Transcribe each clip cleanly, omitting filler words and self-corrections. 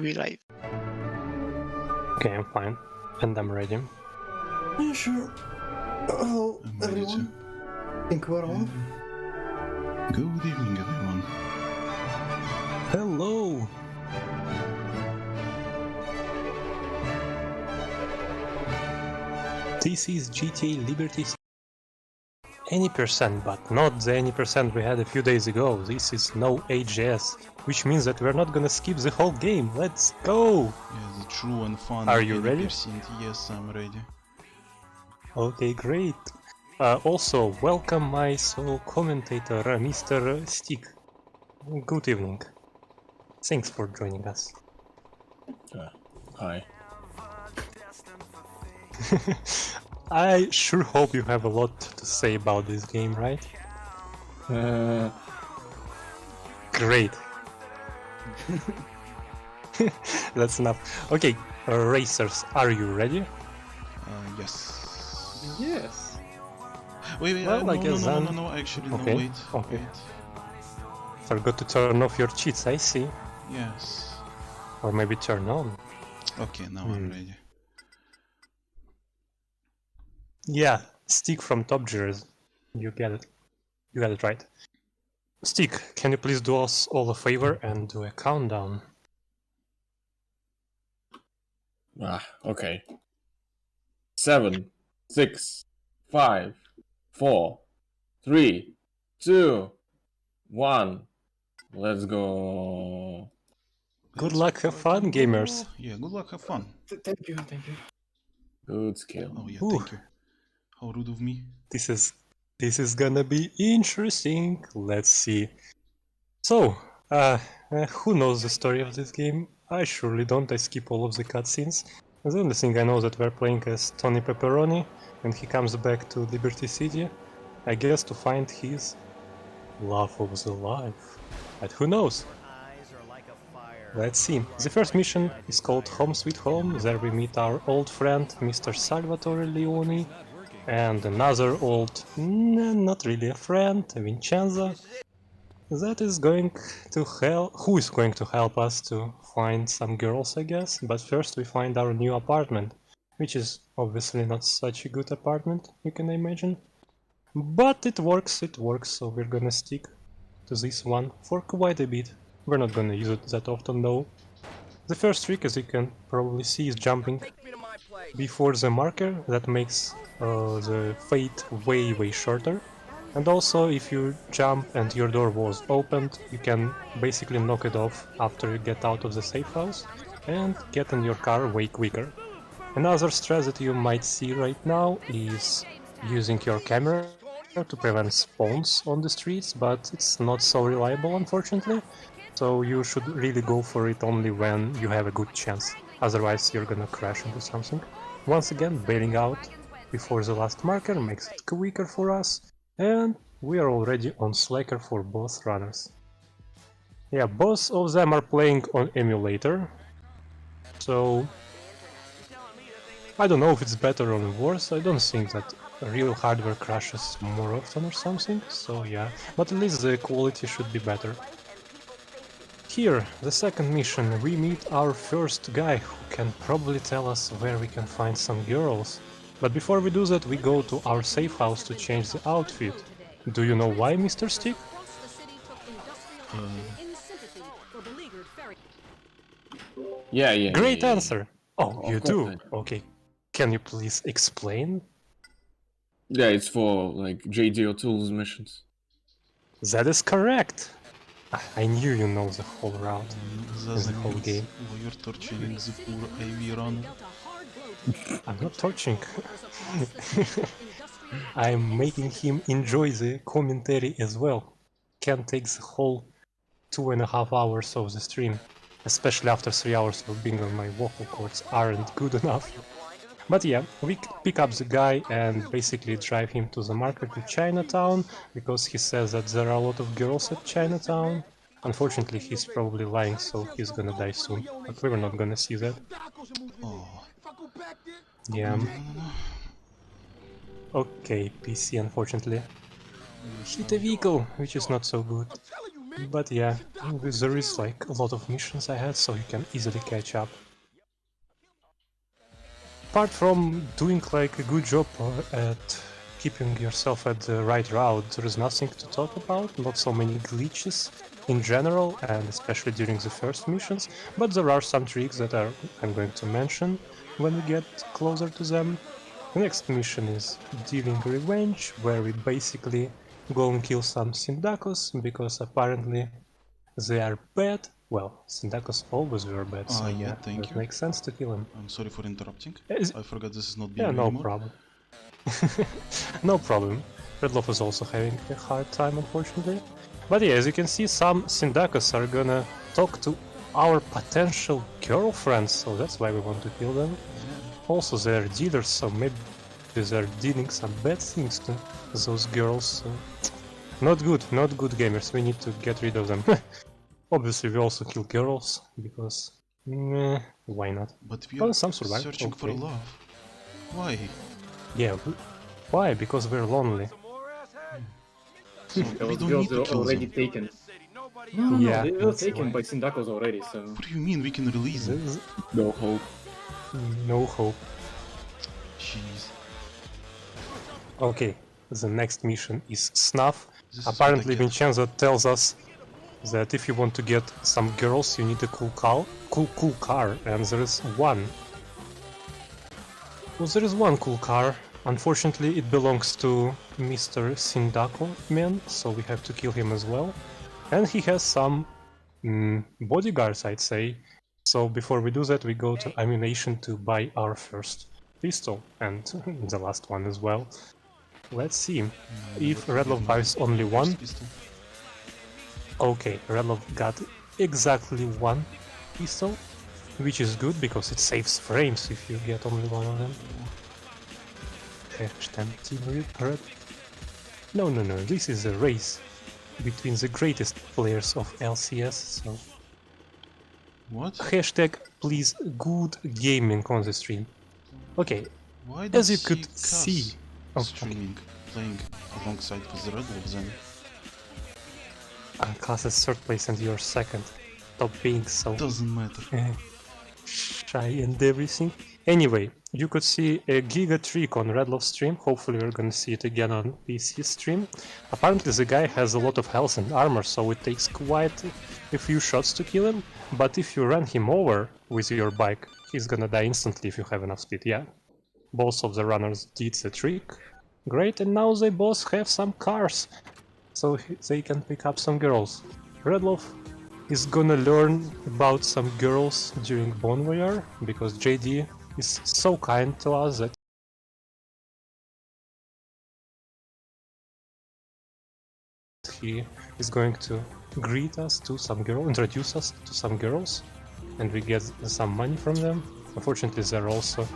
be live. Okay, I'm fine. And I'm ready. Yeah, sure. Hello, everyone. Think we're on. Good evening, everyone. Hello! This is GTA Liberty. Any percent, but not the any percent we had a few days ago. This is no AJS, which means that we're not gonna skip the whole game. Let's go! Yeah, the true and fun. Are you ready? Yes, I'm ready. Okay, great. Also, welcome my solo commentator, Mr. Stick. Good evening. Thanks for joining us. Hi. I sure hope you have a lot to say about this game, right? Great. That's enough. Okay, racers, are you ready? Yes. Yes. Wait, Well, I guess no, actually, okay. no, wait. Okay. Forgot to turn off your cheats, I see. Yes. Or maybe turn on. Okay, now I'm ready. Yeah, Stick from Top Gears. You get it. You got it right. Stick, can you please do us all a favor and do a countdown? Okay. 7, 6, 5, 4, 3, 2, 1. Let's go. Good luck, have fun, gamers. Yeah, good luck, have fun. Thank you. Good skill. Oh yeah, Ooh. thank you. How rude of me. This is gonna be interesting. Let's see. So, who knows the story of this game? I surely don't. I skip all of the cutscenes. The only thing I know that we're playing as Tony Pepperoni, and he comes back to Liberty City, I guess to find his love of the life. But who knows? Let's see. The first mission is called Home Sweet Home. There we meet our old friend, Mr. Salvatore Leone, and another old, not really a friend, Vincenzo, that is going to who is going to help us to find some girls, I guess. But first we find our new apartment, which is obviously not such a good apartment, you can imagine. But it works, so we're gonna stick to this one for quite a bit. We're not gonna use it that often though. The first trick, as you can probably see, is jumping before the marker. That makes the fade way shorter. And also, if you jump and your door was opened, you can basically knock it off after you get out of the safe house and get in your car way quicker. Another strat that you might see right now is using your camera to prevent spawns on the streets, but it's not so reliable, unfortunately. So you should really go for it only when you have a good chance, otherwise you're gonna crash into something. Once again, bailing out before the last marker makes it quicker for us, and we are already on Slacker for both runners. Yeah, both of them are playing on emulator, so I don't know if it's better or worse. I don't think that real hardware crashes more often or something, so yeah, but at least the quality should be better. Here, the second mission, we meet our first guy who can probably tell us where we can find some girls. But before we do that, we go to our safe house to change the outfit. Do you know why, Mr. Stick? Yeah. Great answer! Oh, Of you course do? I do. Okay. Can you please explain? Yeah, it's for like JDO Tools missions. That is correct! I knew you know the whole route and the whole game. You're torturing the poor AV runner. I'm not torching. I'm making him enjoy the commentary as well. Can't take the whole 2.5 hours of the stream, especially after 3 hours of being on my vocal cords aren't good enough. But yeah, we pick up the guy and basically drive him to the market to Chinatown, because he says that there are a lot of girls at Chinatown. Unfortunately, he's probably lying, so he's gonna die soon, but we were not gonna see that. Oh. Yeah. No. Okay, PC, unfortunately. Hit a vehicle, which is not so good. But yeah, there is like a lot of missions ahead, so you can easily catch up. Apart from doing like a good job at keeping yourself at the right route, there is nothing to talk about, not so many glitches in general, and especially during the first missions, but there are some tricks that I'm going to mention when we get closer to them. The next mission is Dealing Revenge, where we basically go and kill some Syndakos, because apparently they are bad. Well, Syndakos always were bad, so yeah, yeah, thank it you. makes sense to kill them. I'm sorry for interrupting. I forgot this is not Yeah, BB no anymore. problem. No problem. Redlof is also having a hard time, unfortunately. But yeah, as you can see, some Syndakos are gonna talk to our potential girlfriends, so that's why we want to kill them. Also, they're dealers, so maybe they're dealing some bad things to those girls. So not good gamers, we need to get rid of them. Obviously, we also kill girls, because... why not? But we Oh, are some survive, searching for okay. love. Why? Yeah, why? Because we're lonely. So we Those don't girls need to are kill already them. taken. No, Yeah, they were that's taken why. by Syndakos already, so... What do you mean we can release them? There's No hope. no hope. Jeez. Okay, the next mission is Snuff. This is Apparently what I get. Vincenzo tells us that if you want to get some girls, you need a cool car, and there is one. Well, there is one cool car. Unfortunately, it belongs to Mr. Sindako man, so we have to kill him as well. And he has some bodyguards, I'd say. So before we do that, we go to Ammunition to buy our first pistol, and the last one as well. Let's see. If Redlof buys only one... Okay, Redlof got exactly one pistol, which is good because it saves frames if you get only one of them. Hashtag Team Red. No, this is a race between the greatest players of LCS, so... What? Hashtag please good gaming on the stream. Okay, Why as you does could Cass see... Oh, streaming, playing alongside with Redlof then? Cass is third place and you're second. Stop being so Doesn't matter. shy and everything. Anyway, you could see a giga trick on Redlof's stream. Hopefully we're gonna see it again on PC stream. Apparently the guy has a lot of health and armor, so it takes quite a few shots to kill him. But if you run him over with your bike, he's gonna die instantly if you have enough speed, yeah. Both of the runners did the trick. Great, and now they both have some cars, so they can pick up some girls. Redlof is gonna learn about some girls during Bonvoyeur, because JD is so kind to us that he is going to greet us to some girl, introduce us to some girls, and we get some money from them. Unfortunately, they're also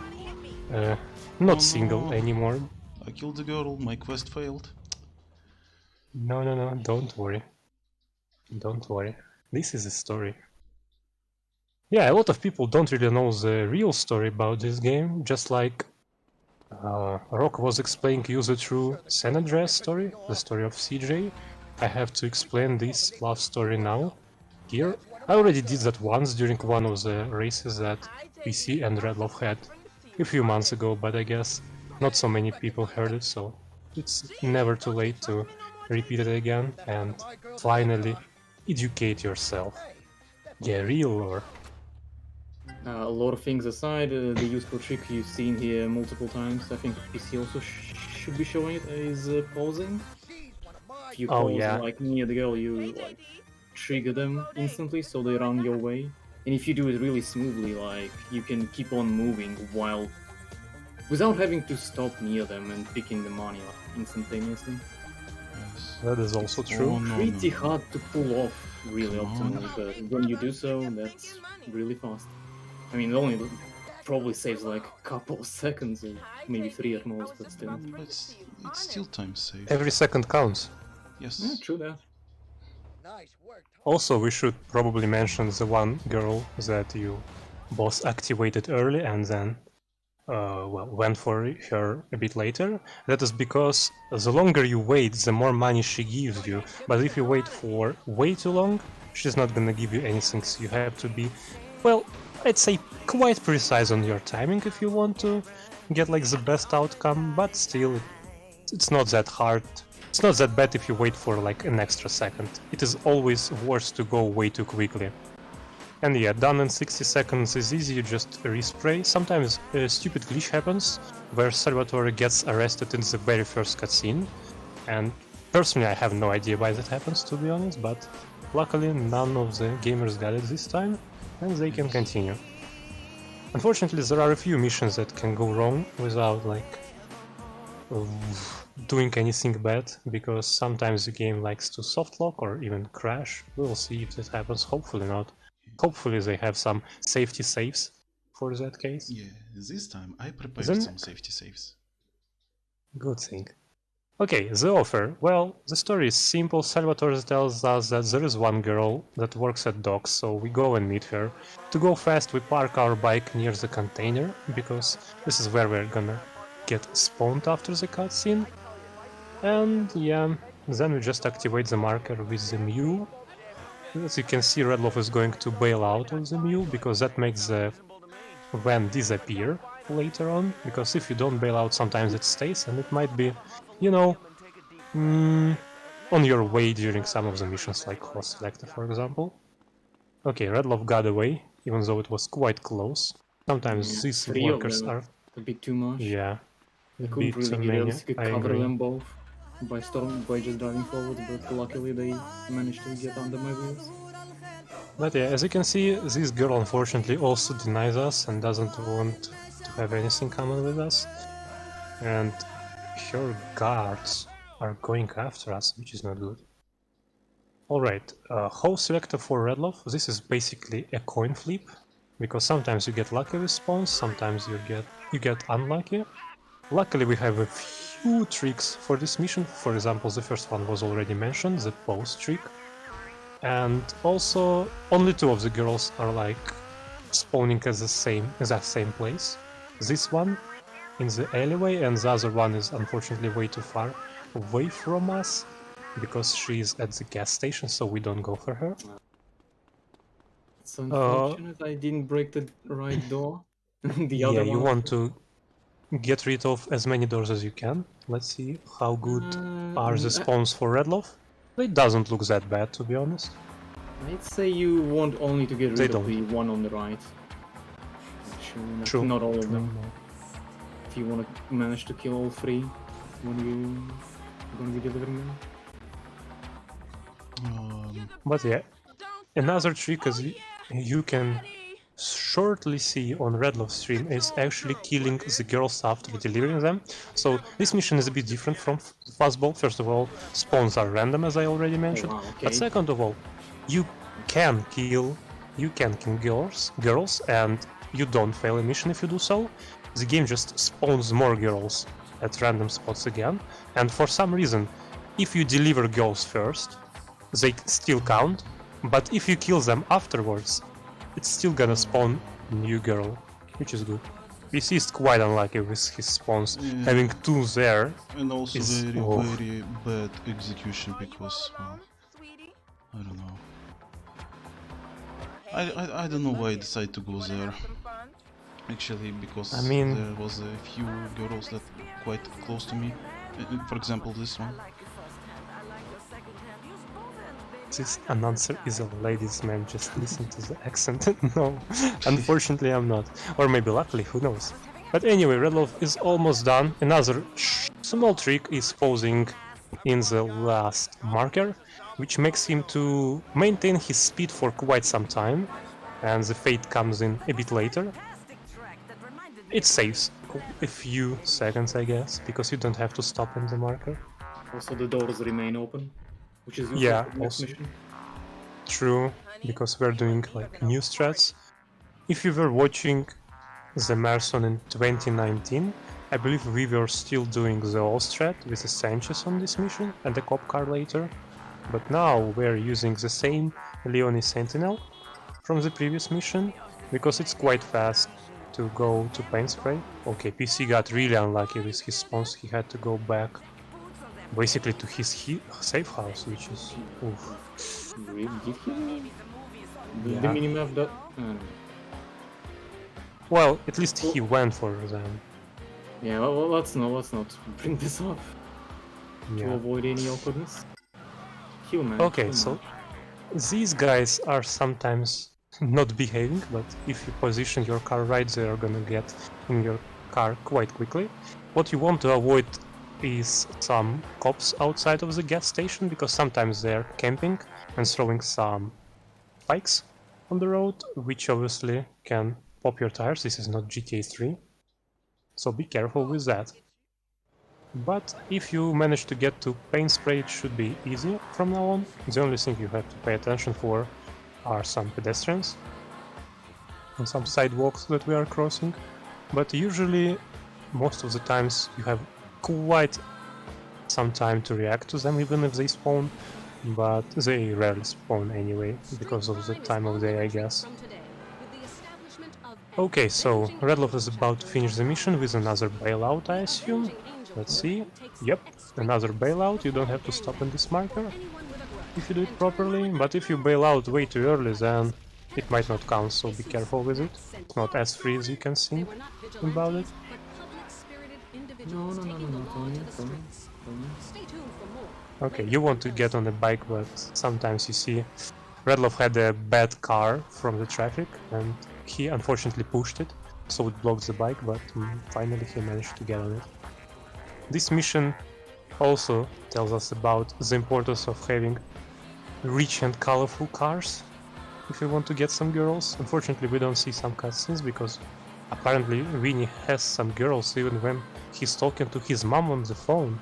not Oh, single no. anymore. I killed the girl, my quest failed. No, don't worry. Don't worry. This is a story. Yeah, a lot of people don't really know the real story about this game, just like Rock was explaining you the true San Andreas story, the story of CJ. I have to explain this love story now, here. I already did that once during one of the races that PC and Redlof had a few months ago, but I guess not so many people heard it, so it's never too late to repeat it again and finally educate yourself. Yeah, real lore. A lot of things aside, the useful trick you've seen here multiple times, I think PC also should be showing it, is pausing. If you pause like near the girl, you like trigger them instantly so they run your way. And if you do it really smoothly, like you can keep on moving without having to stop near them and picking the money up instantaneously. Yes. That is also true. Oh, no, Pretty no. hard to pull off really Come optimally, on. but when you do so, that's really fast. I mean, it only probably saves like a couple of seconds, or maybe 3 at most, but still. But it's still time safe. Every second counts. Yeah, Yes. true that. Also, we should probably mention the one girl that you both activated early and then well, went for her a bit later. That is because the longer you wait, the more money she gives you. But if you wait for way too long, she's not gonna give you anything, so you have to be, well, I'd say quite precise on your timing if you want to get like the best outcome, but still, it's not that hard. It's not that bad if you wait for like an extra second. It is always worse to go way too quickly. And yeah, done in 60 seconds is easy, you just respray. Sometimes a stupid glitch happens, where Salvatore gets arrested in the very first cutscene. And personally I have no idea why that happens, to be honest, but luckily none of the gamers got it this time, and they can continue. Unfortunately, there are a few missions that can go wrong without like doing anything bad, because sometimes the game likes to softlock or even crash. We'll see if that happens, hopefully not. Hopefully they have some safety saves for that case. Yeah, this time I prepared Then- some safety saves. Good thing. Okay, the offer. Well, the story is simple. Salvatore tells us that there is one girl that works at docks, so we go and meet her. To go fast, we park our bike near the container, because this is where we're gonna get spawned after the cutscene. And yeah, then we just activate the marker with the mule. As you can see, Redlof is going to bail out of the mule, because that makes the van disappear later on, because if you don't bail out, sometimes it stays, and it might be, you know, on your way during some of the missions, like Host Selector, for example. Okay, Redlof got away, even though it was quite close. Sometimes Yeah, these 3 of workers them. are... A bit too much. Yeah, a I bit couldn't too really many, realistically I cover agree. them both by just driving forward, but luckily they managed to get under my wheels. But yeah, as you can see, this girl unfortunately also denies us and doesn't want to have anything common with us. And her guards are going after us, which is not good. Alright, host selector for Redlof. This is basically a coin flip, because sometimes you get lucky with spawns, sometimes you get unlucky. Luckily we have a few tricks for this mission. For example, the first one was already mentioned, the pose trick. And also, only 2 of the girls are like spawning at the same place. This one in the alleyway, and the other one is unfortunately way too far away from us, because she's at the gas station, so we don't go for her. It's unfortunate I didn't break the right door. The other Yeah, you one. want to get rid of as many doors as you can. Let's see how good are the spawns for Redlof. It doesn't look that bad, to be honest. I'd say you want only to get They rid of don't. the one on the right. Actually, True. not all of True, them. no. If you want to manage to kill all 3 when you're gonna be delivering them. But yeah, another trick, as you can shortly see on Redlof's stream, is actually killing the girls after delivering them. So this mission is a bit different from Fuzzball. First of all, spawns are random, as I already mentioned. Oh, wow, okay. But second of all, you can kill girls, and you don't fail a mission if you do so. The game just spawns more girls at random spots again, and for some reason, if you deliver girls first, they still count, but if you kill them afterwards, it's still gonna spawn new girl, which is good. PC is quite unlucky with his spawns, Yeah. having 2 there. And also Is- very, oh. very bad execution, because, well, I don't know. I don't know why I decided to go there. Actually, because I mean- there was a few girls that quite close to me. For example, this one. This announcer is a ladies' man, just listen to the accent. No, unfortunately I'm not. Or maybe luckily, who knows. But anyway, Redlof is almost done. Another small trick is posing in the last marker, which makes him to maintain his speed for quite some time, and the fade comes in a bit later. It saves a few seconds, I guess, because you don't have to stop in the marker. Also, the doors remain open, which is useful Yeah, for the next also. mission. True, because we're doing like new strats. If you were watching the marathon in 2019, I believe we were still doing the all strat with the Sanchez on this mission and the cop car later. But now we're using the same Leone Sentinel from the previous mission, because it's quite fast. to go to paint spray. Okay, PC got really unlucky with his spawns. He had to go back basically to his safe house, which is oof. Really? Did he? The Yeah. minimap that. Well, at least he went for them. Yeah, well, let's not bring this up to Yeah. avoid any awkwardness. He'll manage. Okay, he'll so manage. these guys are sometimes not behaving, but if you position your car right, they are gonna get in your car quite quickly. What you want to avoid is some cops outside of the gas station, because sometimes they're camping and throwing some spikes on the road, which obviously can pop your tires. This is not GTA 3, so be careful with that. But if you manage to get to paint spray, it should be easy from now on. The only thing you have to pay attention for are some pedestrians and some sidewalks that we are crossing. But usually, most of the times, you have quite some time to react to them, even if they spawn. But they rarely spawn anyway, because of the time of day, I guess. Okay, so Redlof is about to finish the mission with another bailout, I assume. Let's see. Yep, another bailout. You don't have to stop in this marker if you do it properly, but if you bail out way too early, then it might not count, so be careful with it. It's not as free as you can think about it. No, Tony. Okay, you want to get on the bike, but sometimes you see Redlof had a bad car from the traffic, and he unfortunately pushed it, so it blocked the bike, but finally he managed to get on it. This mission also tells us about the importance of having rich and colorful cars if you want to get some girls. Unfortunately, we don't see some cutscenes because apparently Vinny has some girls even when he's talking to his mom on the phone.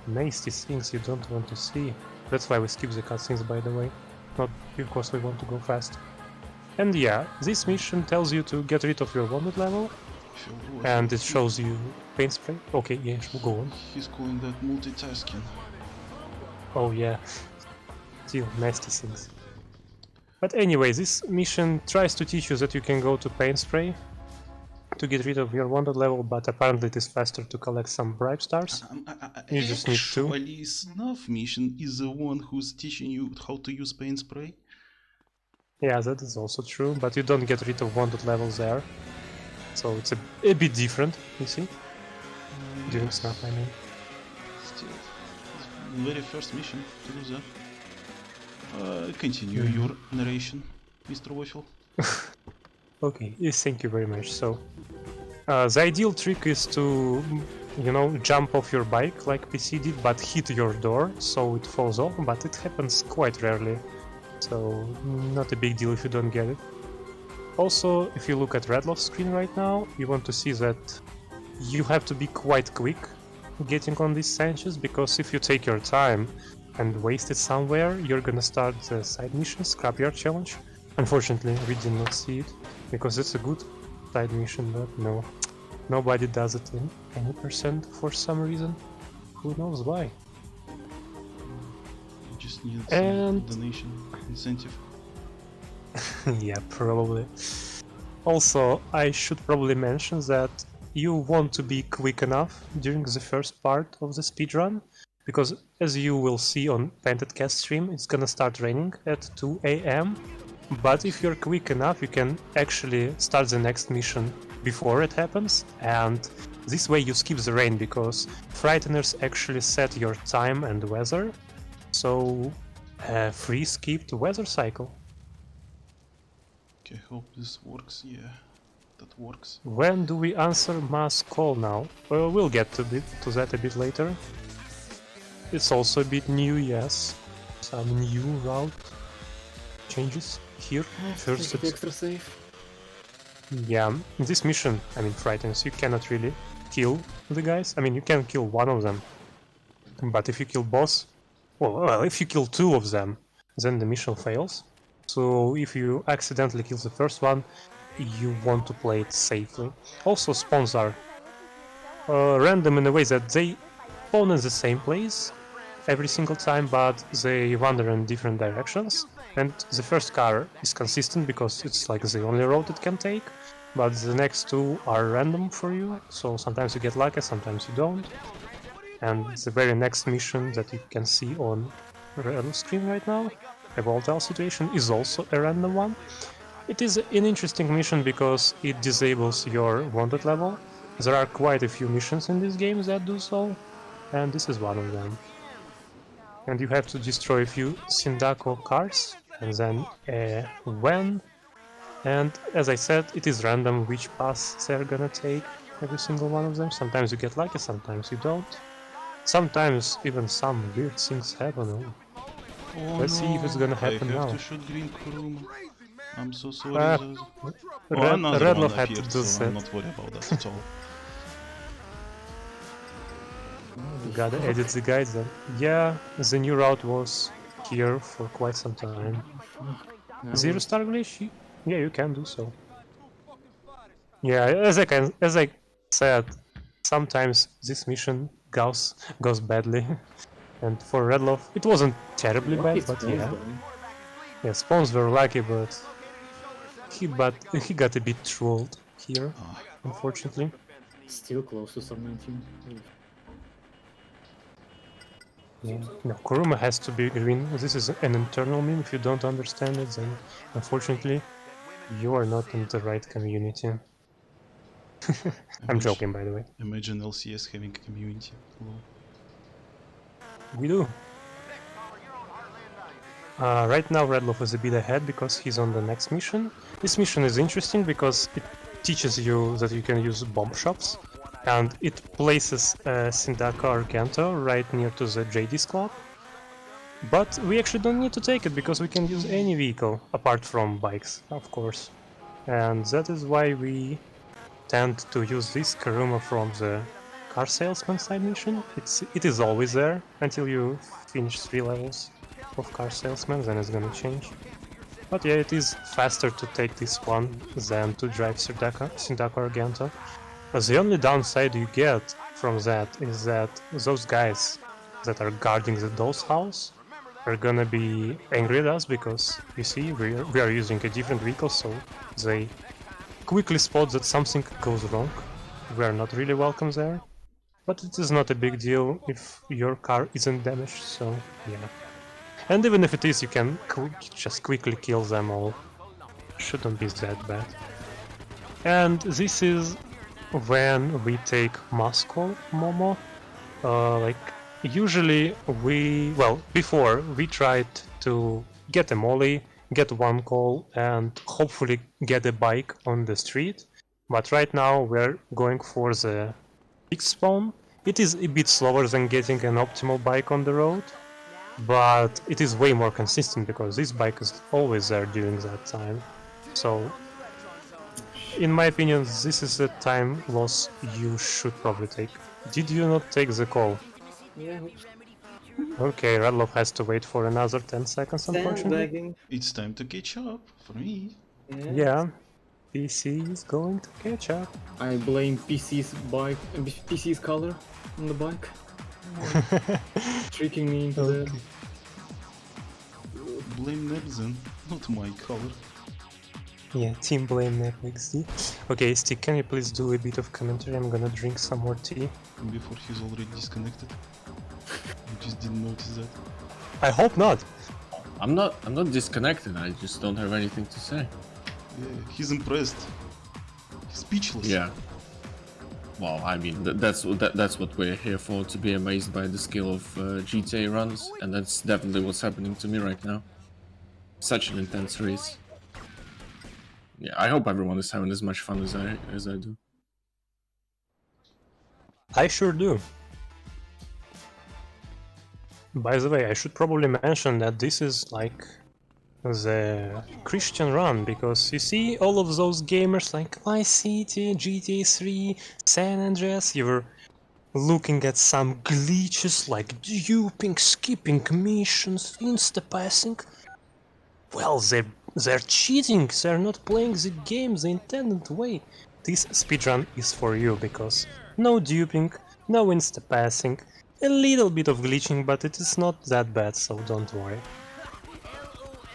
Nasty things you don't want to see. That's why we skip the cutscenes, by the way. Not because we want to go fast. And yeah, this mission tells you to get rid of your wanted level, and it shows you paint spray. Okay, yeah, go on. He's calling that multitasking. Oh yeah, still nasty things. But anyway, this mission tries to teach you that you can go to paint spray to get rid of your wanted level, but apparently it is faster to collect some bribe stars. You just need to. Actually, Snuff mission is the one who's teaching you how to use paint spray. Yeah, that is also true, but you don't get rid of wanted levels there. So it's a bit different, you see? During Snuff, I mean. Still, very first mission to do that. Continue your narration, Mr. Waffle. Okay, yes, thank you very much. So, the ideal trick is to, you know, jump off your bike like PC did, but hit your door so it falls off, but it happens quite rarely. So, not a big deal if you don't get it. Also, if you look at Redlof's screen right now, you want to see that you have to be quite quick getting on these sandwiches, because if you take your time and waste it somewhere, you're gonna start the side mission, Scrapyard Challenge. Unfortunately, we did not see it, because it's a good side mission, but no, nobody does it in any percent for some reason. Who knows why? You just need And some donation incentive. yeah, probably. Also, I should probably mention that you want to be quick enough during the first part of the speedrun, because as you will see on PaintedCat stream, it's gonna start raining at 2 AM. But if you're quick enough, you can actually start the next mission before it happens, and this way you skip the rain, because Frighteners actually set your time and weather, so free skipped weather cycle. Okay, hope this works. Yeah, that works. When do we answer mass call now? Well, we'll get to that a bit later. It's also a bit new, yes. Some new route changes here. First, Take it extra safe. yeah, in this mission, I mean, Frighteners, you cannot really kill the guys. I mean, you can kill one of them, but if you kill both, well, if you kill two of them, then the mission fails. So if you accidentally kill the first one, you want to play it safely. Also, spawns are random in a way that they spawn in the same place every single time, but they wander in different directions. And the first car is consistent because it's like the only road it can take. but the next two are random for you, so sometimes you get lucky, sometimes you don't. And the very next mission that you can see on the screen right now, a volatile situation, is also a random one. It is an interesting mission because it disables your wanted level. There are quite a few missions in this game that do so, and this is one of them. And you have to destroy a few Sindaco cars, and then a van. And as I said, it is random which paths they're gonna take, every single one of them. Sometimes you get lucky, sometimes you don't. Sometimes even some weird things happen. Oh, Let's see if it's gonna happen I have now. to shoot green Kuruma. I'm so sorry. Another Redlof one had to appeared, do so I'm that. not worried about that at all. Gotta edit the guides then. Yeah, the new route was here for quite some time. Zero star glitch? Yeah, you can do so. Yeah, as I said, sometimes this mission goes badly. And for Redlof, it wasn't terribly bad, but yeah. Yeah, spawns were lucky, but he got a bit trolled here, unfortunately. Still close to sub 19. Yeah. No, Kuruma has to be green. This is an internal meme. If you don't understand it, then unfortunately you are not in the right community. I'm joking, by the way. Imagine LCS having a community. Lol. We do. Right now Redlof is a bit ahead because he's on the next mission. This mission is interesting because it teaches you that you can use bomb shops, and it places Sindaka Argento right near to the JD's club. But we actually don't need to take it because we can use any vehicle apart from bikes, of course. And that is why we tend to use this Kuruma from the car salesman side mission. It is always there until you finish 3 levels of car salesman, then it's gonna change. But yeah, it is faster to take this one than to drive Sindaka Argento. But the only downside you get from that is that those guys that are guarding the doll's house are gonna be angry at us because, you see, we are using a different vehicle, so they quickly spot that something goes wrong. We are not really welcome there. But it is not a big deal if your car isn't damaged, so yeah. And even if it is, you can just quickly kill them all. Shouldn't be that bad. And this is when we take Moscow Momo. Usually before we tried to get a molly, get one call, and hopefully get a bike on the street. But right now we're going for the big spawn. It is a bit slower than getting an optimal bike on the road, but it is way more consistent because this bike is always there during that time. So, in my opinion, this is a time loss you should probably take. Did you not take the call? Yeah. Okay, Redlof has to wait for another 10 seconds, unfortunately. It's time to catch up for me. Yeah, PC is going to catch up. I blame PC's color on the bike. Tricking me into that. Blame Nebzen, not my color. Yeah, team blame NetXD. Okay, Stick, can you please do a bit of commentary? I'm gonna drink some more tea. Before he's already disconnected. I just didn't notice that. I hope not. I'm not disconnected. I just don't have anything to say. Yeah, he's impressed. He's speechless. Yeah. Well, I mean, that's what we're here for, to be amazed by the skill of GTA runs, and that's definitely what's happening to me right now. Such an intense race. Yeah, I hope everyone is having as much fun as I do. I sure do. By the way, I should probably mention that this is like the Christian run, because you see all of those gamers like Vice City, GTA 3, San Andreas, you were looking at some glitches like duping, skipping missions, insta-passing. Well, they're cheating, they're not playing the game the intended way. This speedrun is for you, because no duping, no insta-passing, a little bit of glitching, but it is not that bad, so don't worry.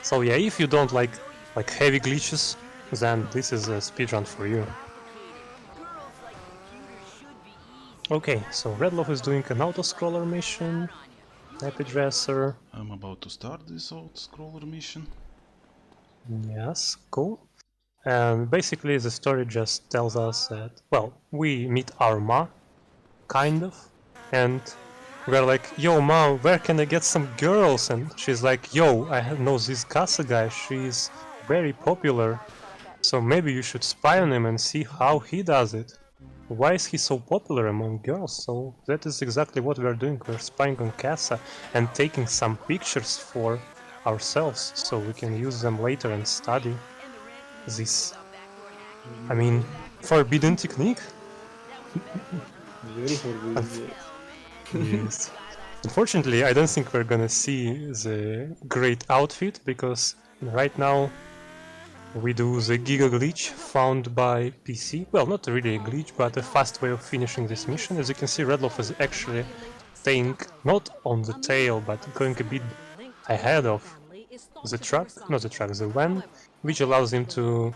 So yeah, if you don't like heavy glitches, then this is a speedrun for you. Okay, so Redlof is doing an auto-scroller mission. Happy Dresser. I'm about to start this auto-scroller mission. Yes, cool. And basically the story just tells us that, well, we meet our ma, kind of, and we're like, yo ma, where can I get some girls? And she's like, yo, I know this Casa guy, she's very popular, so maybe you should spy on him and see how he does it. Why is he so popular among girls? So that is exactly what we're doing, we're spying on Casa and taking some pictures for ourselves, so we can use them later and study this, I mean, forbidden technique. Very forbidden. Yes. Unfortunately, I don't think we're gonna see the great outfit, because right now we do the Giga glitch found by PC. Well, not really a glitch, but a fast way of finishing this mission. As you can see, Redlof is actually staying not on the tail, but going a bit ahead of the truck, not the truck, the van, which allows him to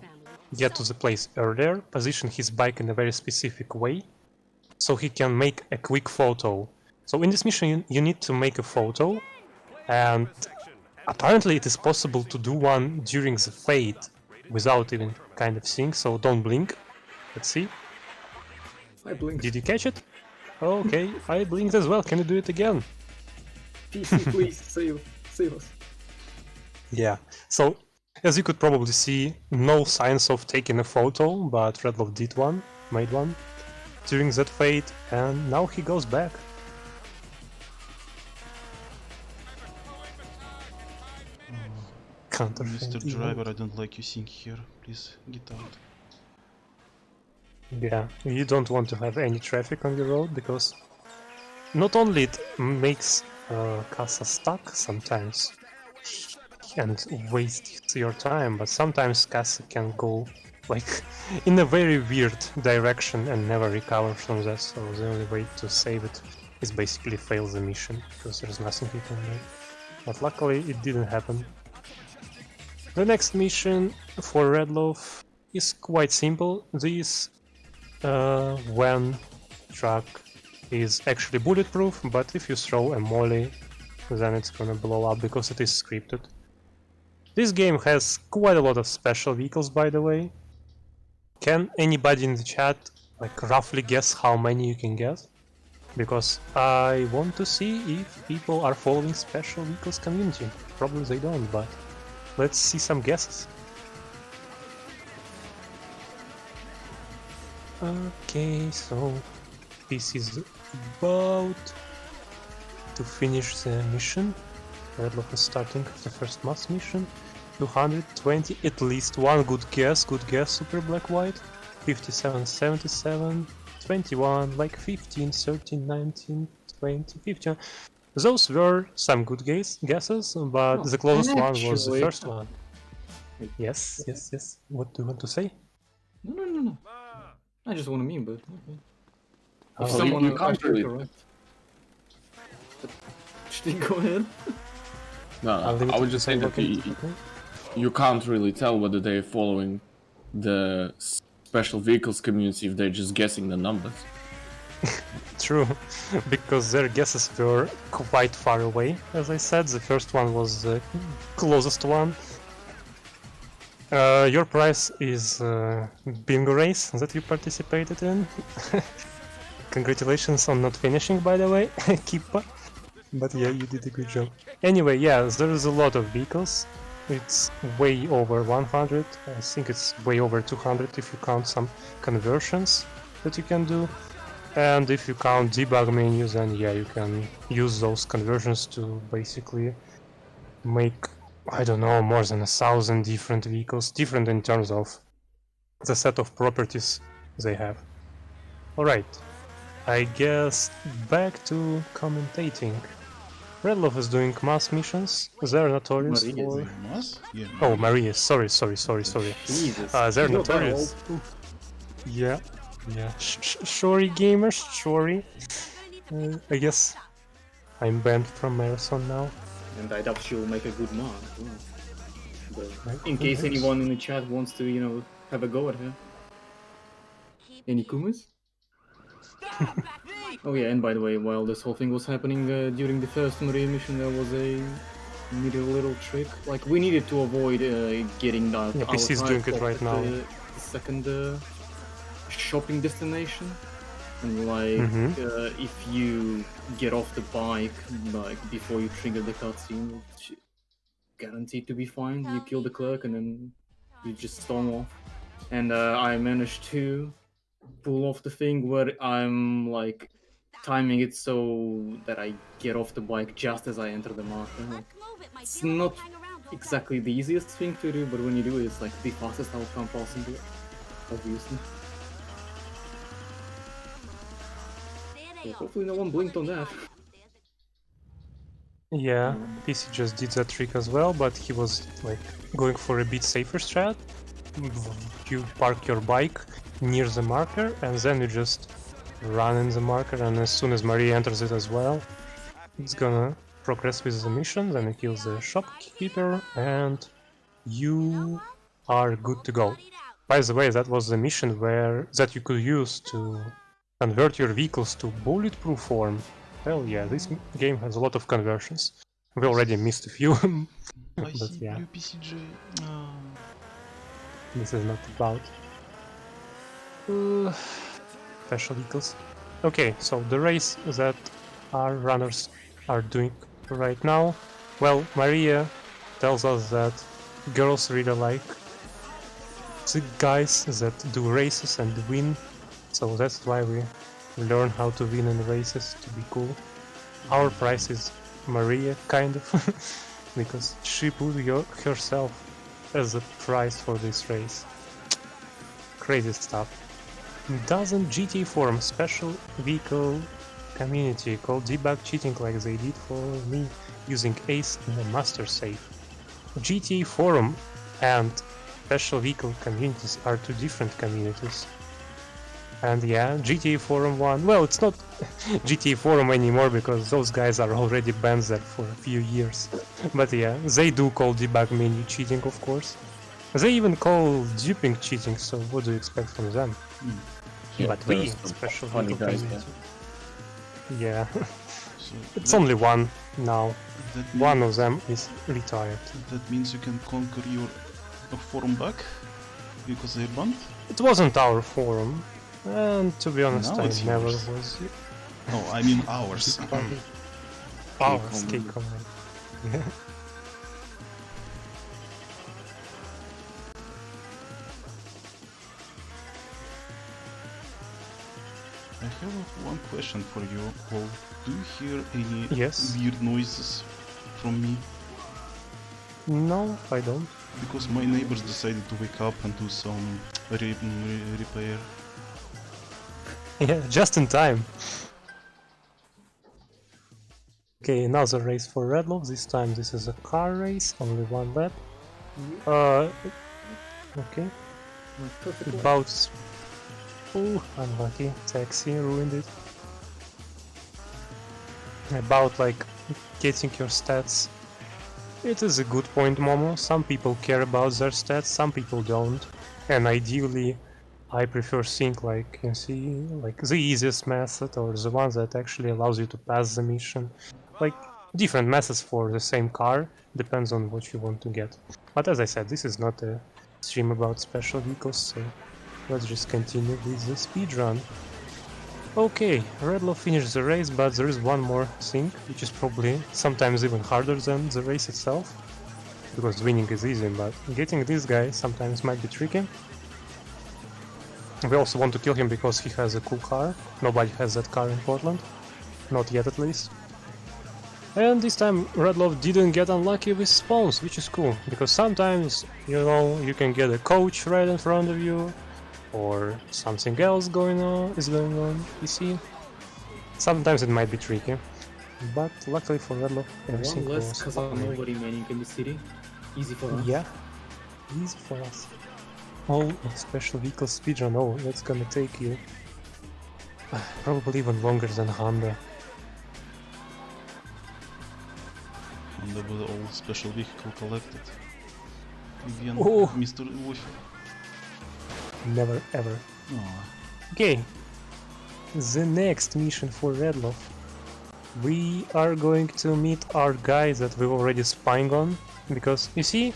get to the place earlier, position his bike in a very specific way, so he can make a quick photo. So in this mission you need to make a photo, and apparently it is possible to do one during the fade without even kind of seeing, so don't blink. Let's see. I blinked. Did you catch it? Okay, I blinked as well. Can you do it again? PC, please, save us. Yeah, so as you could probably see, no signs of taking a photo, but Redlof did one, made one during that fade, and now he goes back. Mr. Driver, I don't like you seeing here. Please get out. Yeah, you don't want to have any traffic on the road, because not only it makes Casa stuck sometimes and wastes your time, but sometimes Casa can go like in a very weird direction and never recover from that, so the only way to save it is basically fail the mission, because there's nothing you can do. But luckily it didn't happen. The next mission for Redlof is quite simple. This van truck is actually bulletproof, but if you throw a molly, then it's gonna blow up because it is scripted. This game has quite a lot of special vehicles, by the way. Can anybody in the chat like roughly guess how many you can get? Because I want to see if people are following special vehicles community. Probably they don't, but let's see some guesses. Okay, so this is about to finish the mission. Redlof is starting the first mass mission. 220, at least one good guess, Super Black White. 57, 77, 21, like 15, 13, 19, 20, 15. Those were some good guesses, but the closest one was the first one. Yes. What do you want to say? No. I just want a meme, but okay. Oh, If someone you can't really. correct. Go ahead. No, I would just say that you can't really tell whether they're following the special vehicles community if they're just guessing the numbers. True, because their guesses were quite far away. As I said, the first one was the closest one. Your prize is bingo race that you participated in. Congratulations on not finishing, by the way, Kippa. But yeah, you did a good job. Anyway, yeah, there is a lot of vehicles. It's way over 100. I think it's way over 200 if you count some conversions that you can do. And if you count debug menus, then yeah, you can use those conversions to basically make, I don't know, more than 1,000 different vehicles, different in terms of the set of properties they have. Alright, I guess back to commentating. Redlof is doing mass missions. They're notorious for... Mass? Yeah, Oh, Maria, sorry. Jesus. They're notorious. Yeah. Sorry, gamers, sorry. I guess I'm banned from Marathon now. And I doubt she'll make a good mark. But in case anyone in the chat wants to, you know, have a go at her. Any Kumas? Oh yeah, and by the way, while this whole thing was happening during the first Maria mission, there was a needed a little trick. Like we needed to avoid getting that. Yeah, PC's doing it right now. The second shopping destination, and like if you get off the bike like before you trigger the cutscene, it's guaranteed to be fine. You kill the clerk and then you just storm off. And I managed to pull off the thing where I'm like timing it so that I get off the bike just as I enter the marker. Like, it's not exactly the easiest thing to do, but when you do it, it's like the fastest outcome possible, obviously. So hopefully no one blinked on that. Yeah, PC just did that trick as well, but he was like going for a bit safer strat. You park your bike near the marker and then you just run in the marker, and as soon as Maria enters it as well, it's gonna progress with the mission, then you kill the shopkeeper and you are good to go. By the way, that was the mission that you could use to convert your vehicles to bulletproof form. Hell yeah, this game has a lot of conversions. We already missed a few, but yeah. This is not about special vehicles. Okay, so the race that our runners are doing right now. Well, Maria tells us that girls really like the guys that do races and win, so that's why we learn how to win in races to be cool. Our prize is Maria, kind of, because she put herself as a prize for this race. Crazy stuff. Doesn't GTA Forum special vehicle community called debug cheating like they did for me using Ace in the master save? GTA Forum and special vehicle communities are two different communities. And yeah, GTA Forum 1, well, it's not GTA Forum anymore because those guys are already banned there for a few years. But yeah, they do call debug menu cheating, of course. They even call duping cheating, so what do you expect from them? Yeah, but we, special funny vehicle guys, community. Yeah, So it's only one now. that One means, of them is retired. that means you can conquer your forum back because they're banned? It wasn't our forum, and to be honest, Now I it's never yours. was. No, I mean ours. Ours, K-Com. K-Com. I have one question for you all. Do you hear any Yes. weird noises from me? No, I don't. Because my neighbors decided to wake up and do some repair. Yeah, just in time. Okay, another race for Redlof. This time this is a car race, only one lap. Okay. About... Oh, unlucky. Taxi ruined it. About like getting your stats. It is a good point, Momo. Some people care about their stats, some people don't. And ideally, I prefer seeing, like, you see, like the easiest method or the one that actually allows you to pass the mission. Like, different methods for the same car, depends on what you want to get. But as I said, this is not a stream about special vehicles, so let's just continue with the speedrun. Okay, Redlof finished the race, but there is one more thing, which is probably sometimes even harder than the race itself. Because winning is easy, but getting this guy sometimes might be tricky. We also want to kill him because he has a cool car. Nobody has that car in Portland. Not yet, at least. And this time Redlof didn't get unlucky with spawns, which is cool. Because sometimes, you know, you can get a coach right in front of you, or something else is going on, you see. Sometimes it might be tricky. But luckily for Redlof, everything One less was because fine. nobody manning in the city. Easy for us. Yeah, easy for us. Oh, special vehicle speedrun. Oh, that's gonna take you probably even longer than Honda. And with all special vehicle collected. again, Oh. Mr. Waffle. Never ever. Oh. Okay. The next mission for Redlof. We are going to meet our guy that we're already spying on. Because, you see,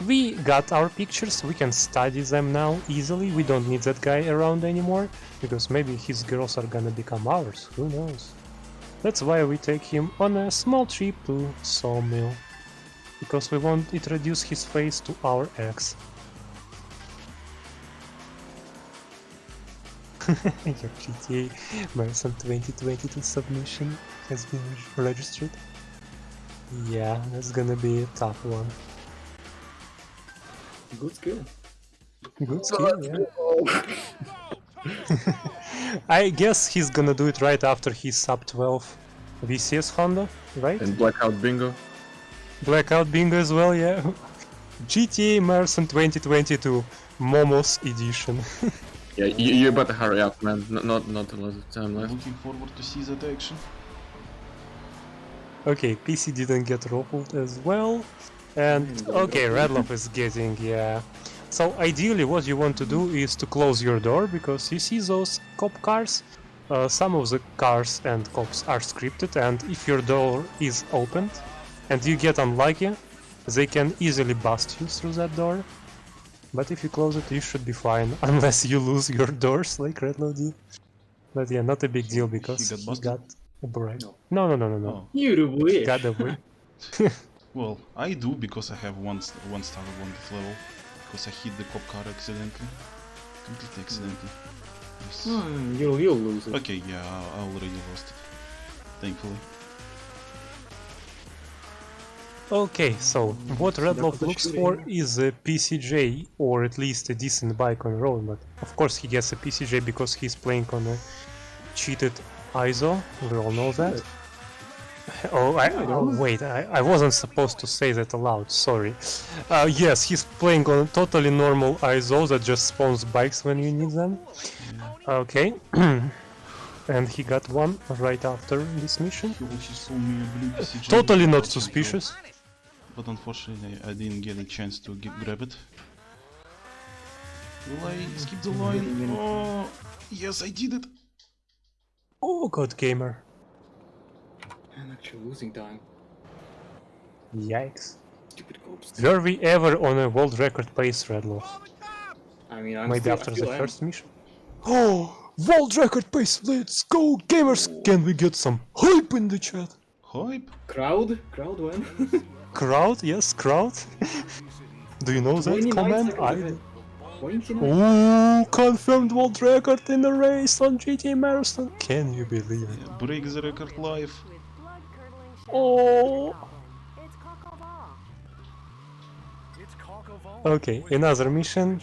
we got our pictures, we can study them now easily. We don't need that guy around anymore. Because maybe his girls are gonna become ours. Who knows? That's why we take him on a small trip to Sawmill. Because we want to introduce his face to our ex. Your GTAMarathon 2022 submission has been registered. Yeah, that's gonna be a tough one. Good skill. Good skill, yeah. I guess he's gonna do it right after his sub 12 VCS Honda, right? And Blackout Bingo. Blackout Bingo as well, yeah. GTAMarathon 2022 Momo's edition. Yeah, you better hurry up, man. Not a lot of time left. Looking forward to see that action. Okay, PC didn't get ruffled as well. And okay, Redlof is getting, yeah. So ideally what you want to do is to close your door, because you see those cop cars? Some of the cars and cops are scripted, and if your door is opened and you get unlucky, they can easily bust you through that door. But if you close it, you should be fine, unless you lose your doors like Redlof did. But yeah, not a big deal, because he got a bribe. No. Oh. You wish. Got a bribe. Well, I do, because I have one star on this level. Because I hit the cop car accidentally. Completely accidentally. Yes. You'll lose it. Okay, yeah, I already lost it. Thankfully. Okay, so what Redlof looks for is a PCJ, or at least a decent bike on road, but of course he gets a PCJ because he's playing on a cheated ISO, we all know that. Oh, wait, I wasn't supposed to say that aloud, sorry. Yes, he's playing on a totally normal ISO that just spawns bikes when you need them. Okay, and he got one right after this mission. He also saw me a blue PCJ. Totally not suspicious. But unfortunately, I didn't get a chance to grab it. Will I skip the line? Oh, yes, I did it! Oh god, gamer. I'm actually losing time. Yikes. Stupid cops. Were we ever on a world record pace, Redlof? I mean, I'm Maybe still, after I the feel first mission? Oh! World record pace! Let's go, gamers! Can we get some hype in the chat? Hype? Crowd when? Crowd? Yes, crowd? Do you know that 29 command? seconds. 29? Ooh, confirmed world record in the race on GTAMarathon. Can you believe it? Break the record live. Oh! Okay, another mission.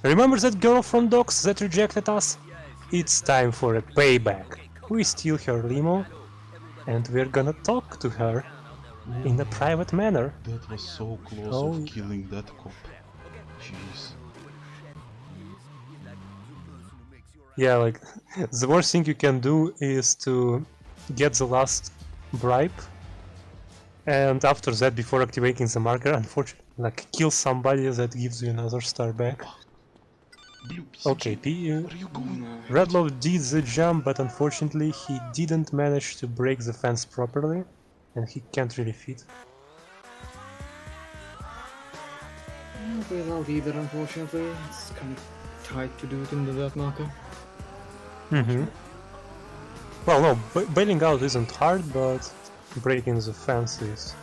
Remember that girl from Docks that rejected us? It's time for a payback. We steal her limo, and we're gonna talk to her in a private manner. That was so close of killing that cop. Jeez. Yeah, like, the worst thing you can do is to get the last bribe, and after that, before activating the marker, unfortunately, like, kill somebody that gives you another star back. Blue PCJ. Okay, Where are you going? Redlof did the jump, but unfortunately he didn't manage to break the fence properly, and he can't really fit. Without either, unfortunately. It's kind of tight to do it in the dirt marker. Well, no, bailing out isn't hard, but breaking the fence is.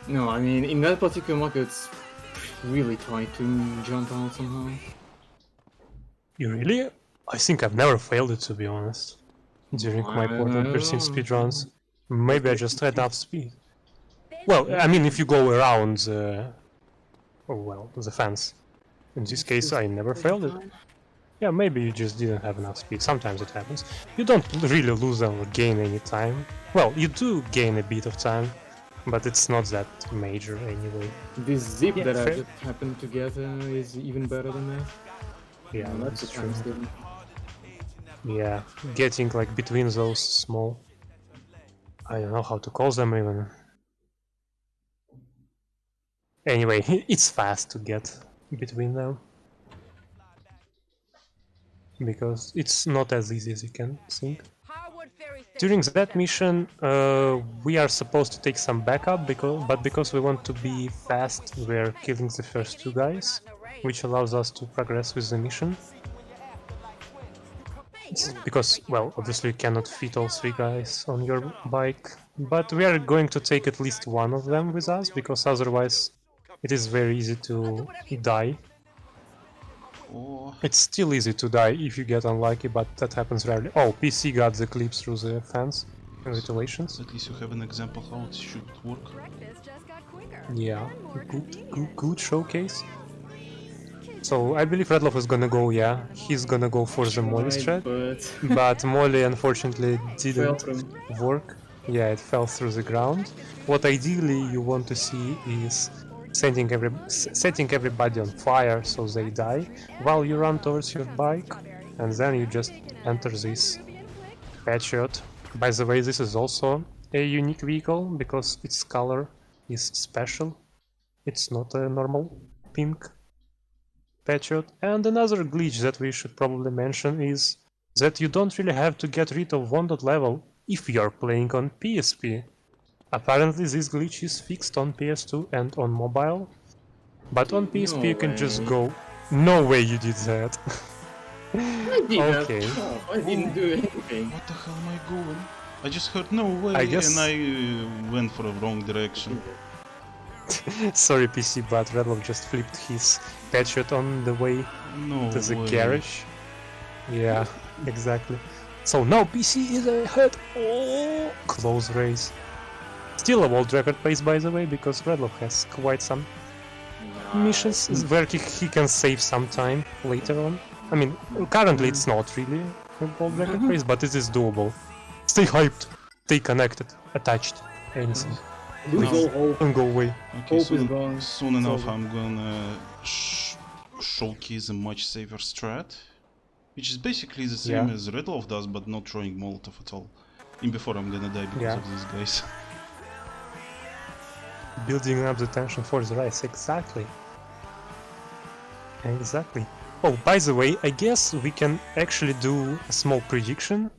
No, I mean, in that particular marker, it's really tight to jump out somehow. You really? I think I've never failed it, to be honest. During my portal piercing speedruns. Maybe I just had enough speed. Well, I mean, if you go around the fence. In this case, I never failed it. Yeah, maybe you just didn't have enough speed. Sometimes it happens. You don't really lose or gain any time. Well, you do gain a bit of time, but it's not that major anyway. This zip Yeah, that I fair. just happened to get is even better than that. Yeah, That's that's a chance true. given. Yeah, getting like between those small... I don't know how to call them even. Anyway, it's fast to get between them. Because it's not as easy as you can think. During that mission, we are supposed to take some backup, but because we want to be fast, we're killing the first two guys, which allows us to progress with the mission. It's because, well, obviously you cannot fit all three guys on your bike, but we are going to take at least one of them with us, because otherwise it is very easy to die. Oh, It's still easy to die if you get unlucky, but that happens rarely. Oh, PC got the clip through the fence. Congratulations. at least you have an example how it should work. Yeah, good showcase. So I believe Redlof is gonna go, yeah, he's gonna go for the Molly strat, but Molly unfortunately didn't work. Yeah, it fell through the ground. What ideally you want to see is setting everybody on fire so they die while you run towards your bike, and then you just enter this Patriot. By the way, this is also a unique vehicle because its color is special. It's not a normal pink Patriot. And another glitch that we should probably mention is that you don't really have to get rid of wounded level if you're playing on PSP. Apparently this glitch is fixed on PS2 and on mobile, but on PSP you can just go... No way you did that! I did Okay. that. Oh, I didn't do anything. What the hell am I going? I just heard no way I guess... and I went for a wrong direction. Sorry PC, but Redlof just flipped his Patriot on the way to the garage. Yeah, exactly. So now PC is ahead! Oh, close race. Still a world record pace, by the way, because Redlof has quite some missions where he can save some time later on. I mean, currently it's not really a world record pace, but it is doable. Stay hyped, stay connected, attached, anything. Lose all hope. Don't go away. Okay, Hope is gone. soon enough I'm gonna showcase a much safer strat, which is basically the same as Redlof does, but not throwing Molotov at all. And before I'm gonna die because of these guys. Building up the tension for the race, exactly. Exactly. Oh, by the way, I guess we can actually do a small prediction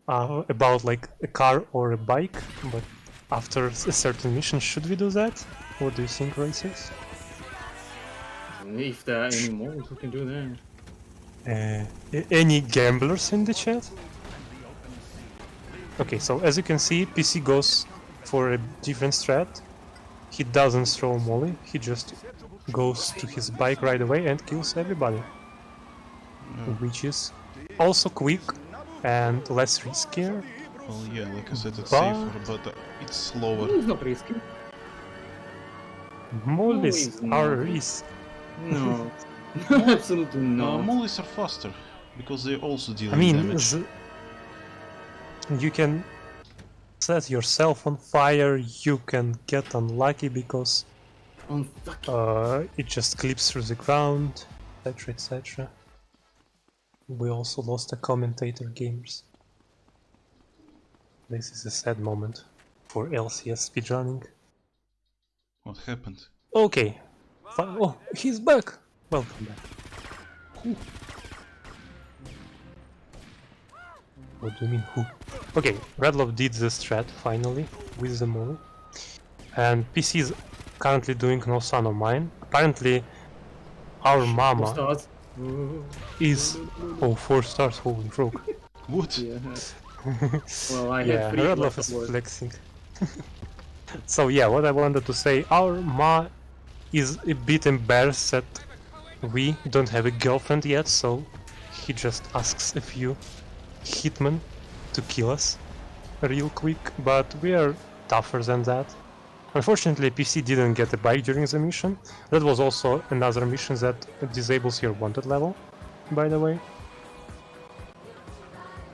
about like a car or a bike, but after a certain mission, should we do that? What do you think, Racers? If there are any more, we can do that. Any gamblers in the chat? Okay, so as you can see, PC goes for a different strat. He doesn't throw Molly, he just goes to his bike right away and kills everybody. Which is also quick and less risky. Well, yeah, like I said, it's safer, but it's slower. It's not risky. Mollies are risky. No. Absolutely not. Mollies are faster, because they also deal damage. damage. You can set yourself on fire, you can get unlucky because it just clips through the ground, etc, etc. We also lost a commentator, gamers. This is a sad moment for LCS speedrunning. What happened? Okay. Oh, he's back! Welcome back. Who? What do you mean, who? Okay, Redlof did the strat finally with the mole. And PC is currently doing no son of mine. Apparently, our mama is... Oh, 4 stars, holy frog. What? Yeah. Well, I yeah, Redlof is flexing. So yeah, what I wanted to say, our ma is a bit embarrassed that we don't have a girlfriend yet, so he just asks a few hitmen to kill us real quick, but we are tougher than that. Unfortunately, PC didn't get a bike during the mission. That was also another mission that disables your wanted level, by the way.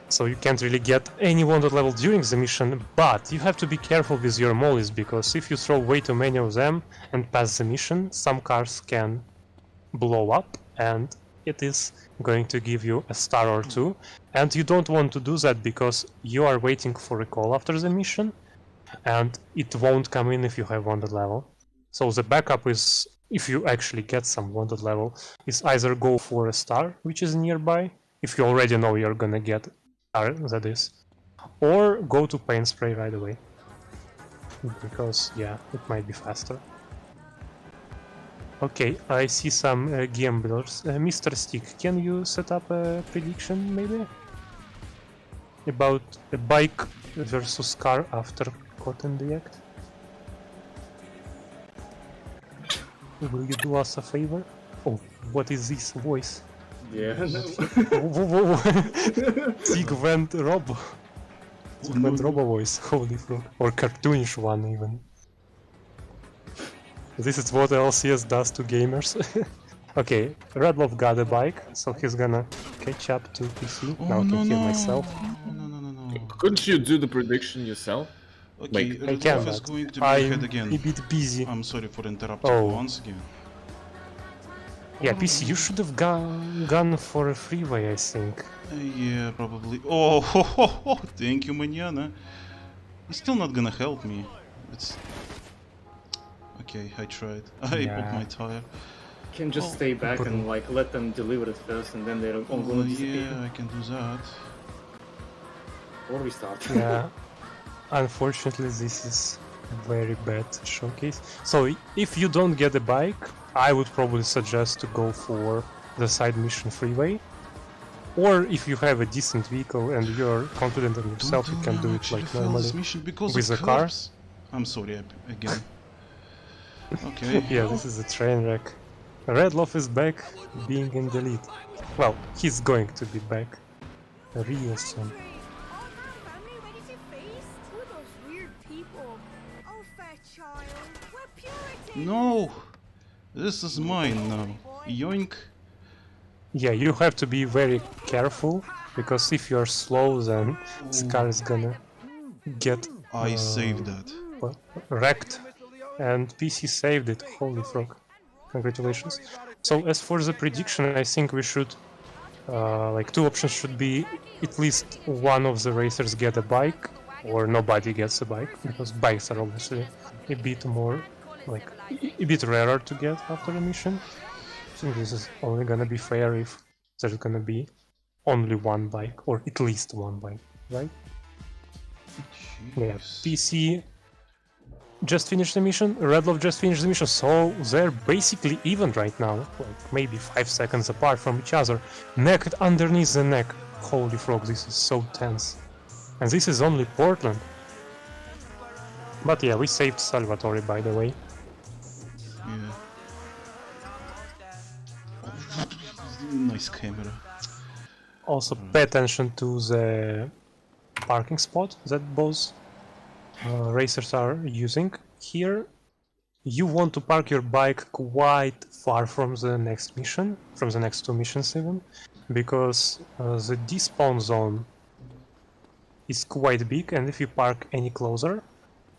So you can't really get any wanted level during the mission, but you have to be careful with your mollies, because if you throw way too many of them and pass the mission, some cars can blow up and it is going to give you a star or two, and you don't want to do that because you are waiting for a call after the mission and it won't come in if you have wanted level. So the backup is, if you actually get some wanted level, is either go for a star, which is nearby, if you already know you're gonna get star, that is, or go to paint spray right away. Because, yeah, it might be faster. Okay, I see some gamblers. Mr. Stick, can you set up a prediction, maybe? About a bike versus car after Caught in the Act? Will you do us a favor? Oh, what is this voice? Yeah. Sigvent Robo. Sigvent Robo voice, holy fuck. Or cartoonish one even. This is what LCS does to gamers. Okay, Redlof got a bike, so he's gonna catch up to PC. Now I can heal myself. No. Couldn't you do the prediction yourself? Okay, Like, I can, Redlof is but going to be ahead I'm again. a bit busy. I'm sorry for interrupting Oh. once again. Yeah, PC, you should have gone for a freeway, I think. Yeah, probably. Oh, thank you, Manana. He's still not gonna help me. It's... Okay, I tried. I put Yeah. my tire. Can just stay back and like let them deliver it first, and then they're all going to disappear. Yeah, I can do that. Or we start. Yeah, unfortunately this is a very bad showcase. So if you don't get a bike, I would probably suggest to go for the side mission freeway. Or if you have a decent vehicle and you're confident in yourself, you can do it like normally with a car. I'm sorry again. Okay. Yeah, this is a train wreck. Redlof is back, being in the lead. Well, he's going to be back real soon. No! This is mine now. Yoink. Yeah, you have to be very careful, because if you're slow, then Scar is gonna get I saved that. wrecked. And PC saved it, holy frog. Congratulations. So as for the prediction, I think we should, like two options should be at least one of the racers get a bike, or nobody gets a bike, because bikes are obviously a bit more, like, a bit rarer to get after a mission. I think this is only gonna be fair if there's gonna be only one bike, or at least one bike, right? Yeah, PC just finished the mission, Redlof just finished the mission, so they're basically even right now, like maybe 5 seconds apart from each other, neck underneath the neck. Holy frog, this is so tense. And this is only Portland. But yeah, we saved Salvatore, by the way. Yeah. Nice camera. Also pay attention to the parking spot that both racers are using. Here you want to park your bike quite far from the next mission, from the next two missions even, because the despawn zone is quite big, and if you park any closer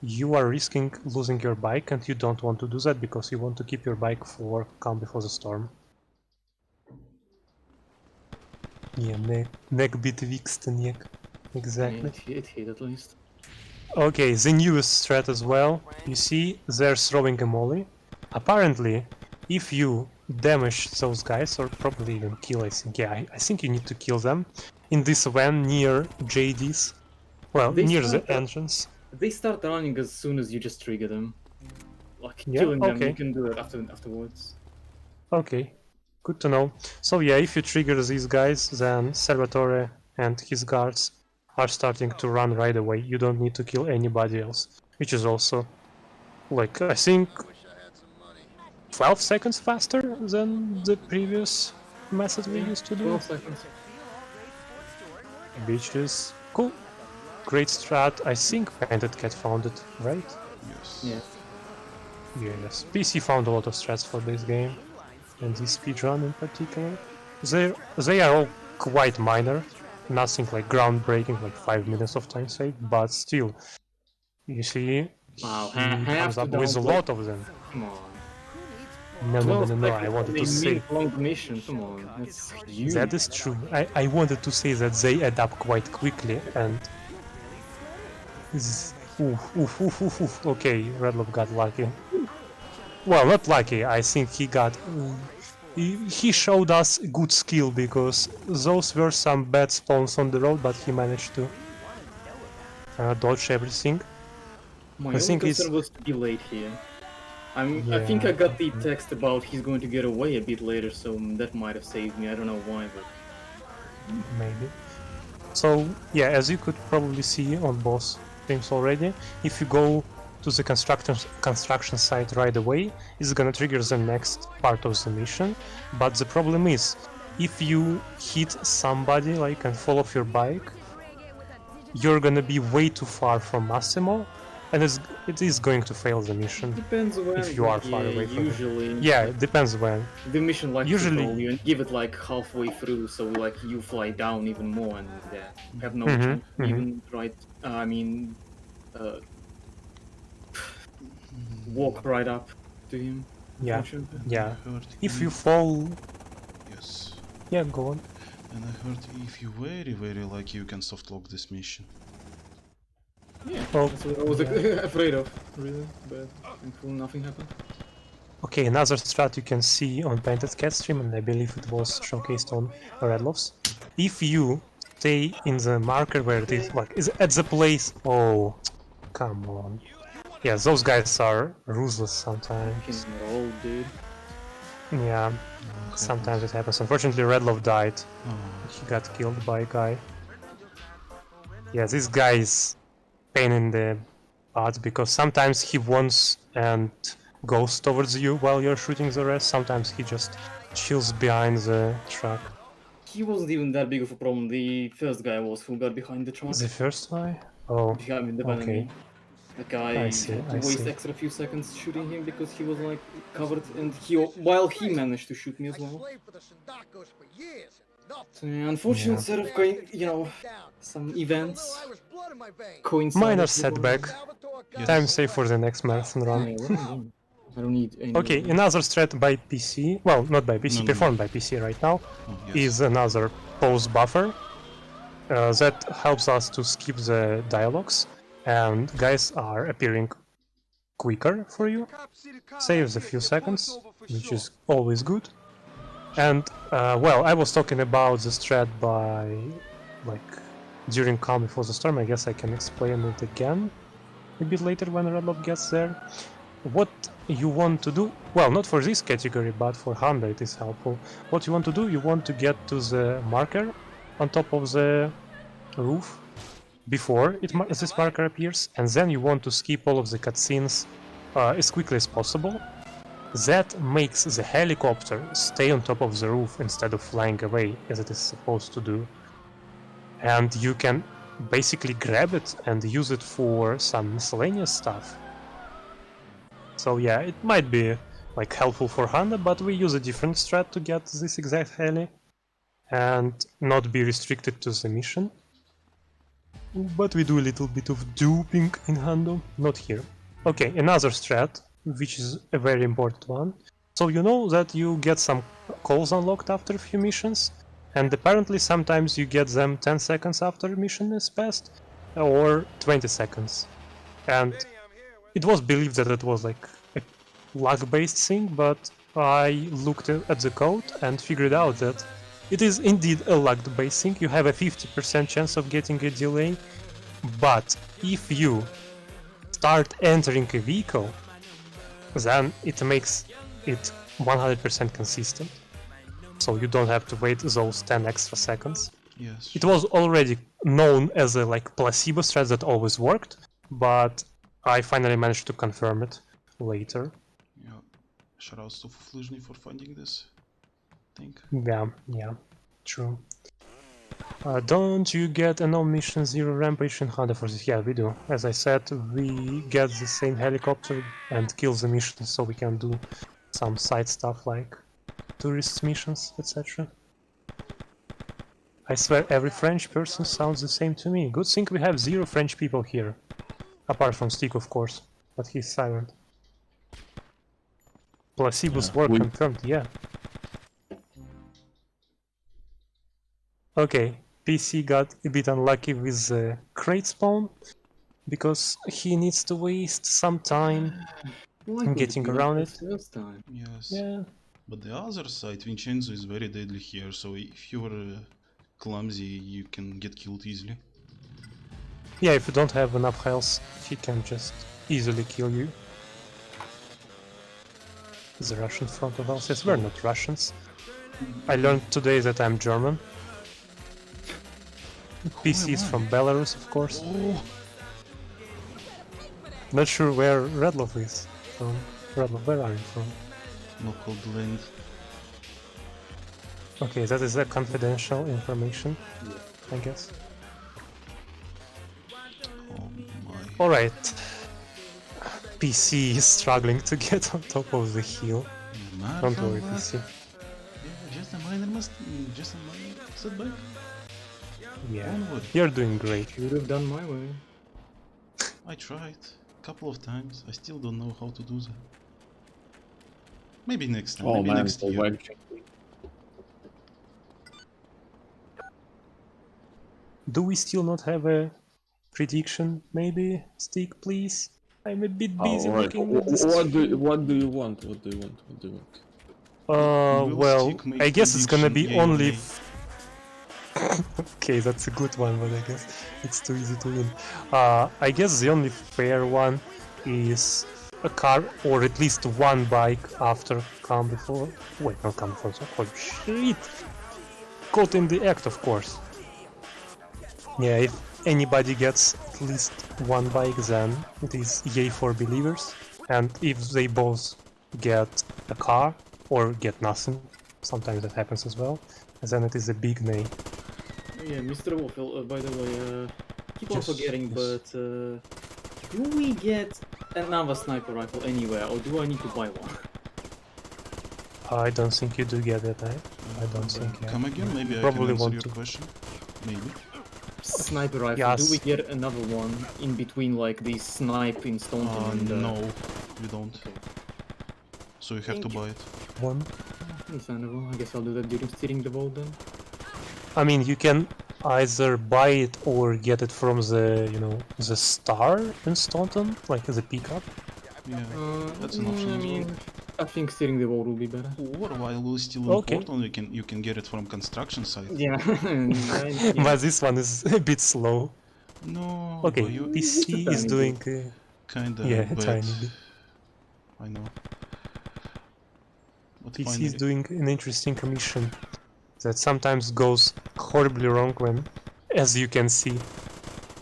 you are risking losing your bike, and you don't want to do that because you want to keep your bike for Calm Before the Storm. Yeah, neck bit Wixton, exactly. It hit at least. Okay, the newest strat as well. You see, they're throwing a molly. Apparently, if you damage those guys, or probably even kill, I think, yeah, I think you need to kill them in this van near JD's. Well, near the entrance. They start running as soon as you just trigger them. Like, Yeah, killing them, okay. you can do it afterwards. Okay, good to know. So yeah, if you trigger these guys, then Salvatore and his guards are starting to run right away. You don't need to kill anybody else, which is also, like, I think 12 seconds faster than the previous method we used to do. 12 seconds. Which is cool. Great strat. I think PaintedCat found it, right? Yes. Yeah. Yes. PC found a lot of strats for this game, and this speedrun in particular. They are all quite minor. Nothing like groundbreaking, like 5 minutes of time saved, but still, you see, Wow, he comes up with a lot of them. Come on. No, I wanted to say... long mission, come on. That's huge. That is true. I wanted to say that they add up quite quickly, and... Oof. Okay, Redlof got lucky. well, not lucky. I think he got. He showed us good skill because those were some bad spawns on the road, but he managed to dodge everything. My I only think concern was to be late here. I think I got the text about he's going to get away a bit later, so that might have saved me. I don't know why, but maybe. So yeah, as you could probably see on both things already, if you go to the construction site right away, it's gonna trigger the next part of the mission. But the problem is, if you hit somebody like and fall off your bike, you're gonna be way too far from Massimo, and it is going to fail the mission. Depends when. If you are far away from usually. it. Yeah, it depends when. The mission likes Usually to call you and give it like halfway through, so like you fly down even more and have no chance to even walk right up to him. Yeah, yeah. If you fall. fall, Yes. yeah, go on. And I heard if you very lucky, you can soft lock this mission. Yeah, Oh, that's what I was afraid of, really, but thankfully nothing happened. Okay, another strat you can see on PaintedCat stream, and I believe it was showcased on Redlof's. If you stay in the marker where it is, like, is at the place. Oh, come on. Yeah, those guys are ruthless sometimes. Roll, dude. Yeah, sometimes it happens. Unfortunately, Redlof died. Oh. He got killed by a guy. Yeah, this guy is pain in the butt because sometimes he wants and goes towards you while you're shooting the rest. Sometimes he just chills behind the truck. He wasn't even that big of a problem. The first guy was who got behind the truck. The first guy? Oh, Behind the okay. enemy. The guy I had see, to I waste see. extra few seconds shooting him because he was like covered, and while he managed to shoot me as well. So, yeah, unfortunately, instead of going, some events coincided. Minor setback. Yes. Time save for the next marathon run. I don't need any. Okay, another strat by PC, well, not by PC, performed by PC right now, is another pause buffer that helps us to skip the dialogues, and guys are appearing quicker for you, saves a few seconds, which is always good. And, well, I was talking about the strat by, like, during Calm Before the Storm. I guess I can explain it again a bit later when Redlof gets there. What you want to do, well, not for this category, but for Honda it is helpful. What you want to do, you want to get to the marker on top of the roof before this marker appears, and then you want to skip all of the cutscenes as quickly as possible. That makes the helicopter stay on top of the roof instead of flying away as it is supposed to do. And you can basically grab it and use it for some miscellaneous stuff. So yeah, it might be like helpful for Honda, but we use a different strat to get this exact heli and not be restricted to the mission. But we do a little bit of duping in Honda, not here. Okay, another strat, which is a very important one. So you know that you get some calls unlocked after a few missions, and apparently sometimes you get them 10 seconds after a mission is passed, or 20 seconds. And it was believed that it was like a luck-based thing, but I looked at the code and figured out that it is indeed a luck-based thing. You have a 50% chance of getting a delay, but if you start entering a vehicle, then it makes it 100% consistent. So you don't have to wait those 10 extra seconds. Yes. It was already known as a like placebo strat that always worked, but I finally managed to confirm it later. Yeah. Shoutouts to Flyzhny for finding this thing. Yeah, true. Don't you get a no mission 0 rampage in Honda for this? Yeah, we do. As I said, we get the same helicopter and kill the mission so we can do some side stuff like tourist missions, etc. I swear every French person sounds the same to me. Good thing we have 0 French people here. Apart from Stick, of course, but he's silent. Placebos work confirmed, yeah. Okay, PC got a bit unlucky with the crate spawn, because he needs to waste some time Why getting around it. First time? Yes. Yeah. But the other side, Vincenzo is very deadly here, so if you're clumsy, you can get killed easily. Yeah, if you don't have enough health, he can just easily kill you. The Russian front of us. Yes, we're not Russians. I learned today that I'm German. PC is from Belarus, of course. Oh. Not sure where Redlof is from. Redlof, where are you from? Local blend. Okay, that is a confidential information, I guess. Oh my. Alright. PC is struggling to get on top of the hill. Don't worry, PC. Yeah, just a minor setback. Yeah, Onward. you're doing great. Should have done my way. I tried a couple of times. I still don't know how to do that. Maybe next time. Oh Maybe man, next year. Do we still not have a prediction? Maybe? Stick, please? I'm a bit busy Alright, looking at this. what do you want? What do you want? Well, I guess it's gonna be prediction, only... yay. Okay, that's a good one, but I guess it's too easy to win. I guess the only fair one is a car, or at least one bike after Calm Before... Wait, not Calm Before, holy shit! Caught in the act, of course. Yeah, if anybody gets at least one bike, then it is yay for believers. And if they both get a car, or get nothing, sometimes that happens as well, then it is a big nay. Yeah, Mr. Waffle, by the way, keep on Yes, forgetting, yes. but do we get another sniper rifle anywhere, or do I need to buy one? I don't think you do get it, I don't think. Yeah. Come again? Maybe Probably I can answer want your to. question. Maybe. Sniper rifle, Yes. do we get another one in between, like the snipe in Staunton and... No, we don't. So you have to buy it. One. Understandable. I guess I'll do that during steering the vote then. I mean, you can either buy it or get it from the, you know, the star in Staunton, like the pickup. Yeah, that's an option I as mean, well. I think steering the vote will be better. Or while we're still in Okay. Portland, you can get it from construction site. Yeah. But this one is a bit slow. No, Okay, but you PC is tiny doing... kinda yeah, bad. tiny bit. I know. But PC finally, is doing an interesting commission that sometimes goes horribly wrong when, as you can see,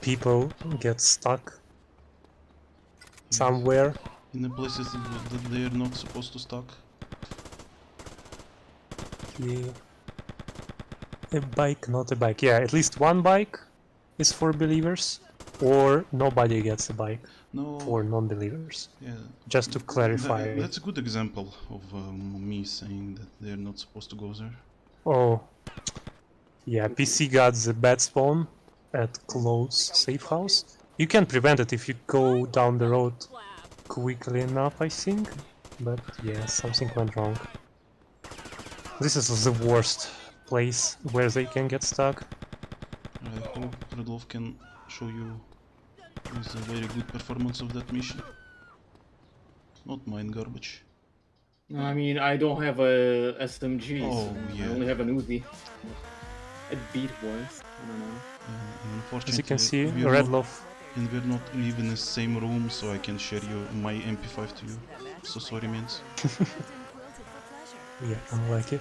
people get stuck somewhere. in the places that they are not supposed to stock. Yeah. A bike, not a bike. Yeah, at least one bike is for believers, or nobody gets a bike No. for non-believers. Yeah. Just to clarify. That's a good example of me saying that they're not supposed to go there. Oh, yeah, PC got the bad spawn at close safe house. You can prevent it if you go down the road quickly enough, I think. But yeah, something went wrong. This is the worst place where they can get stuck. I hope Redlof can show you with a very good performance of that mission. Not mine garbage. I mean, I don't have a SMG, Oh, so yeah. I only have an Uzi. A beat was, I don't know. And unfortunately, As you can see, we're not- Redlof. and we're not live in the same room, so I can share my MP5 to you. So sorry, man. Yeah, unlucky.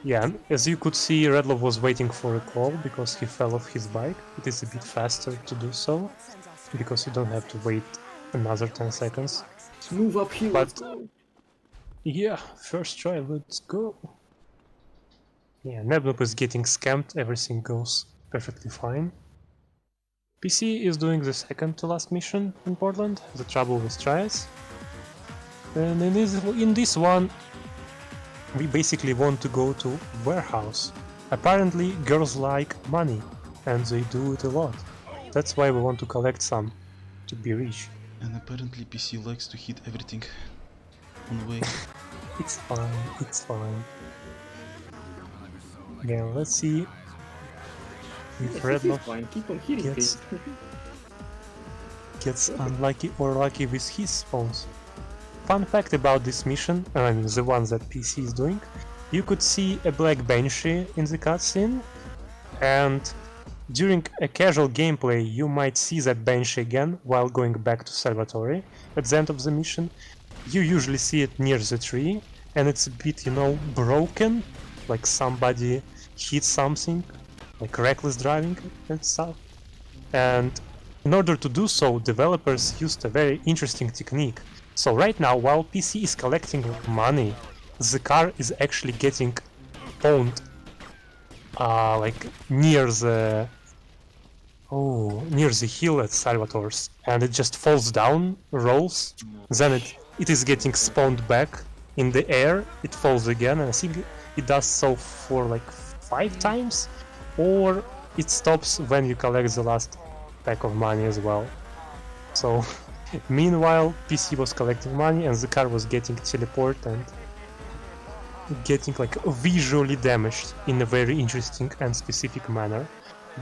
Yeah, and as you could see, Redlof was waiting for a call because he fell off his bike. It is a bit faster to do so, because you don't have to wait another 10 seconds. Let's move up here, But- let's go. Yeah, first try, let's go. Yeah, Nebnub is getting scammed, everything goes perfectly fine. PC is doing the second to last mission in Portland, the trouble with tries. And in this one, we basically want to go to warehouse. Apparently girls like money, and they do it a lot. That's why we want to collect some, to be rich. And apparently PC likes to hit everything on the way. It's fine, it's fine. Yeah, let's see if Redlof Fine, keep on hitting gets- it. gets unlucky or lucky with his spawns. fun fact about this mission, I mean the ones that PC is doing, you could see a black Banshee in the cutscene, and during a casual gameplay you might see that Banshee again while going back to Salvatore at the end of the mission. You usually see it near the tree, and it's a bit, you know, broken, like somebody hit something, like reckless driving and stuff. And in order to do so, developers used a very interesting technique. So right now, while PC is collecting money, the car is actually getting owned like near the hill at Salvatore's, and it just falls down, rolls, then it is getting spawned back in the air, it falls again, and I think it does so for like 5 times, or it stops when you collect the last pack of money as well. So meanwhile PC was collecting money and the car was getting teleported and getting like visually damaged in a very interesting and specific manner.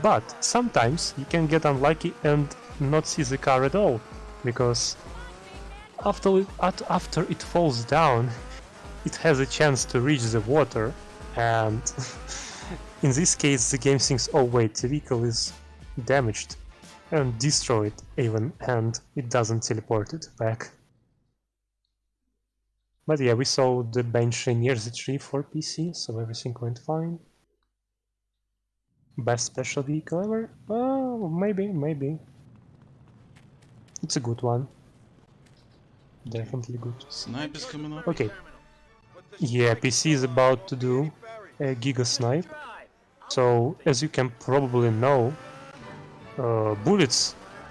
But sometimes you can get unlucky and not see the car at all, because after it falls down, it has a chance to reach the water, and in this case the game thinks, oh wait, the vehicle is damaged and destroyed even, and it doesn't teleport it back. But yeah, we saw the Banshee near the tree for PC, so everything went fine. Best special vehicle ever? Oh, maybe. It's a good one. Definitely good. Snipe is coming up. Okay. Yeah, PC is about to do a Giga Snipe. So, as you can probably know,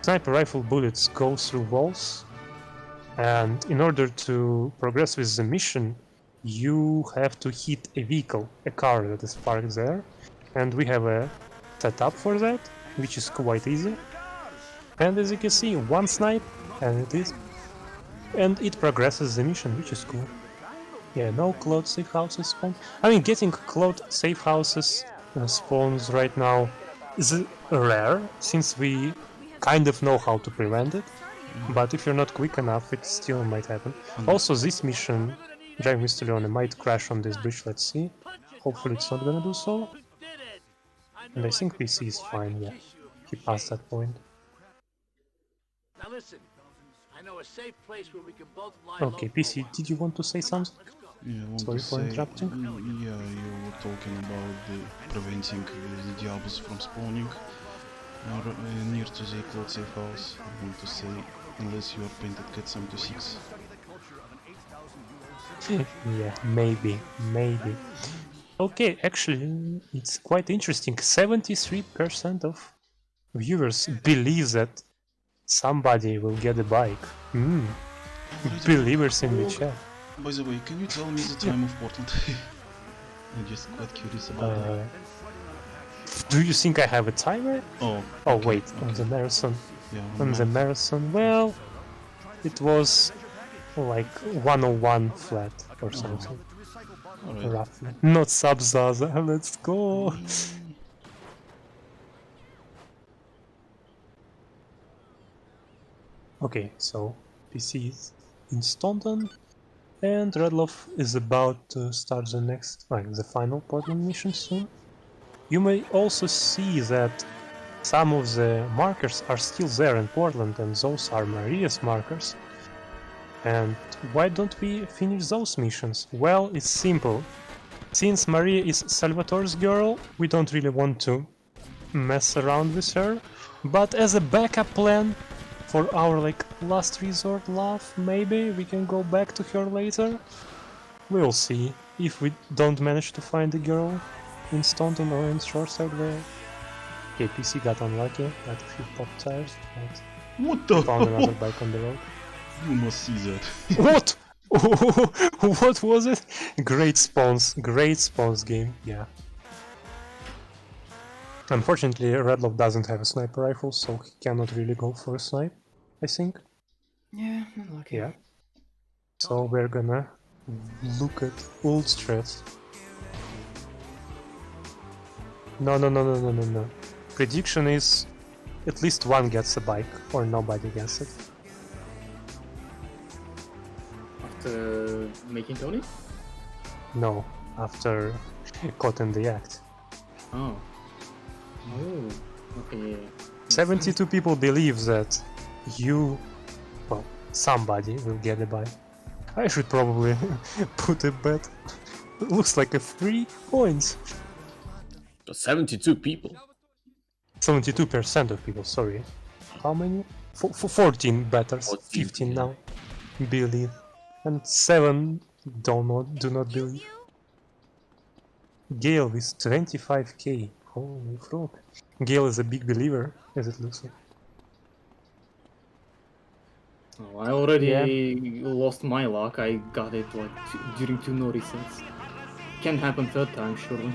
sniper rifle bullets go through walls, and in order to progress with the mission, you have to hit a vehicle, a car that is parked there, and we have a setup for that, which is quite easy. And as you can see, one snipe, and it progresses the mission, which is cool. Yeah, no cloud safe houses spawn. I mean, getting cloud safe houses spawns right now is rare, since we kind of know how to prevent it, but if you're not quick enough, it still might happen. Also, this mission, Driving Mr. Leone, might crash on this bridge, let's see. Hopefully it's not gonna do so. And I think PC is fine, yeah. He passed that point. Now listen, I know a safe place where we can both lie Okay, PC, did you want to say something? Yeah, I want Sorry to for say, interrupting. Yeah, you were talking about preventing the Diablos from spawning near to the cloud safe house. I want to say, unless you are PaintedCat 76. Yeah, maybe. Okay, actually, it's quite interesting. 73% of viewers believe that somebody will get a bike. Believers in the chat. By the way, can you tell me the time of Portland? I'm just quite curious about that. Do you think I have a timer? Oh, okay, wait, on the marathon. Yeah, on the marathon, well, it was like 101 flat or something. Alright. Roughly. Not Sub-Zaza, let's go! Okay, so PC is in Staunton, and Redlof is about to start the final Portland mission soon. You may also see that some of the markers are still there in Portland, and those are Maria's markers. And why don't we finish those missions? Well, it's simple. Since Maria is Salvatore's girl, we don't really want to mess around with her, but as a backup plan, for our last resort love, maybe we can go back to her later. We'll see if we don't manage to find the girl in Staunton or in Shoreside there. Okay, PC got unlucky, got a few pop tires, but what the found another bike on the road. You must see that. What? What was it? Great spawns game, yeah. Unfortunately, Redlof doesn't have a sniper rifle, so he cannot really go for a snipe, I think. Yeah, unlucky. Yeah. So we're gonna look at old strats. No. Prediction is at least one gets a bike, or nobody gets it. after making Tony? No, after caught in the act. Oh. Oh. Okay. Yeah. 72 people believe that you, well, somebody will get a buy. I should probably put a bet. Looks like a 3 points. 72 people. 72% of people, sorry. How many? 14 betters, 14, 15 yeah. now believe, and 7 do not believe. Gale with 25k. Holy frog. Gale is a big believer, as it looks like. Oh, I already lost my luck. I got it like during 2 no resets. Can happen third time, surely.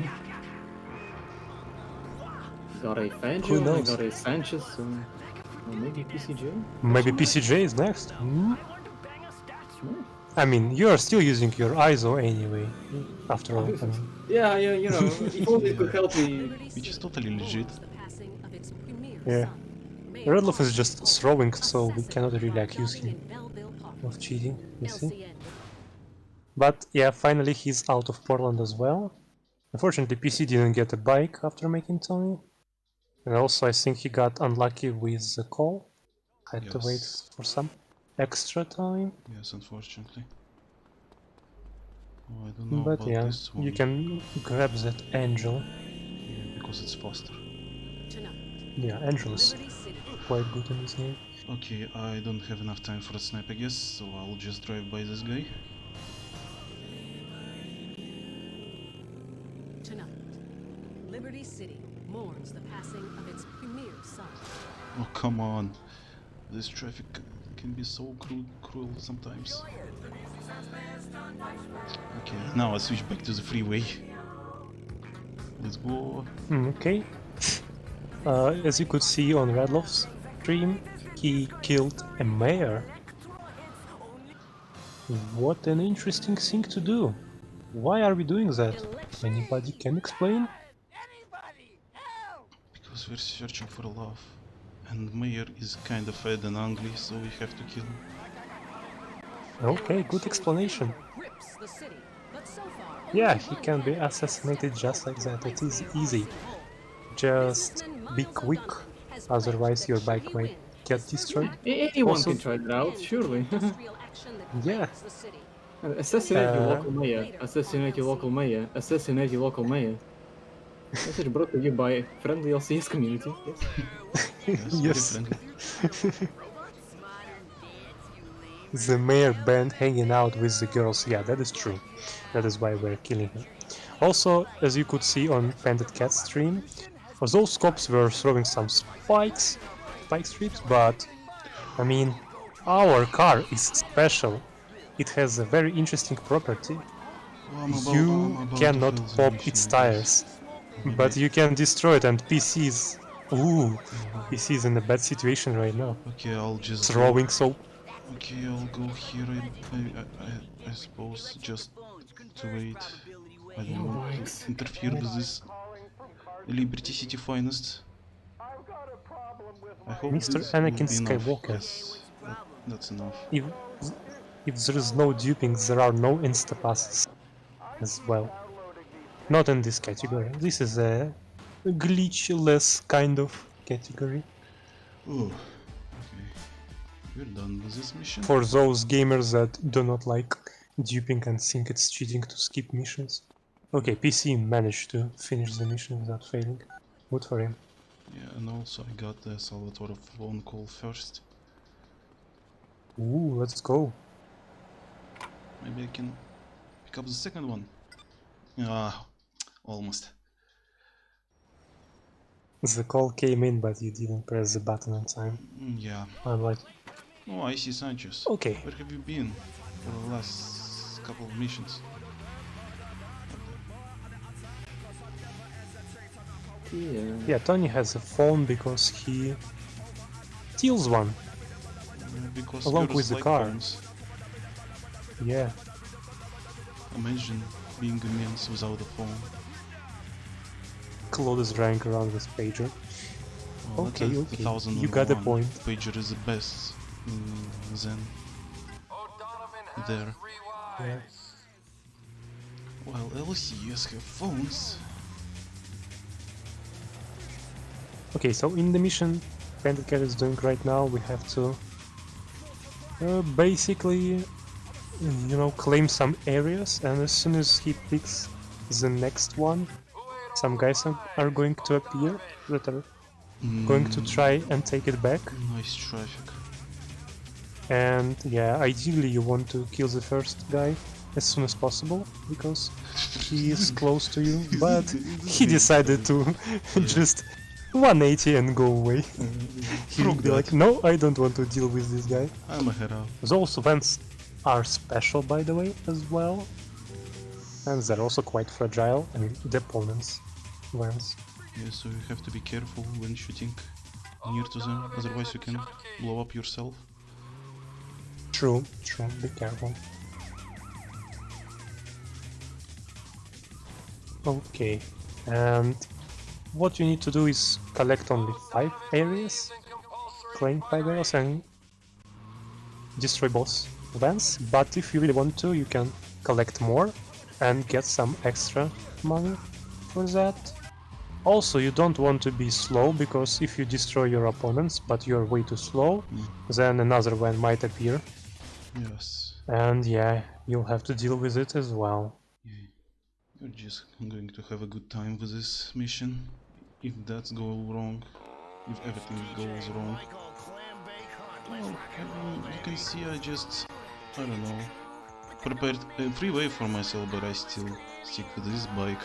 Got a Who Fangio, I knows? got a Sanchez, so or maybe PCJ? Maybe PCJ is next? Hmm? Hmm. I mean, you are still using your ISO anyway, after all. I mean. Yeah, you know, if only it could help me. Which is totally legit. Yeah. Redlof is just throwing, so we cannot really accuse him of cheating, you see? But yeah, finally he's out of Portland as well. Unfortunately, PC didn't get a bike after making Tony. And also I think he got unlucky with the call. Had to wait Yes. for some extra time. Yes, unfortunately. Oh, I don't know But about yeah, this one. you can grab that Angel. Yeah, because it's faster. Yeah, Angel is quite good in this game. Okay, I don't have enough time for a snipe, I guess, so I'll just drive by this guy. Tonight, Liberty City mourns the passing of its premier son. Oh, come on. This traffic can be so cruel sometimes. Okay, now I switch back to the freeway. Let's go. Okay. As you could see on Redlof's stream, he killed a mayor. What an interesting thing to do. Why are we doing that? Anybody can explain? Because we're searching for love. And Mayor is kinda fat and ugly, so we have to kill him. Okay, good explanation. Yeah, he can be assassinated just like that. It is easy. Just be quick, otherwise your bike might get destroyed. Anyone Also- can try that out, surely. Yeah. Assassinate your local mayor. Assassinate your local mayor. Assassinate your local mayor. Message brought to you by friendly LCS community. Yes. Yes, very Yes. friendly. The mayor band hanging out with the girls, yeah, that is true. That is why we're killing him. Also, as you could see on PaintedCat stream, those cops were throwing some spike strips, but I mean, our car is special. It has a very interesting property. Oh, I'm You about cannot to fail the pop mission, its I guess. tires, but you can destroy it, and PC's... Ooh, PC's in a bad situation right now. Okay, I'll just Throwing soap. Okay, I'll go here. I suppose just to wait. I don't want to interfere with this Liberty City finest. I hope Mr. this will Anakin be enough. Skywalker. Yes, that's enough. If there is no duping, there are no insta-passes as well. Not in this category. This is a glitchless kind of category. Oh, okay. We're done with this mission. For those gamers that do not like duping and think it's cheating to skip missions. Okay, PC managed to finish the mission without failing. Good for him. Yeah, and also I got the Salvatore phone call first. Ooh, let's go. Maybe I can pick up the second one. Ah, almost. The call came in, but you didn't press the button on time. Yeah. I'm like, Oh, I see Sanchez. okay. Where have you been for the last couple of missions? Yeah, Tony has a phone because he steals one. Because Along girls with the like car. phones. Yeah. Imagine being a man without a phone. Claude is running around with pager. Oh, Okay, that's okay. 2001. You got the point. Pager is the best. Then there. Yeah. Well, LCS have phones. Okay, so in the mission PaintedCat is doing right now, we have to basically, you know, claim some areas, and as soon as he picks the next one, some guys are going to appear that are going to try and take it back. Nice traffic. And yeah, ideally you want to kill the first guy as soon as possible, because he is close to you, but he decided to just 180 and go away. He'd be like, no, I don't want to deal with this guy. I'm a hero. Those events are special, by the way, as well. And they're also quite fragile, I mean, the opponent's events. Yeah, so you have to be careful when shooting near to them, otherwise you can blow up yourself. True, true, be careful. Okay, and what you need to do is collect only 5 areas, claim 5 areas and destroy boss events, but if you really want to, you can collect more and get some extra money for that. Also, you don't want to be slow, because if you destroy your opponents but you're way too slow, then another one might appear. Yes. And yeah, you'll have to deal with it as well. Yeah. You're just going to have a good time with this mission. If that goes wrong, if everything goes wrong. Well, you can see I just, I don't know, prepared a freeway for myself, but I still stick with this bike.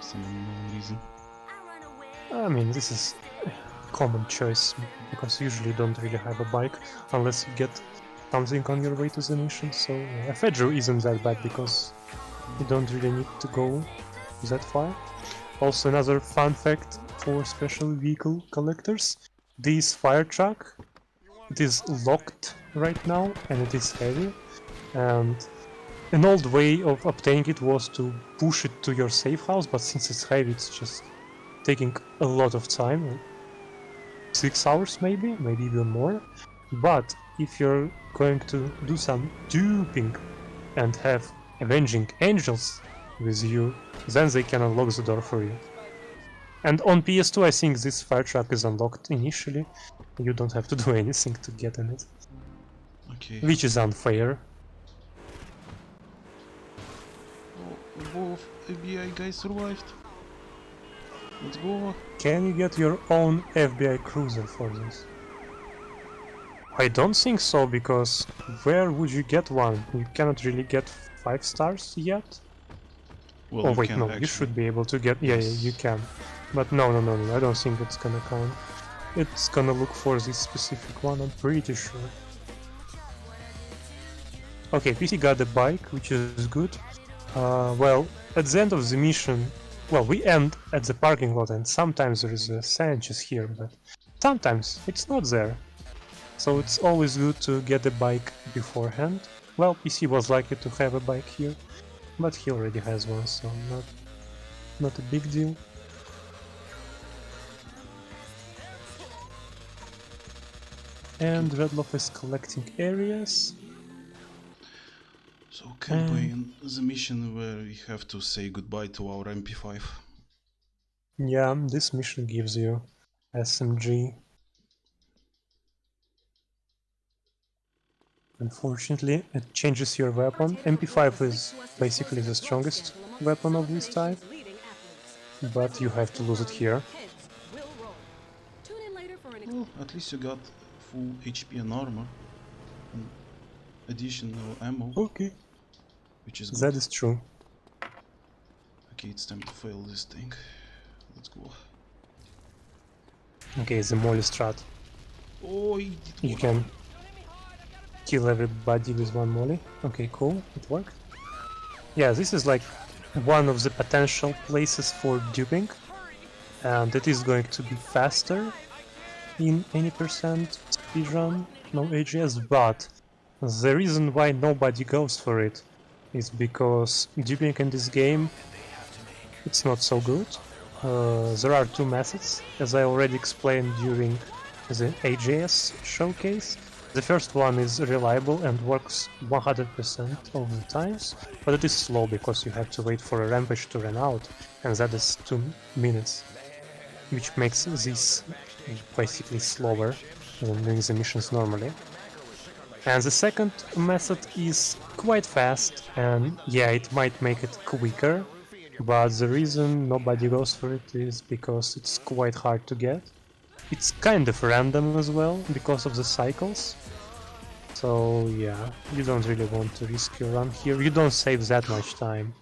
Some unknown reason. I mean, this is a common choice, because usually you don't really have a bike unless you get something on your way to the mission, so yeah, Fedro isn't that bad because you don't really need to go that far. Also, another fun fact for special vehicle collectors, this fire truck, it is locked right now and it is heavy, and an old way of obtaining it was to push it to your safe house, but since it's heavy it's just taking a lot of time, 6 hours maybe even more. But if you're going to do some duping and have avenging angels with you, then they can unlock the door for you. And on PS2 I think this fire truck is unlocked initially, you don't have to do anything to get in it. Okay. Which is unfair. Oh, both FBI guys survived. Let's go. Can you get your own FBI cruiser for this? I don't think so, because where would you get one? You cannot really get 5 stars yet? Well, Oh wait, can no, actually. you should be able to get... Yeah, you can. But no, I don't think it's gonna count. It's gonna look for this specific one, I'm pretty sure. Okay, PC got the bike, which is good. Well, at the end of the mission, well, we end at the parking lot, and sometimes there is a Sanchez here, but sometimes it's not there. So it's always good to get the bike beforehand. Well, PC was lucky to have a bike here, but he already has one, so not a big deal. And Redlof is collecting areas. So campaign, the mission where we have to say goodbye to our MP5. Yeah, this mission gives you SMG. Unfortunately, it changes your weapon. MP5 is basically the strongest weapon of this type, but you have to lose it here. Well, at least you got full HP and armor. And additional ammo. Okay. Which is good. That is true. Okay, it's time to fail this thing. Let's go. Okay, the molly strat. Oh, he did You can kill everybody with one molly. Okay, cool, it worked. Yeah, this is like one of the potential places for duping, and it is going to be faster in any percent speedrun, no AJS, but the reason why nobody goes for it is because duping in this game, it's not so good. There are 2 methods, as I already explained during the AJS showcase. The first one is reliable and works 100% of the times, but it is slow because you have to wait for a rampage to run out, and that is 2 minutes, which makes this basically slower than doing the missions normally. And the second method is quite fast, and yeah, it might make it quicker, but the reason nobody goes for it is because it's quite hard to get. It's kind of random as well, because of the cycles. So yeah, you don't really want to risk your run here. You don't save that much time.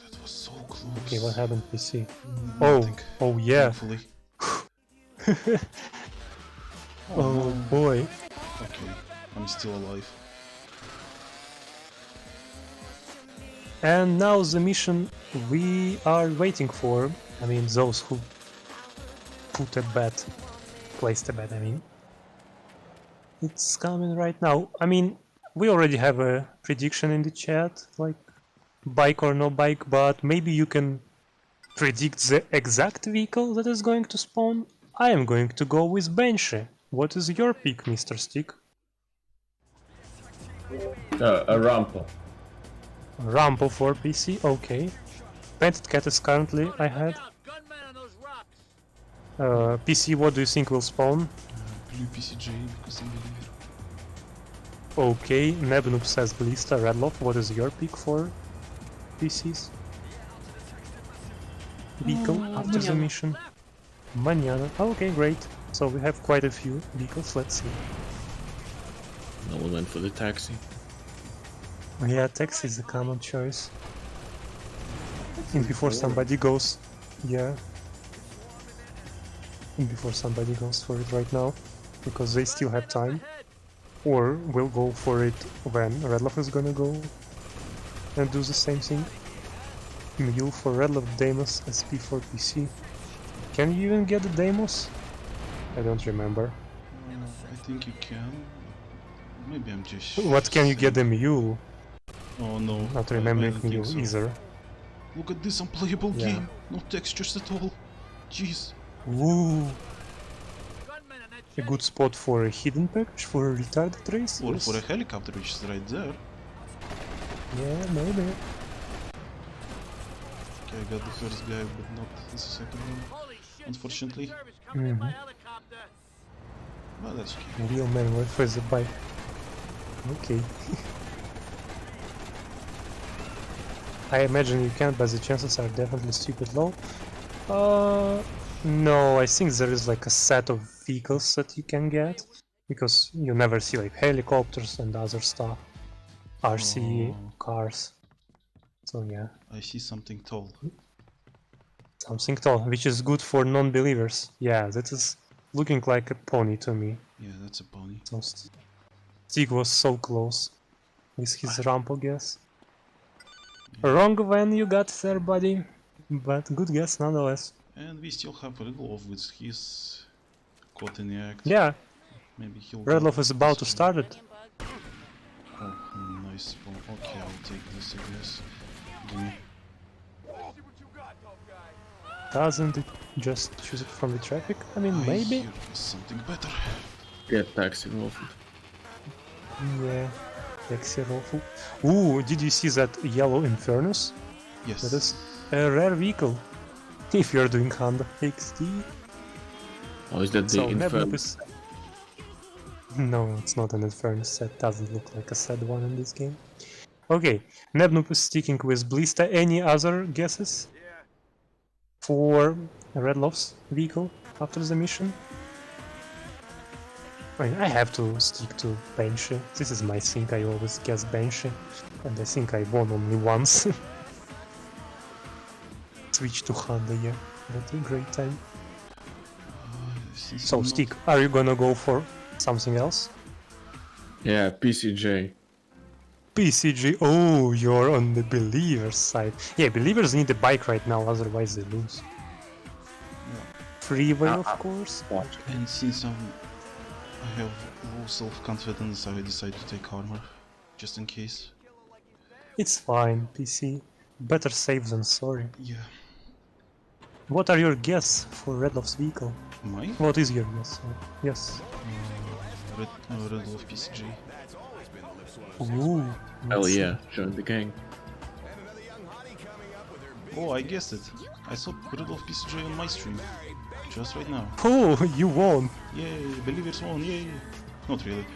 That was so close. Okay, what happened, PC? Nothing, Oh yeah. thankfully. Oh boy. Okay, I'm still alive. And now the mission we are waiting for, I mean those who put a bet, placed a bet, I mean. It's coming right now. I mean, we already have a prediction in the chat, like bike or no bike, but maybe you can predict the exact vehicle that is going to spawn. I am going to go with Banshee. What is your pick, Mr. Stick? A Rampo. Rampo for PC, okay. PaintedCat is currently ahead. PC, what do you think will spawn? Blue PCJ because I'm believer. Okay, Nebnoob says Blista. Redlof, what is your pick for PCs? Vehicle after the mission? Mañana. Okay, great. So we have quite a few vehicles, let's see. No one went for the taxi. Yeah, taxi is a common choice. And before somebody goes... Yeah. And before somebody goes for it right now, because they still have time. Or will go for it when Redlof is gonna go and do the same thing. Mule for Redlof, Deimos, SP for PC. Can you even get the Deimos? I don't remember. I think you can. Maybe I'm just... What can you get the Mule? Oh no. Not I remembering don't think Mule so. either. Look at this unplayable Yeah. game. No textures at all. Jeez. Woo! A good spot for a hidden package for a retarded race? Or Yes. for a helicopter which is right there. Yeah, maybe. Okay, I got the first guy, but not the second one, unfortunately. But that's okay. Real man, where for the bike? Okay. I imagine you can, but the chances are definitely stupid low. No, I think there is like a set of vehicles that you can get, because you never see like helicopters and other stuff, RC cars. So yeah, I see something tall. something tall, which is good for non-believers. Yeah, that is looking like a pony to me. Yeah, that's a pony. So Stig was so close with his Rampo guess. Wrong when you got there, buddy, but good guess nonetheless. And we still have Redlof with his caught in the act. Yeah, Maybe he'll Redlof is about to start it. Oh, nice spawn. Okay, I'll take this, I guess. Gimme. Doesn't it just choose it from the traffic? I mean, I maybe? hear something better. Get taxi off. Yeah, taxi rifle. Ooh, did you see that yellow Infernus? Yes. That is a rare vehicle. If you're doing Honda XD. Oh, is that the So Inferno? Nebnoob is... No, it's not an Infernus set, doesn't look like a set one in this game. Okay, Nebnoob is sticking with Blista. Any other guesses for Redlof's vehicle after the mission? I mean, I have to stick to Banshee. This is my thing, I always guess Banshee. And I think I won only once. Switch to Honda, yeah. That's a great time. So, Stick, are you gonna go for something else? Yeah, PCJ. PCG, oh, you're on the Believers side. Yeah, Believers need a bike right now, otherwise they lose. Freeway, of course. And since I have low self-confidence, I decide to take armor, just in case. It's fine, PC. Better safe than sorry. Yeah. What are your guess for Redlof's vehicle? Mine? What is your guess? Yes. Redlof PCG. Ooh. Hell yeah, join the gang. Oh, I guessed it. I saw Redlof PCG on my stream. Just right now. Oh, you won! Yay, believers won, yay! Not really.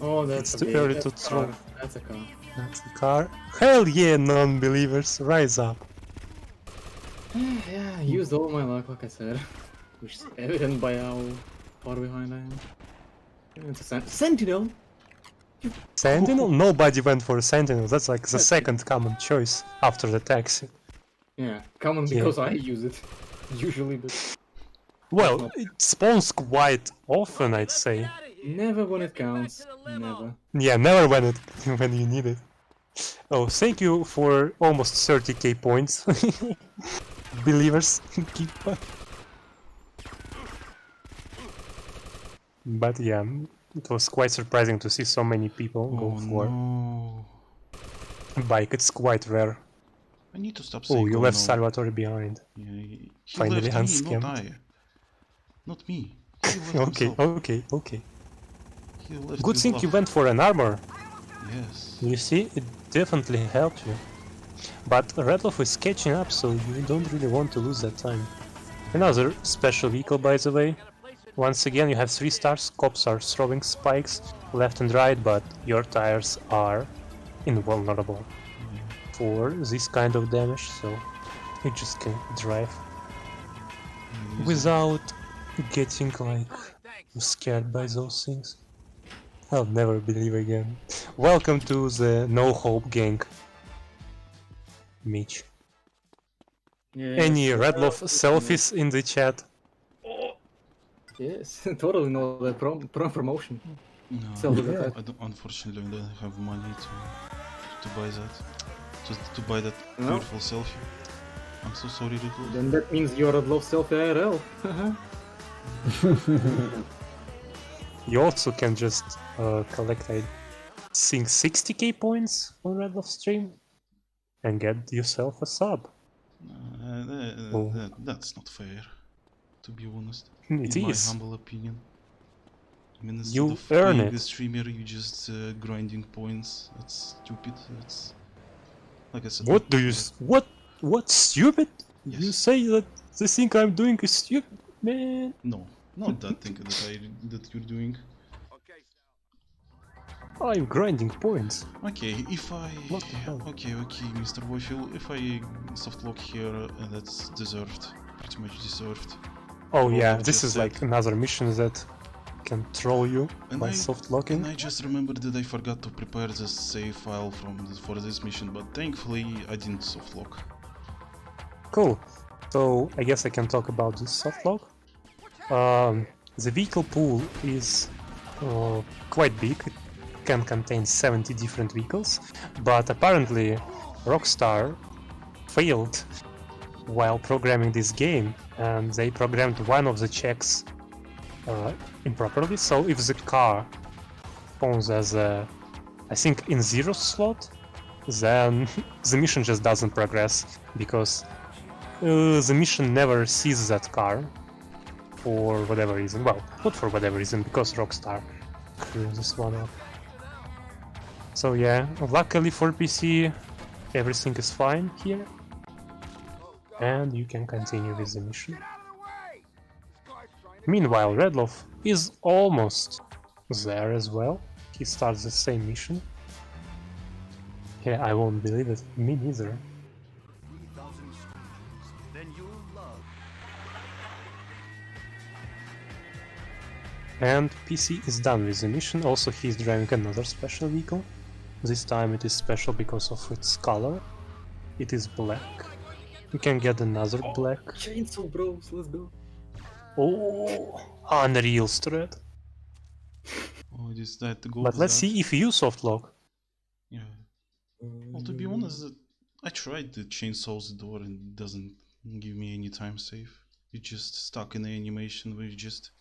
Oh, that's It's a too big- early that's to a throw. car. That's a car. That's the car. Hell yeah, non-believers, rise up. Yeah, I used all my luck, like I said. Which is evident by how far behind I am. It's a sentinel! Sentinel? Nobody went for a Sentinel, that's like the second common choice after the taxi. Yeah, common Yeah. because I use it. Usually, but Well, it spawns quite often, I'd say. never when it counts. Never. Yeah, never when when you need it. Oh, thank you for almost 30k points. Believers. Keep up. But yeah, it was quite surprising to see so many people go Oh for no. bike. It's quite rare. I need to stop saying Oh, you oh, left no. Salvatore behind. Yeah, he Finally left me, not unscammed. I. Not me. He left Okay, himself. okay. He left Good with thing love. you went for an armor. Yes. You see, it definitely helped you. But Redlof is catching up, so you don't really want to lose that time. Another special vehicle, by the way. Once again, you have 3 stars, cops are throwing spikes left and right, but your tires are invulnerable for this kind of damage, so you just can drive without getting like scared by those things. I'll never believe again. Welcome to the No Hope gang, Mitch. Yes, Any Redlof selfies in the chat? Yes, totally not the promotion. No, Self-advertised. I don't, unfortunately, I don't have money to buy that. To buy that No. beautiful selfie. I'm so sorry, Redlof. Then that means you're a love self IRL. You also can just collect, I think, 60k points on Redlof stream and get yourself a sub. Oh. That's not fair, to be honest. It in my is. humble opinion. I mean, instead You of earn being it. a streamer, you just grinding points. That's stupid. That's like I said. What do you? What stupid? Yes. You say that the thing I'm doing is stupid, man. No, not that thing that you're doing. I'm grinding points. Okay, if I... What the hell? Okay, Mr. Waffle, if I softlock here, that's deserved. Pretty much deserved. Oh Well, yeah, I've this just is said- like another mission that can troll you And by I- soft locking. And I just remembered that I forgot to prepare the save file for this mission, but thankfully I didn't softlock. Cool. So I guess I can talk about this soft lock. The vehicle pool is quite big. It can contain 70 different vehicles, but apparently Rockstar failed while programming this game, and they programmed one of the checks improperly. So if the car spawns as a, I think, in 0 slot, then the mission just doesn't progress because the mission never sees that car for whatever reason. Well, not for whatever reason, because Rockstar screwed this one up. So yeah, luckily for PC, everything is fine here, and you can continue with the mission. Meanwhile, Redlof is almost there as well. He starts the same mission. Yeah, I won't believe it. Me neither. And PC is done with the mission. Also, he's driving another special vehicle. This time it is special because of its color. It is black. You can get another black. Chainsaw bros, let's go. Oh, unreal strat. Oh, is that the goal? But let's see if you softlock. Yeah. Well, to be honest, I tried the chainsaws door and it doesn't give me any time save. It's just stuck in the animation where you just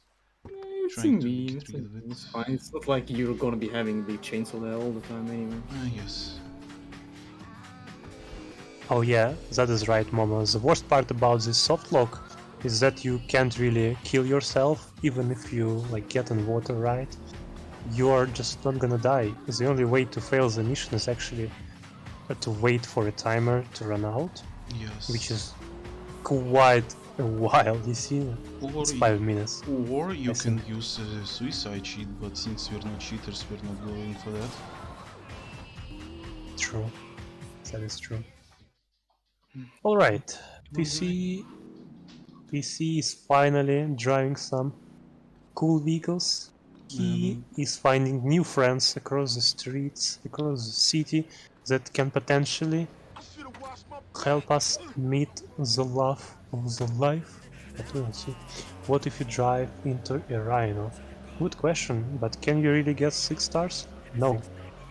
It's trying to mean, get it's, rid of it. it's fine. It's not like you're gonna be having the chainsaw there all the time anyway. Yes. Oh yeah, that is right, Momo. The worst part about this softlock is that you can't really kill yourself, even if you like get in water, right? You are just not gonna die. The only way to fail the mission is actually to wait for a timer to run out, Yes. which is quite a while, you see? It's 5 minutes. Or you can use a suicide cheat, but since we're not cheaters, we're not going for that. True. That is true. Alright, PC is finally driving some cool vehicles. He is finding new friends across the streets, across the city, that can potentially help us meet the love of the life. But we'll see. What if you drive into a rhino? Good question, but can you really get 6 stars? No,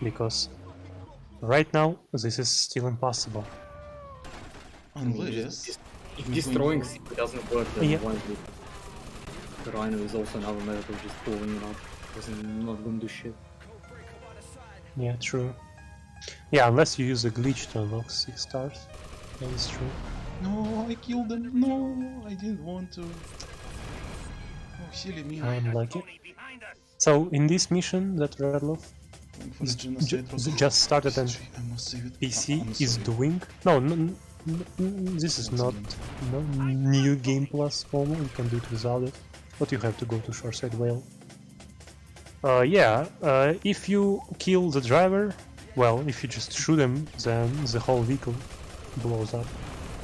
because right now this is still impossible. Unless if destroying CP doesn't work, then Yeah. why would the Rhino is also another method of just pulling it up. Doesn't not gonna do shit. Yeah, true. Yeah, unless you use a glitch to unlock 6 stars. That is true. no, I killed them. No, I didn't want to. Oh, silly me. I'm lucky. So in this mission that Redlof For the genocide just started and I must save it. PC I'm is sorry. doing. No, this is not new game plus moment. You can do it without it, but you have to go to Shoreside Whale. If you kill the driver, well, if you just shoot him, then the whole vehicle blows up,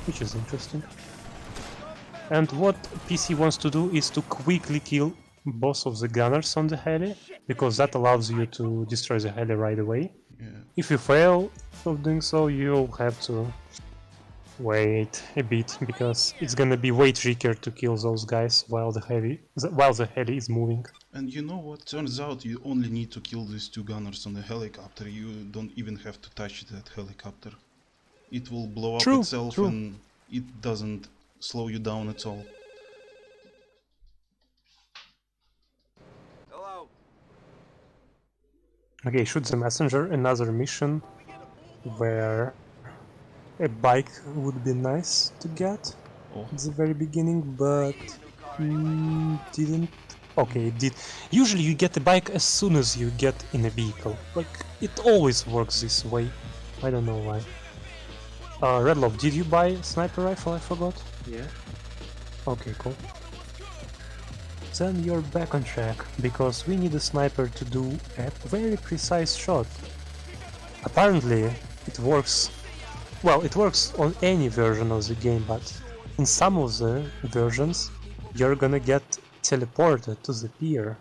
which is interesting. And what PC wants to do is to quickly kill both of the gunners on the heli, because that allows you to destroy the heli right away. Yeah. If you fail of doing so, you'll have to wait a bit, because it's gonna be way trickier to kill those guys while the heli is moving. And you know what? Turns out you only need to kill these 2 gunners on the helicopter. You don't even have to touch that helicopter. It will blow up itself and it doesn't slow you down at all. Hello. Okay, shoot the messenger, another mission where a bike would be nice to get at the very beginning, but didn't. Okay, it did. Usually you get a bike as soon as you get in a vehicle. Like, it always works this way. I don't know why. Redlof, did you buy a sniper rifle? I forgot. Yeah. Okay, cool. Then you're back on track, because we need a sniper to do a very precise shot. Apparently, it works. Well, it works on any version of the game, but in some of the versions, you're gonna get teleported to the pier.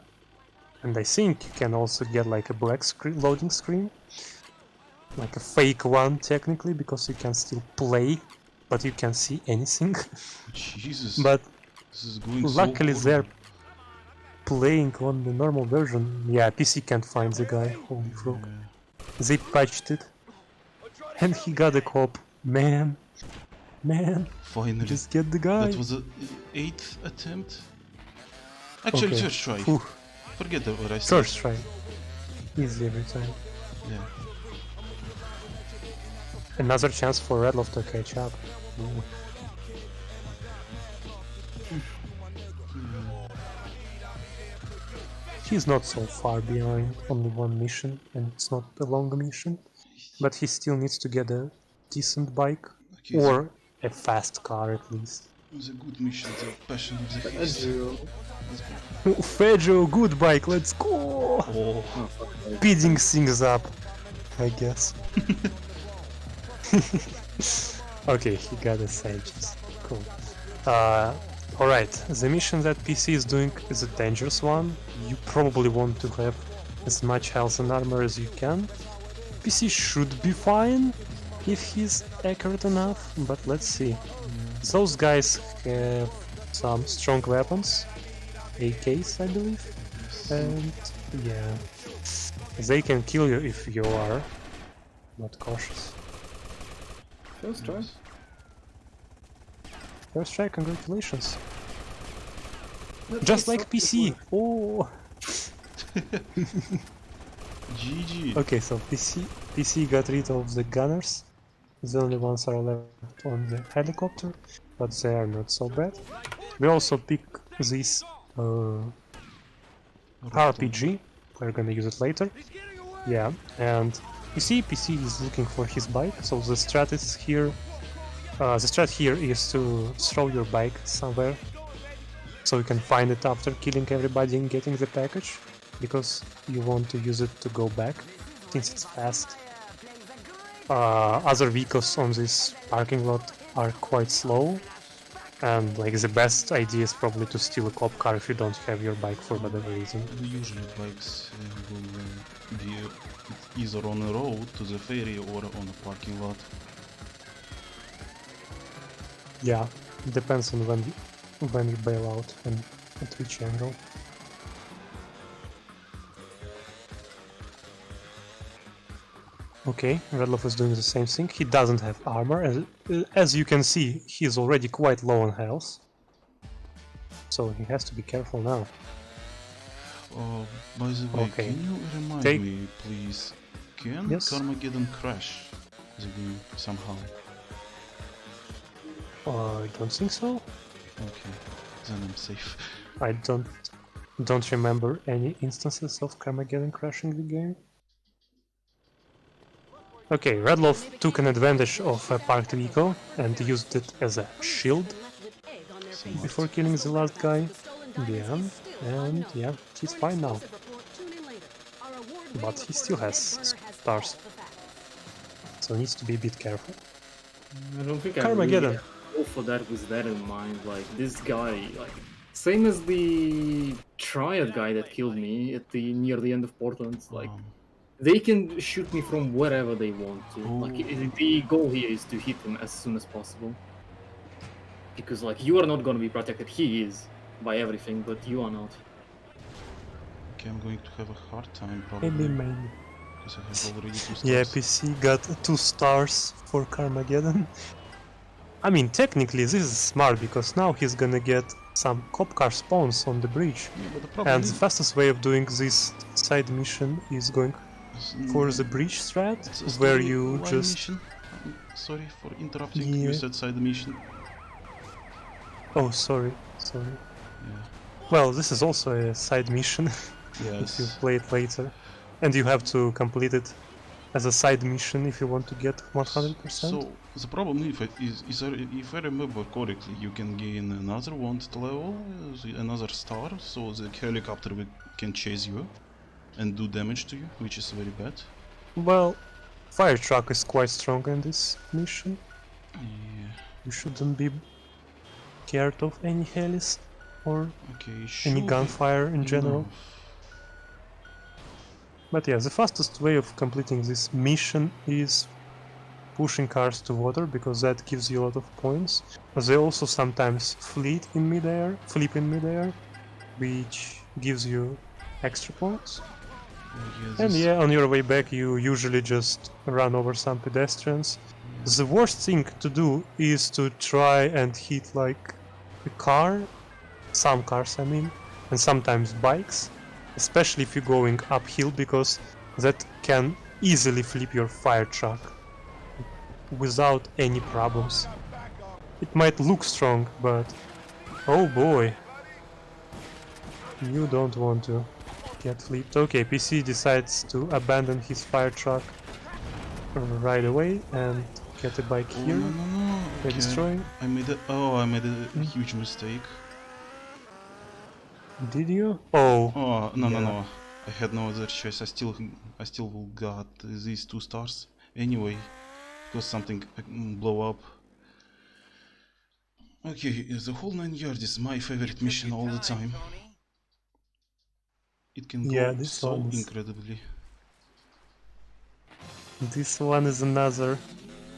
And I think you can also get like a black screen, loading screen. Like a fake one, technically, because you can still play, but you can't see anything. Jesus. But this is going luckily so they're playing on the normal version. Yeah, PC can't find the guy. Holy frog. They patched it. And he got a cop. Man. Finally. Just get the guy. That was the 8th attempt. Actually, Okay. first try. Whew. Forget what I said. First try. Easy every time. Yeah. Another chance for Redlof to catch up. Ooh. He's not so far behind, only one mission, and it's not a long mission. But he still needs to get a decent bike, Okay, or a fast car at least. the good mission, the passion of the haste. Fedro, good bike, let's go! Oh, Speeding things up, I guess. Okay, he got a Sages. Cool. Alright, the mission that PC is doing is a dangerous one. You probably want to have as much health and armor as you can. PC should be fine if he's accurate enough, but let's see. Those guys have some strong weapons, AKs I believe, and yeah, they can kill you if you are not cautious. First try. First try, congratulations. Just like PC! Oh! GG. Okay, so PC got rid of the gunners. The only ones are left on the helicopter, but they are not so bad. We also pick this RPG. We're gonna use it later. Yeah, and you see PC is looking for his bike, so the strat is here. The strat here is to throw your bike somewhere, so you can find it after killing everybody and getting the package, because you want to use it to go back, since it's fast. Other vehicles on this parking lot are quite slow, and like the best idea is probably to steal a cop car if you don't have your bike for whatever reason. Usually bikes will be either on a road to the ferry or on a parking lot. Yeah, it depends on when you bail out and at which angle. Okay, Redlof is doing the same thing. He doesn't have armor. As you can see, he's already quite low on health. So he has to be careful now. By the way, Okay. can you remind me, please? Can Carmageddon crash the game somehow? I don't think so. Okay, then I'm safe. I don't remember any instances of Carmageddon crashing the game. Okay, Redlof took an advantage of a parked vehicle and used it as a shield before killing the last guy. Yeah, and yeah, he's fine now. But he still has stars, so needs to be a bit careful. I don't think Carmageddon. I really go for that with that in mind. Like this guy, like same as the Triad guy that killed me at near the end of Portland. Like they can shoot me from wherever they want to. Like the goal here is to hit him as soon as possible. Because like you are not gonna be protected. He is by everything, but you are not. Okay, I'm going to have a hard time probably. Maybe. Because I have already 2 stars. Yeah, PC got 2 stars for Carmageddon. I mean, technically this is smart, because now he's gonna get some cop car spawns on the bridge. Yeah, but the problem And is the fastest way of doing this side mission is going for the bridge strat, where you just... Mission. Sorry for interrupting, Yeah. you said side mission. Oh, sorry. Yeah. Well, this is also a side mission, if you Yes. play it later. And you have to complete it as a side mission if you want to get 100%. So the problem if I remember correctly, you can gain another wanted level, another star, so the helicopter can chase you and do damage to you, which is very bad. Well, fire truck is quite strong in this mission. Yeah. You shouldn't be scared of any helis or Okay. any gunfire in general. But yeah, the fastest way of completing this mission is pushing cars to water, because that gives you a lot of points. They also sometimes flip in midair, which gives you extra points. And yeah, on your way back you usually just run over some pedestrians. The worst thing to do is to try and hit like a car, some cars I mean, and sometimes bikes. Especially if you're going uphill, because that can easily flip your fire truck without any problems. It might look strong, but oh boy, you don't want to get flipped. Okay, PC decides to abandon his fire truck right away and get a bike here. No. Okay. Destroying. I made a huge mistake. Did you? Oh. Oh no. I had no other choice. I still got these 2 stars anyway, because something blow up. Okay, the whole 9 yards is my favorite mission all the time. It can go so incredibly. This one is another,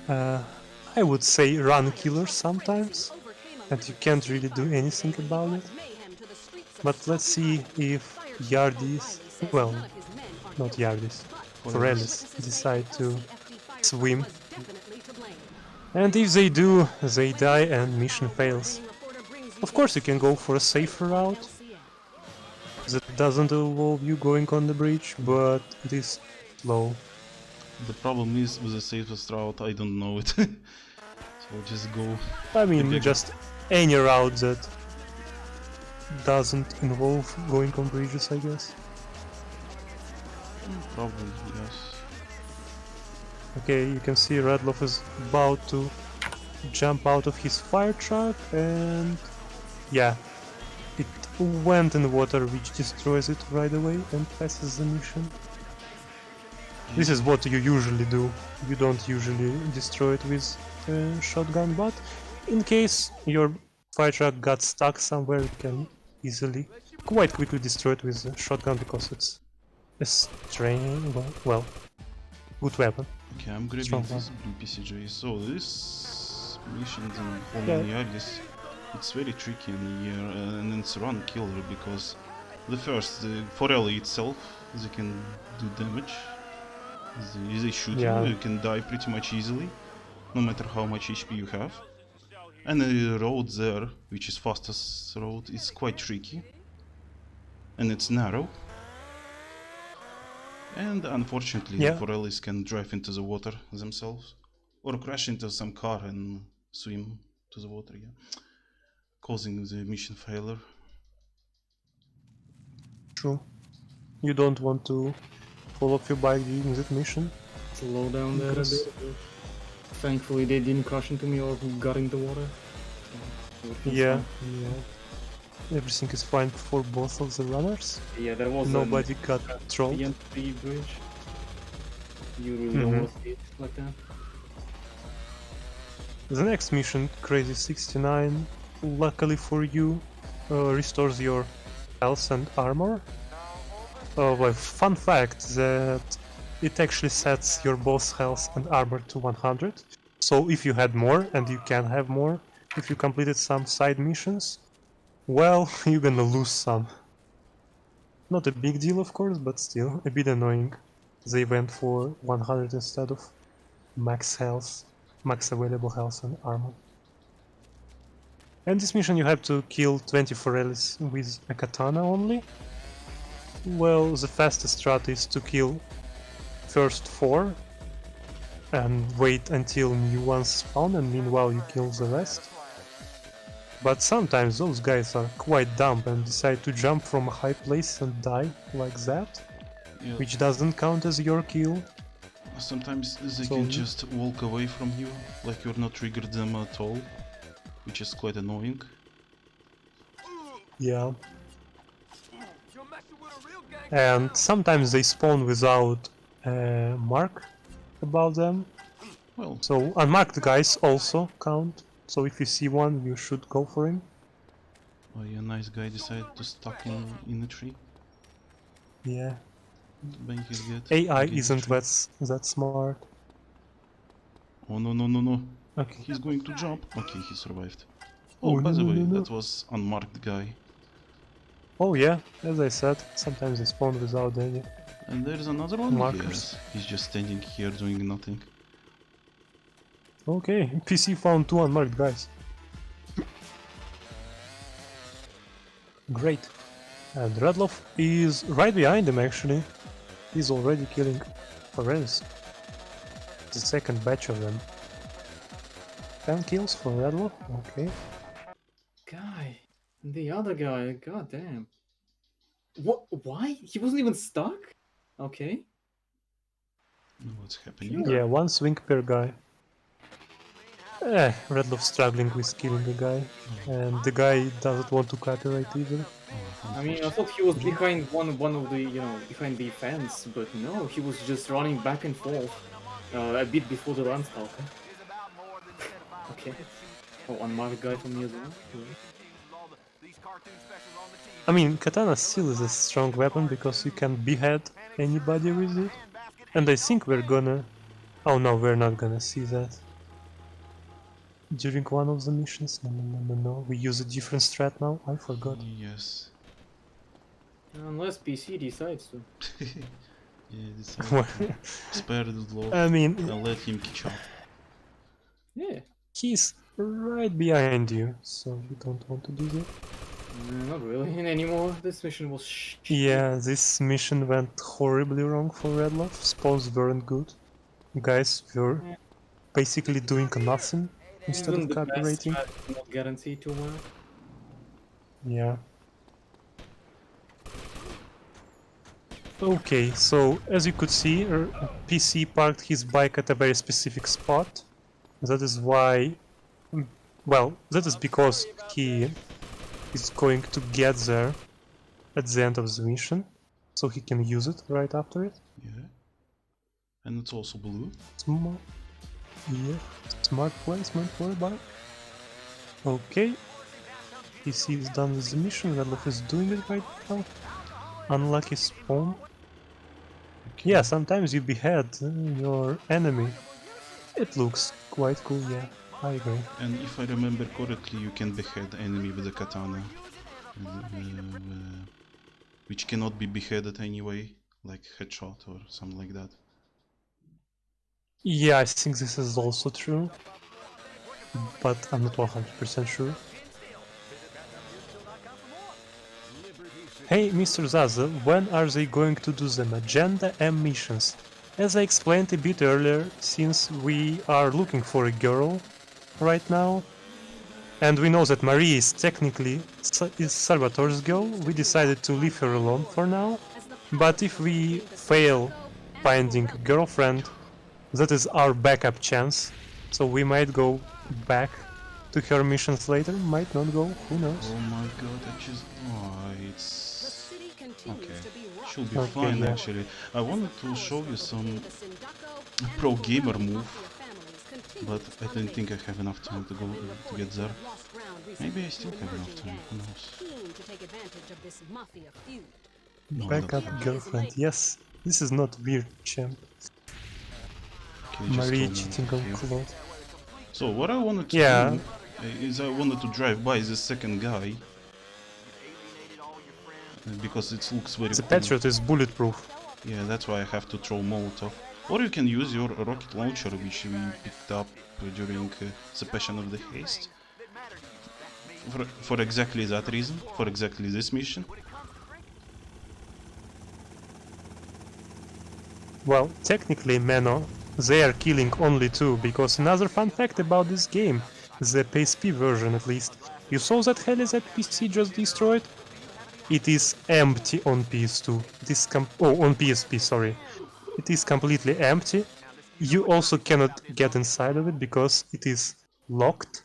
I would say, run killer sometimes, and you can't really do anything about it. But let's see if Yardis, well, not Yardis, Forelis decide to swim. And if they do, they die and mission fails. Of course you can go for a safer route that doesn't involve you going on the bridge, but it is slow. The problem is with the safest route, I don't know it. So just go. I mean, just any route that doesn't involve going on bridges, I guess. Probably, yes. Okay, you can see Redlof is about to jump out of his fire truck, and yeah, it went in the water, which destroys it right away and passes the mission. This is what you usually do. You don't usually destroy it with a shotgun, but in case your fire truck got stuck somewhere, you can easily, quite quickly destroy it with a shotgun because it's a well, good weapon. Okay, I'm grabbing Strong this blue PCJ. So this mission in Homeland Yardis, it's very tricky in here, and it's run killer because the Forelli itself, they can do damage. They shoot you can die pretty much easily, no matter how much HP you have. And the road there, which is fastest road, is quite tricky. And it's narrow. And unfortunately the Forellis can drive into the water themselves. Or crash into some car and swim to the water, causing the mission failure. True. You don't want to fall off your bike during that mission. Slow down there a bit. Thankfully they didn't crash into me or got into water. So yeah. Everything is fine for both of the runners. Yeah, there was nobody got trolled. The bridge. You really don't want to see it like that. The next mission, Crazy 69, luckily for you, restores your health and armor. Well, fun fact that it actually sets your boss health and armor to 100. So if you had more, and you can have more, if you completed some side missions, well, you're gonna lose some. Not a big deal, of course, but still a bit annoying. They went for 100 instead of max health, max available health and armor. And this mission you have to kill 20 Forellis with a katana only. Well, the fastest strat is to kill first 4 and wait until new ones spawn, and meanwhile you kill the rest. But sometimes those guys are quite dumb and decide to jump from a high place and die like that, which doesn't count as your kill. Sometimes they can just walk away from you, like you're not triggered them at all, which is quite annoying. Yeah. And sometimes they spawn without a mark above them. Well, so unmarked guys also count. So if you see one, you should go for him. Oh yeah, nice guy decided to stuck in a tree. Yeah. Bang his get. AI isn't that smart. Oh no. Okay. He's going to jump. Okay, he survived. Oh, by the way, that was unmarked guy. Oh yeah, as I said, sometimes they spawn without any. And there's another one? Markers. Yes, he's just standing here doing nothing. Okay, PC found 2 unmarked guys. Great. And Redlof is right behind him actually. He's already killing Forellis. The second batch of them. 10 kills for Redlof, okay. Guy, the other guy, goddamn. What? Why? He wasn't even stuck? Okay. What's happening? Yeah, 1 swing per guy. Redlof struggling with killing a guy, and the guy doesn't want to cooperate either. I mean, I thought he was behind one of the, behind the fence, but no, he was just running back and forth, a bit before the run started. Okay. Oh, unmarked guy from me as well. I mean, katana still is a strong weapon because you can behead anybody with it, and I think we're gonna... Oh no, we're not gonna see that during one of the missions. No. We use a different strat now. I forgot. Yes. Unless PC decides to. Yeah, decide to spare the law. I mean, and let him catch up. Yeah. He's right behind you, so you don't want to do that. Not really anymore. This mission was Yeah, this mission went horribly wrong for Redlof. Spawns weren't good. Guys were basically doing nothing instead of cooperating. Not guaranteed to work. Yeah. Okay, so as you could see, PC parked his bike at a very specific spot. That is why, well, that is because he is going to get there at the end of the mission, so he can use it right after it. Yeah. And it's also blue. Smart, yeah, smart placement for a bike. Okay, PC is done with the mission, Redlof is doing it right now. Unlucky spawn. Okay. Yeah, sometimes you behead your enemy. It looks quite cool, yeah, I agree. And if I remember correctly, you can behead enemy with a katana. Which cannot be beheaded anyway, like headshot or something like that. Yeah, I think this is also true, but I'm not 100% sure. Hey, Mr. Zaza, when are they going to do the Magenta M missions? As I explained a bit earlier, since we are looking for a girl right now, and we know that Marie is technically Salvatore's girl, we decided to leave her alone for now. But if we fail finding a girlfriend, that is our backup chance, so we might go back to her missions later, might not go, who knows. Oh my god, I just... Oh, it's... Okay, should be Okay, fine yeah. actually. I wanted to show you some pro gamer move, but I didn't think I have enough time to go to get there. Maybe I still have enough time, who knows. No, I don't Backup think. girlfriend, yes. This is not weird, champ. Okay, just Marie throw me cheating over on here. Claude. So what I wanted to Yeah. do is I wanted to drive by the second guy. Because it looks very The cool. Patriot is bulletproof. Yeah, that's why I have to throw Molotov. Or you can use your rocket launcher, which we picked up during the Passion of the Haste. For exactly that reason, for exactly this mission. Well, technically, Mano, they are killing only two, because another fun fact about this game, the PSP version at least, you saw that heli that PC just destroyed? It is empty on PS2. It is on PSP, sorry. It is completely empty. You also cannot get inside of it because it is locked.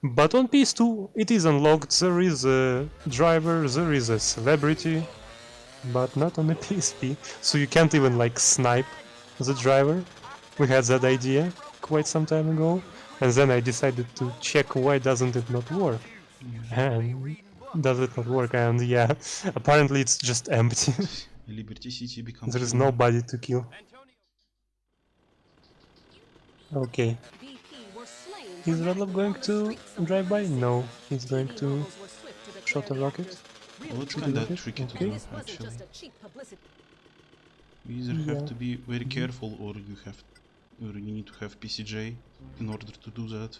But on PS2 it is unlocked, there is a driver, there is a celebrity, but not on the PSP. So you can't even like snipe the driver. We had that idea quite some time ago, and then I decided to check why doesn't it not work. And does it not work? And yeah, apparently it's just empty. Liberty City becomes There is human. nobody to kill. Okay. Is Redlof going to drive by? No, he's going to shot a rocket. Well, it's Shoot a kinda rocket, tricky to okay. do, actually. You either have to be very careful, or you need to have PCJ in order to do that.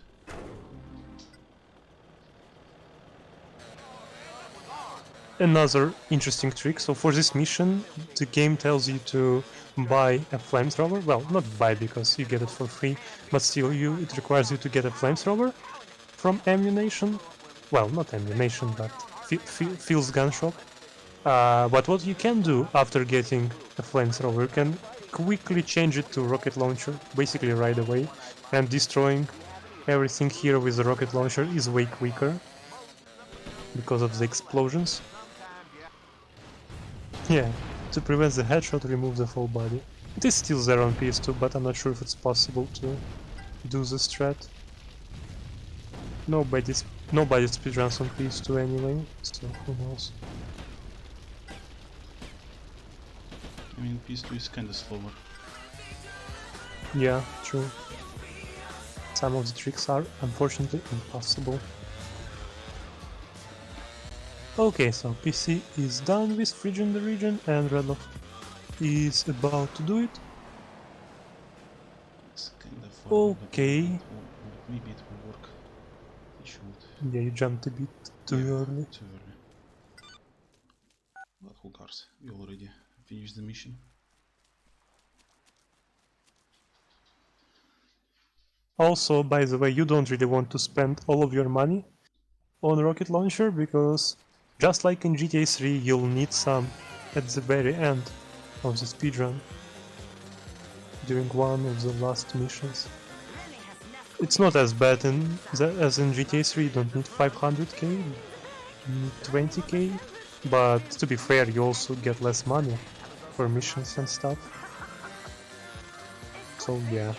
Another interesting trick. So for this mission, the game tells you to buy a flamethrower. Well, not buy because you get it for free, but still, it requires you to get a flamethrower from ammunition. Well, not ammunition, but Phil's gun shop. But what you can do after getting a flamethrower, you can quickly change it to rocket launcher, basically right away, and destroying everything here with the rocket launcher is way quicker because of the explosions. Yeah, to prevent the headshot, remove the full body. It is still there on PS2, but I'm not sure if it's possible to do the strat. Nobody speedruns on PS2 anyway, so who knows. I mean, PS2 is kinda slower. Yeah, true. Some of the tricks are unfortunately impossible. Okay, so PC is done with Phrygian the region and Redlof is about to do it. It's kinda far, Okay. but maybe it will work. It should. Yeah, you jumped a bit too early. Too early. But who cares? We already finished the mission. Also, by the way, you don't really want to spend all of your money on rocket launcher because just like in GTA 3, you'll need some at the very end of the speedrun, during one of the last missions. It's not as bad as in GTA 3, you don't need 500k, you need 20k, but to be fair, you also get less money for missions and stuff. So yeah,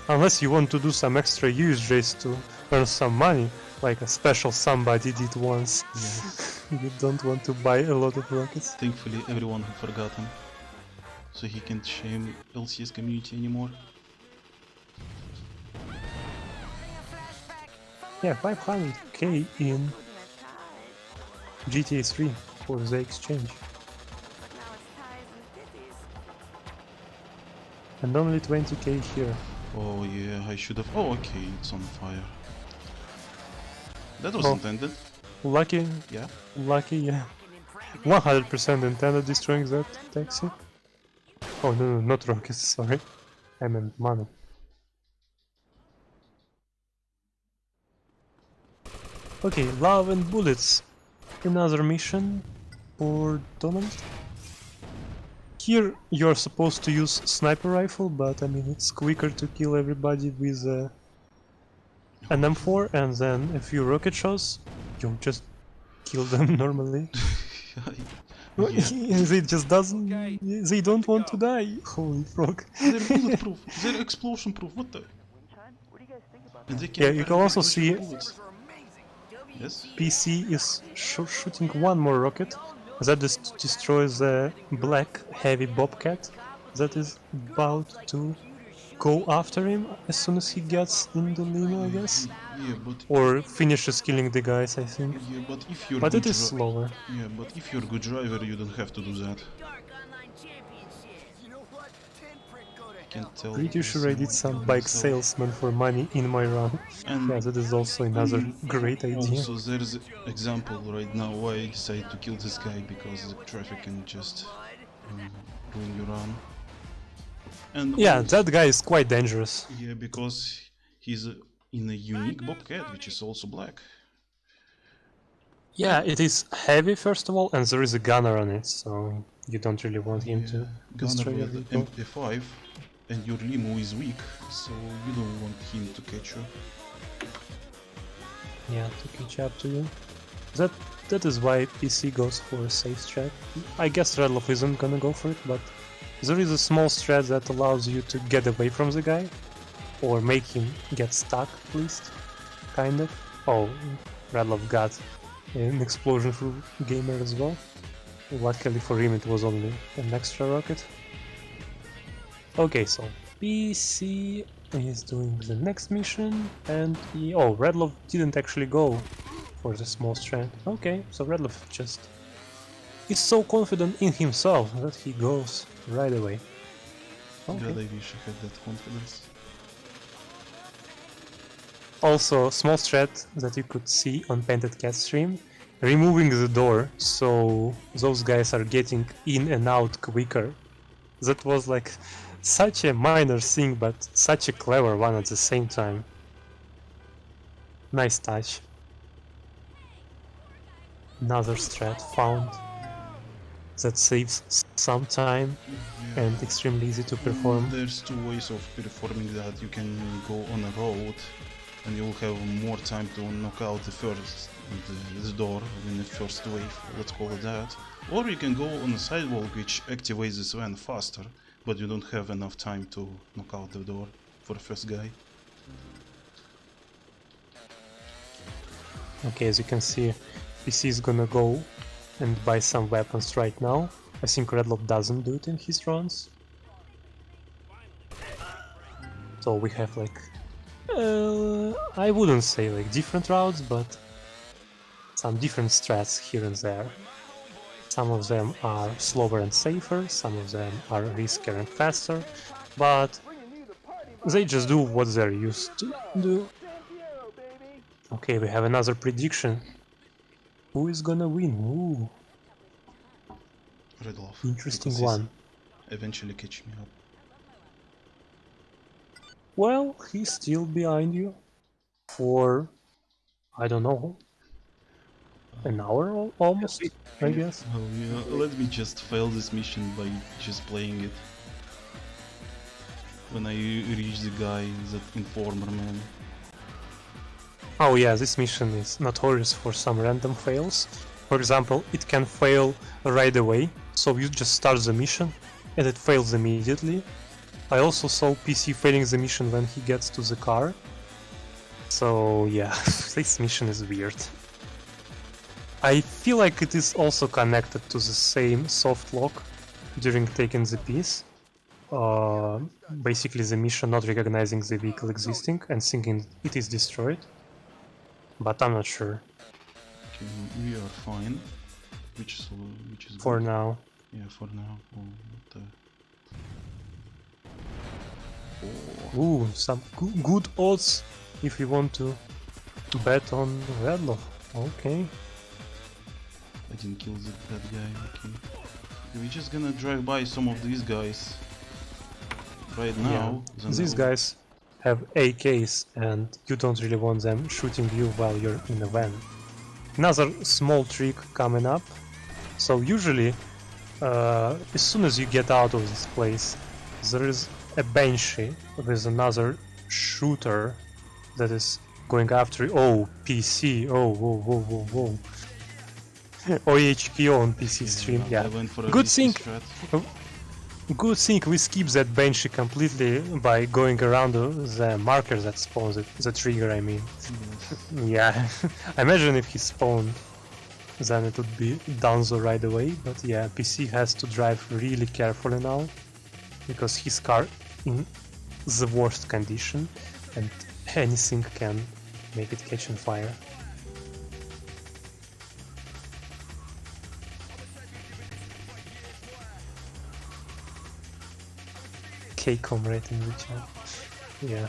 unless you want to do some extra use just to earn some money, like a special somebody did once. Yes. You don't want to buy a lot of rockets. Thankfully, everyone had forgotten, so he can't shame LCS community anymore. Yeah, 500k in GTA 3 for the exchange. And only 20k here. Oh yeah, I should have... Oh okay, it's on fire. That was Oh. intended. Lucky, Yeah. lucky, yeah. 100% intended destroying that taxi. Oh no, not rockets, sorry. I meant money. Okay, love and bullets. Another mission for Donald. Here you're supposed to use sniper rifle, but I mean it's quicker to kill everybody with an M4 and then a few rocket shots. You just kill them normally. Yeah. They just doesn't. They don't want to die. Holy frog. They're bulletproof. They're explosion proof. What the? And they Yeah, you can also see bullets. Yes. PC is shooting one more rocket that destroys the black heavy bobcat that is about to go after him as soon as he gets in the limo, I guess. Yeah, but Or finishes killing the guys, I think. yeah, but if you're But good it is slower. Yeah, but if you're a good driver, you don't have to do that. Can't tell. Pretty sure I did some bike salesman for money in my run. And Yeah, that is also another great idea. also, there's an example right now why I decided to kill this guy, because the traffic can just ruin your run. And Yeah, also, that guy is quite dangerous. yeah, because he's in a unique bobcat, which is also black. Yeah, it is heavy first of all, and there is a gunner on it, so you don't really want him to Gunner destroy your with vehicle. MP5, and your limo is weak, so you don't want him to catch you. Yeah, to catch up to you. That is why PC goes for a safe strat. I guess Redlof isn't gonna go for it, but there is a small strat that allows you to get away from the guy, or make him get stuck at least, kind of. Oh, Redlof got an explosion through gamer as well. Luckily for him it was only an extra rocket. Okay, so PC is doing the next mission, and oh, Redlof didn't actually go for the small strat. Okay, so Redlof just is so confident in himself that he goes right away. God, Okay. I wish I had that confidence. Also, small strat that you could see on PaintedCat stream, removing the door so those guys are getting in and out quicker. That was like such a minor thing, but such a clever one at the same time. Nice touch. Another strat found that saves some time Yeah. and extremely easy to perform. There's two ways of performing that. You can go on a road and you'll have more time to knock out the door in the first wave, let's call it that. Or you can go on a sidewalk which activates this van faster, but you don't have enough time to knock out the door for the first guy. Okay, as you can see, PC is gonna go and buy some weapons right now. I think Redlof doesn't do it in his runs. So we have like, I wouldn't say like different routes, but some different strats here and there. Some of them are slower and safer, some of them are riskier and faster, but they just do what they're used to do. Okay, we have another prediction. Who is gonna win? Ooh, Redlof. interesting because he's one. Eventually catch me up. Well, he's still behind you for, I don't know, an hour almost, I guess. Oh yeah, let me just fail this mission by just playing it. When I reach the guy, that informer man. Oh yeah, this mission is notorious for some random fails. For example, it can fail right away, so you just start the mission and it fails immediately. I also saw PC failing the mission when he gets to the car. So yeah, this mission is weird. I feel like it is also connected to the same soft lock during taking the piece. Basically the mission not recognizing the vehicle existing and thinking it is destroyed. But I'm not sure. Okay, we are fine. Which is For good. now. Yeah, for now. Oh, what the... Ooh, some good odds if you want to bet on Redlof. Okay. I didn't kill that guy, okay. We're just gonna drive by some of these guys right now. Yeah. These guys have AKs and you don't really want them shooting you while you're in a van. Another small trick coming up. So usually, as soon as you get out of this place, there is a Banshee with another shooter that is going after you. Oh, PC. Oh, whoa, whoa, whoa, whoa. OHKO on PC stream, yeah. Good thing. Good thing we skip that Banshee completely by going around the marker that spawns it, the trigger I mean. Yeah, imagine if he spawned, then it would be donezo right away, but yeah, PC has to drive really carefully now, because his car in the worst condition, and anything can make it catch on fire. GTAMarathon in the chat. Yeah.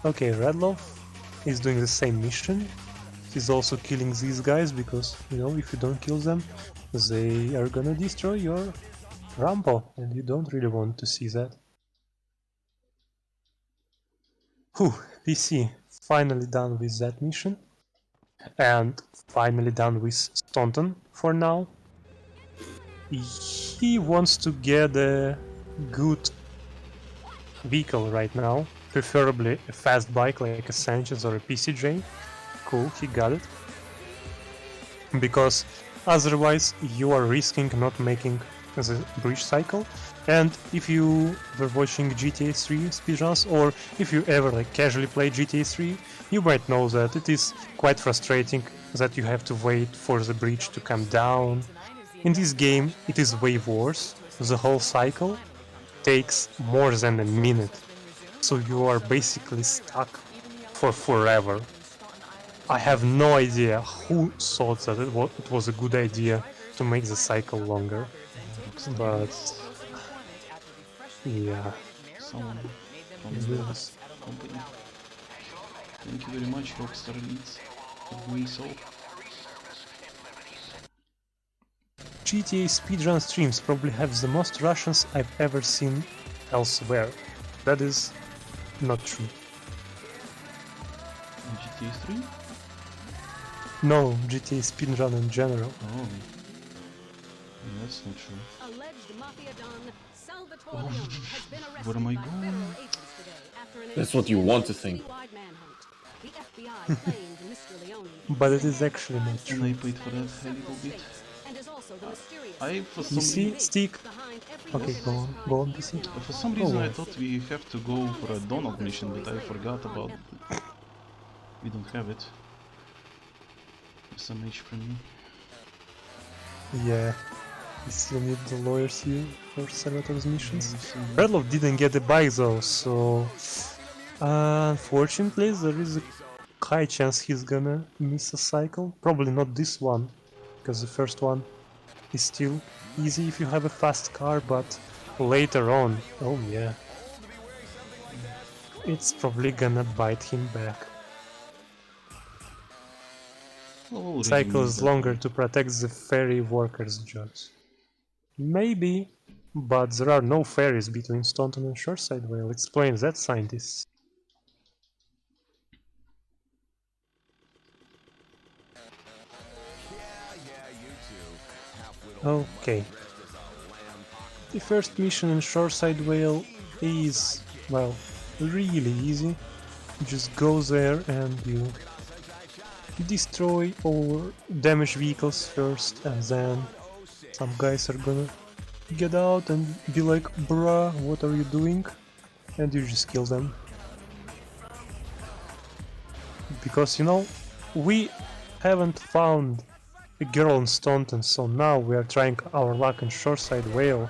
Okay, Redlof is doing the same mission. He's also killing these guys because, you know, if you don't kill them, they are gonna destroy your Rambo, and you don't really want to see that. Whew, PC finally done with that mission. And finally done with Staunton for now. He wants to get a good vehicle right now, preferably a fast bike like a Sanchez or a PCJ. Cool, he got it. Because otherwise you are risking not making the bridge cycle, and if you were watching GTA 3 speedruns, or if you ever like casually play GTA 3, you might know that it is quite frustrating that you have to wait for the bridge to come down. In this game it is way worse. The whole cycle takes more than a minute, so you are basically stuck for forever. I have no idea who thought that it was a good idea to make the cycle longer, but yeah. Someone from the company. Thank you very much, Rockstar Leads, for doing so. GTA speedrun streams probably have the most Russians I've ever seen elsewhere. That is not true. In GTA 3? No, GTA speedrun in general. Oh. That's not true. Alleged mafia don Salvatore Leone has been arrested Where am I by going? federal agents today after an That's what you want to think. citywide manhunt. The FBI claimed Mr. Leone But it is actually not And true. I paid for that a little bit. and is also the mysterious I for You some see, Stick. behind every Okay, go on, PC. For some reason I thought we have to go for a Donald mission, but I forgot about it. We don't have it. SMH from me. Yeah, you still need the lawyers here for Salvatore's missions. Redlof didn't get a bike though, so unfortunately there is a high chance he's gonna miss a cycle. Probably not this one, because the first one is still easy if you have a fast car, but later on, oh yeah, it's probably gonna bite him back. Cycle is longer to protect the ferry workers' jobs. Maybe, but there are no ferries between Staunton and Shoreside. Well, explain that, scientists. Okay. The first mission in Shoreside Whale is, well, really easy. You just go there and you destroy or damage vehicles first, and then some guys are gonna get out and be like, bruh, what are you doing? And you just kill them. Because, you know, we haven't found a girl in Staunton, so now we are trying our luck in Shoreside Whale.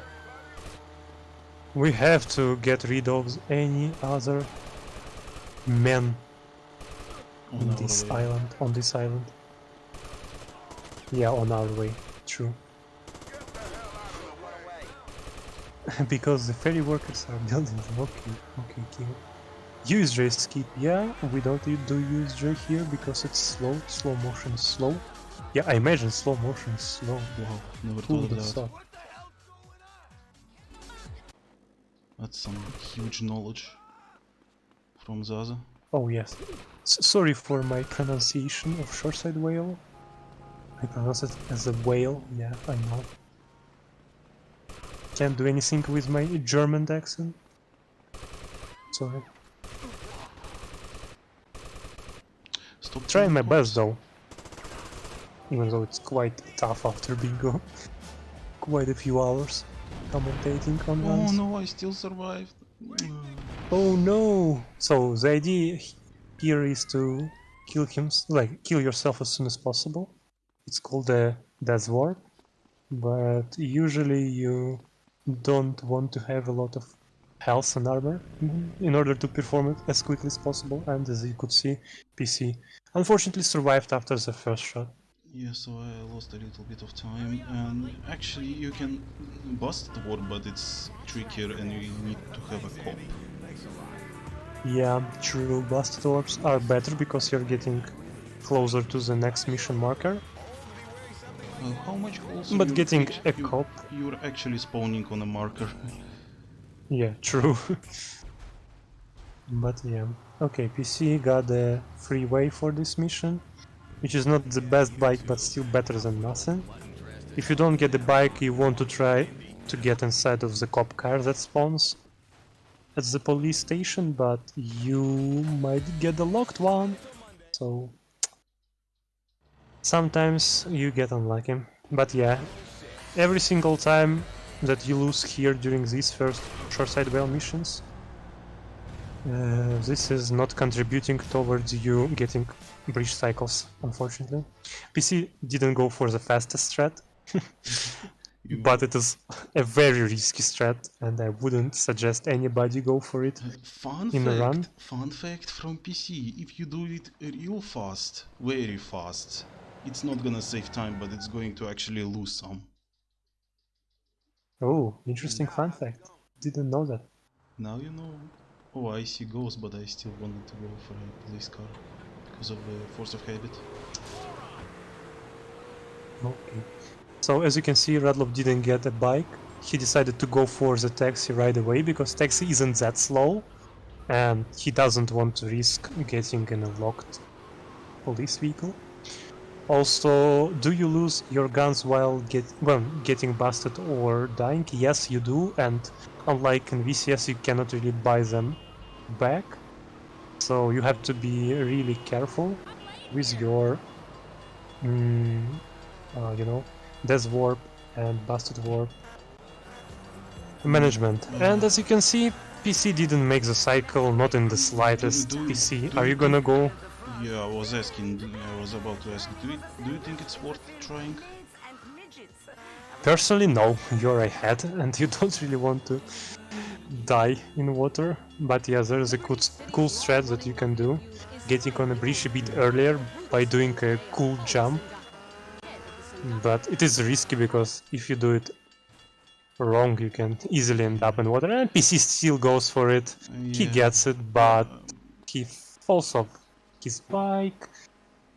We have to get rid of any other men on this island. Yeah, on our way, true. Because the ferry workers are building them. Okay, kill. USJ skip, yeah, we don't do USJ here because it's slow motion is slow. Yeah, I imagine slow motion is slow. Wow, never Who thought would of have that. thought? That's some huge knowledge from Zaza. Oh yes, sorry for my pronunciation of Shoreside Whale. I pronounce it as a whale, yeah, I know. Can't do anything with my German accent. Sorry. Stop Trying my trying best though. Even though it's quite tough after bingo. Quite a few hours commentating on Oh runs. no, I still survived. Oh no! So the idea here is to kill him, like kill yourself as soon as possible. It's called a death warp, but usually you don't want to have a lot of health and armor in order to perform it as quickly as possible. And as you could see, PC unfortunately survived after the first shot. Yeah, so I lost a little bit of time, and actually you can bust the warp, but it's trickier and you need to have a cop. Yeah, true, busted orbs are better because you're getting closer to the next mission marker. How much holes But getting a you, cop... You're actually spawning on a marker. Yeah, true. But yeah. Okay, PC got a freeway for this mission, which is not the best bike, but still better than nothing. If you don't get the bike, you want to try to get inside of the cop car that spawns at the police station, but you might get the locked one, so sometimes you get unlucky. But yeah, every single time that you lose here during these first Shoreside Whale missions, this is not contributing towards you getting breach cycles, unfortunately. PC didn't go for the fastest strat, but it is a very risky strat, and I wouldn't suggest anybody go for it in a run. Fun fact from PC, if you do it real fast, very fast, it's not gonna save time, but it's going to actually lose some. Oh, interesting fun fact. Didn't know that. Now you know. Oh, I see ghosts, but I still wanted to go for a police car because of the force of habit. Okay. So as you can see, Redlof didn't get a bike. He decided to go for the taxi right away because taxi isn't that slow, and he doesn't want to risk getting in a locked police vehicle. Also, do you lose your guns while getting busted or dying? Yes, you do, and unlike in VCS, you cannot really buy them back. So you have to be really careful with your, you know, death warp and busted warp management. And as you can see, PC didn't make the cycle, not in the slightest. PC, are you gonna go? Yeah, I was about to ask, do you think it's worth trying? Personally, no, you're ahead and you don't really want to die in water. But yeah, there's a cool strat that you can do, getting on a breach a bit earlier by doing a cool jump. But it is risky because if you do it wrong, you can easily end up in water, and PC still goes for it. Yeah. He gets it, but he falls off his bike,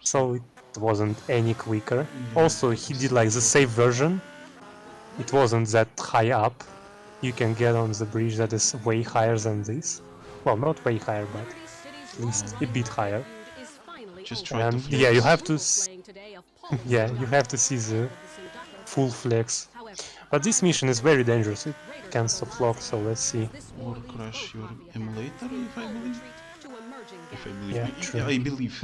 so it wasn't any quicker. Yeah. Also, he did like the safe version. It wasn't that high up. You can get on the bridge that is way higher than this. Well, not way higher, but at least a bit higher. Just try to yeah, you have to. Yeah, you have to see the full flex. However, But this mission is very dangerous, it can stop lock, so let's see. this Or war will crash still your not be a emulator, if I believe. retreat to emerging If I gangs. believe. Yeah, Yeah, true. I believe.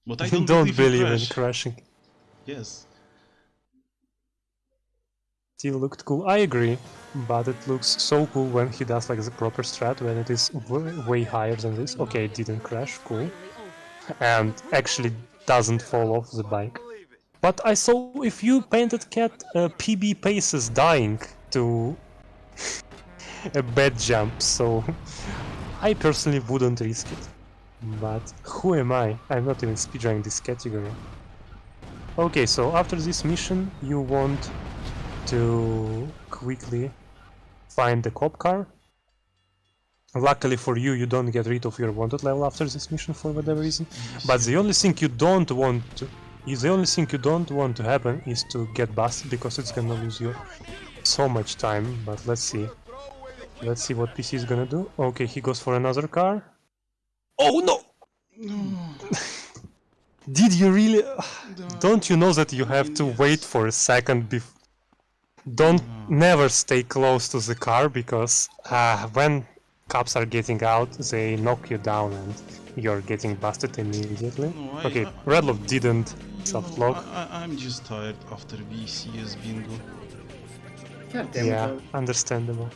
But I don't, Don't believe in Crash. crashing. Yes. Still looked cool, I agree. But it looks so cool when he does like the proper strat, when it is way higher than this. Okay, it didn't crash, cool. And actually doesn't fall off the bike. But I saw if you PaintedCat PB paces dying to a bad jump, so I personally wouldn't risk it. But who am I? I'm not even speedrunning this category. Okay, so after this mission you want to quickly find the cop car. Luckily for you, you don't get rid of your wanted level after this mission for whatever reason. But the only thing you don't want to happen is to get busted, because it's gonna lose you so much time. But let's see. Let's see what PC is gonna do. Okay, he goes for another car. Oh no! Did you really? Don't you know that you have to wait for a second before? Don't never stay close to the car, because when cops are getting out, they knock you down and you're getting busted immediately. No, Okay, Redlof didn't soft lock. I'm just tired after VCS bingo. God damn Yeah, it. understandable.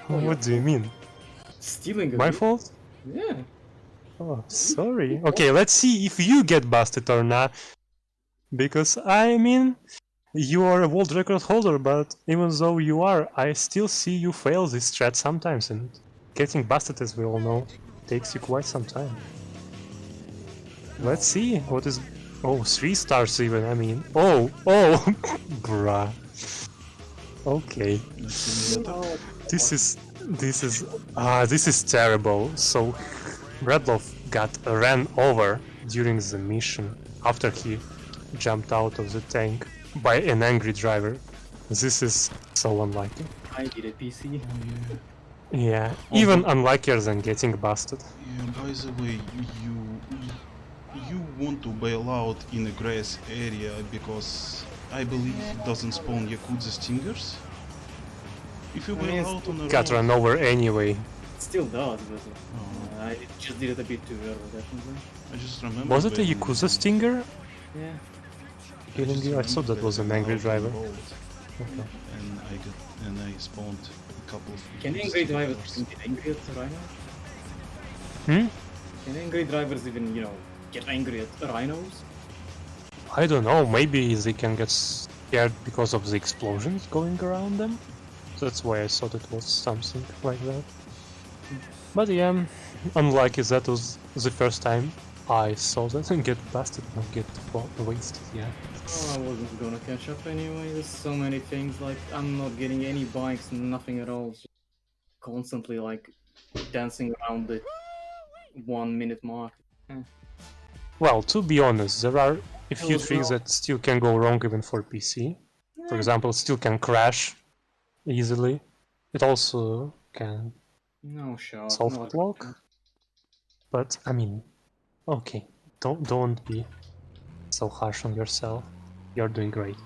Oh, What do you mean? Stealing a My bit? fault? Yeah. Oh, sorry. Okay, let's see if you get busted or not. Because, I mean, you are a world record holder, but even though you are, I still see you fail this strat sometimes, and getting busted, as we all know, takes you quite some time. Let's see what is... Oh, 3 stars even, I mean... Oh! Bruh. Okay. This is terrible. So Redlof got ran over during the mission after he jumped out of the tank by an angry driver. This is so unlikely. I did a PC. Yeah, even unluckier than getting busted. Yeah, by the way, you want to bail out in a grass area because I believe it doesn't spawn Yakuza stingers. If you bail out on a Got road, run over anyway. It still does, but I just did it a bit too early, definitely. I just remember. Was it a when- Yakuza stinger? Yeah. Killing just you? I thought that remember was an when I angry was on the driver. road Okay. And I spawned a couple of. Can angry drivers even get angry at rhinos? Hmm? Can angry drivers even, get angry at rhinos? I don't know, maybe they can get scared because of the explosions going around them. That's why I thought it was something like that. But yeah, unlucky that was the first time I saw that and get busted, not get wasted, yeah. Oh, I wasn't gonna catch up anyway. There's so many things, like, I'm not getting any bikes, nothing at all. Just constantly, like, dancing around the 1 minute mark. Well, to be honest, there are a few was things not- that still can go wrong even for PC. For example, it still can crash easily. It also can No shot. soft not lock. that. But I mean, okay, don't be so harsh on yourself. You're doing great.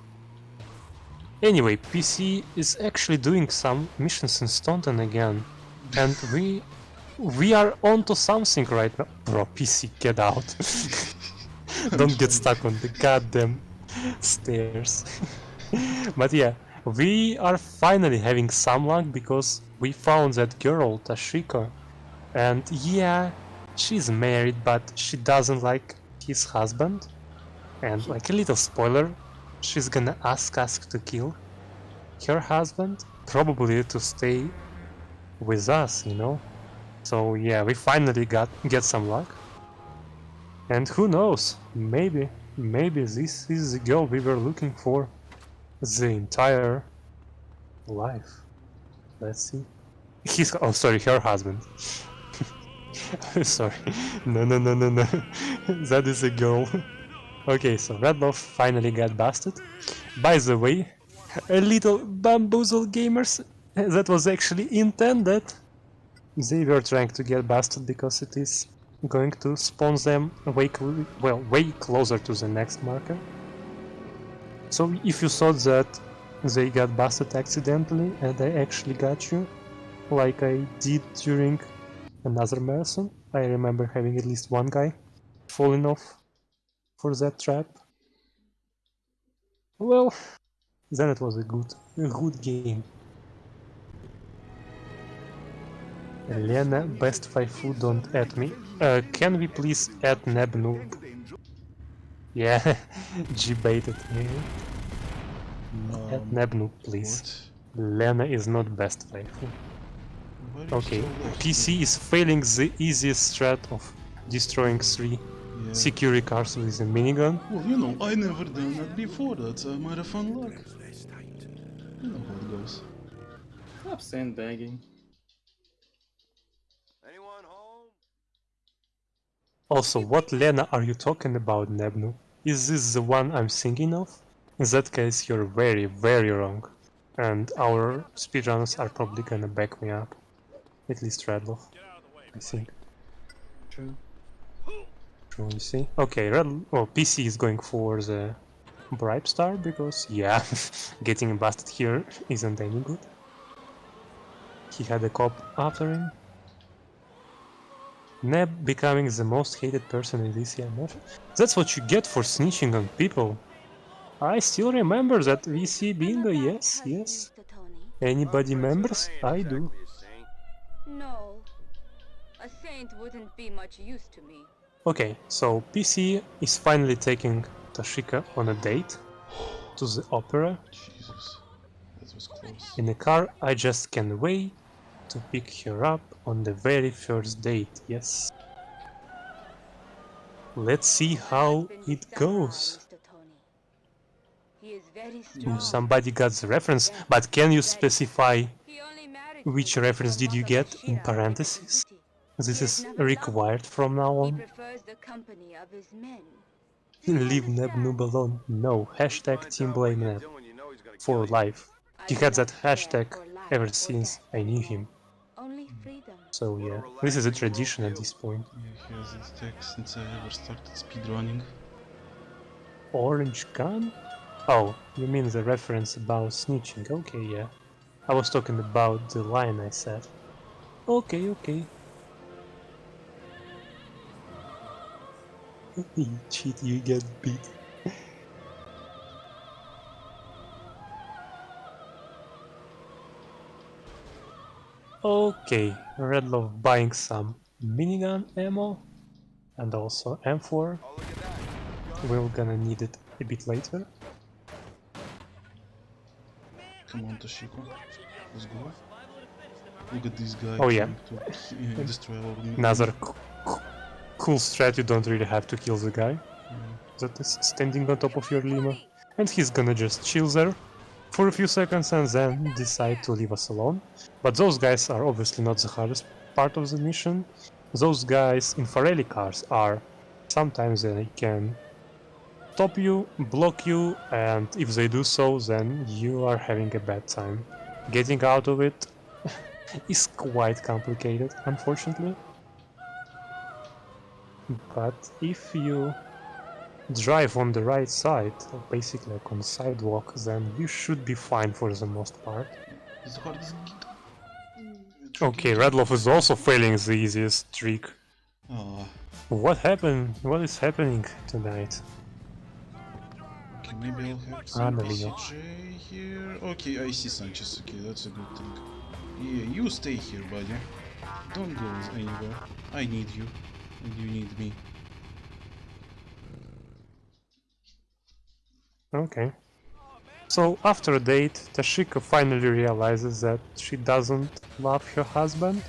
Anyway, PC is actually doing some missions in Staunton again, and we are onto something right now. Bro, PC, get out! Don't get stuck on the goddamn stairs. But yeah, we are finally having some luck because we found that girl Tashiko, and yeah, she's married, but she doesn't like his husband. And like a little spoiler, she's gonna ask us to kill her husband, probably to stay with us, you know? So yeah, we finally get some luck. And who knows, maybe this is the girl we were looking for the entire life. Let's see. Her husband. Sorry. No. That is a girl. Okay, so Redlof finally got busted. By the way, a little bamboozle gamers, that was actually intended. They were trying to get busted because it is going to spawn them way closer to the next marker. So if you thought that they got busted accidentally and I actually got you, like I did during another marathon, I remember having at least one guy falling off for that trap. Well, then it was a good game. Lena, best 5 food, don't add me. Can we please add Nebnoob? Yeah, G-baited me. Add Nebnoob, please. What? Lena is not best 5 food. Why are you Okay, still left? PC is failing the easiest strat of destroying 3 security cars with a minigun. Well, you know, I never done that before. That's a marathon luck. You know how it goes. Stop sandbagging. Also, what Lena are you talking about, Nebnu? Is this the one I'm thinking of? In that case, you're very, very wrong. And our speedrunners are probably gonna back me up. At least Redlof, I think. True. True, you see? Okay, PC is going for the Bribe Star because, yeah, getting busted here isn't any good. He had a cop after him. Neb becoming the most hated person in this EMF. That's what you get for snitching on people. I still remember that VC bingo, yes, yes. Anybody members? I do. No, a saint wouldn't be much use to me. Okay, so PC is finally taking Tashika on a date to the opera. Jesus, that was close. In a car, I just can't wait to pick her up on the very first date, yes. Let's see how it goes. Somebody got the reference, but can you specify which reference did you get in parentheses? This is required from now on. Leave Nebnoob alone. No. Hashtag Team Blame Neb. For life. He had that hashtag ever since I knew him. So yeah, this is a tradition at this point. Yeah, he has this tag since I ever started speedrunning. Orange gun? Oh, you mean the reference about snitching? Okay, yeah. I was talking about the line I said. Okay, okay. You cheat, you get beat. Okay, Redlof buying some minigun ammo and also M4. We're gonna need it a bit later. Come on, Toshiko. Let's go. Look at this guy. Oh yeah. To destroy our Another cool strat, you don't really have to kill the guy that is standing on top of your limo. And he's gonna just chill there for a few seconds and then decide to leave us alone. But those guys are obviously not the hardest part of the mission. Those guys in Farelli cars are. Sometimes they can stop you, block you, and if they do so, then you are having a bad time. Getting out of it is quite complicated, unfortunately. But if you drive on the right side, or basically like on the sidewalk, then you should be fine for the most part. It's the hardest. Okay, Redlof is also failing the easiest trick. What happened? What is happening tonight? Okay, maybe I'll have some PCJ here. Okay, I see Sanchez. Okay, that's a good thing. Yeah, you stay here, buddy. Don't go anywhere. I need you, and you need me. Okay. So after a date, Tashika finally realizes that she doesn't love her husband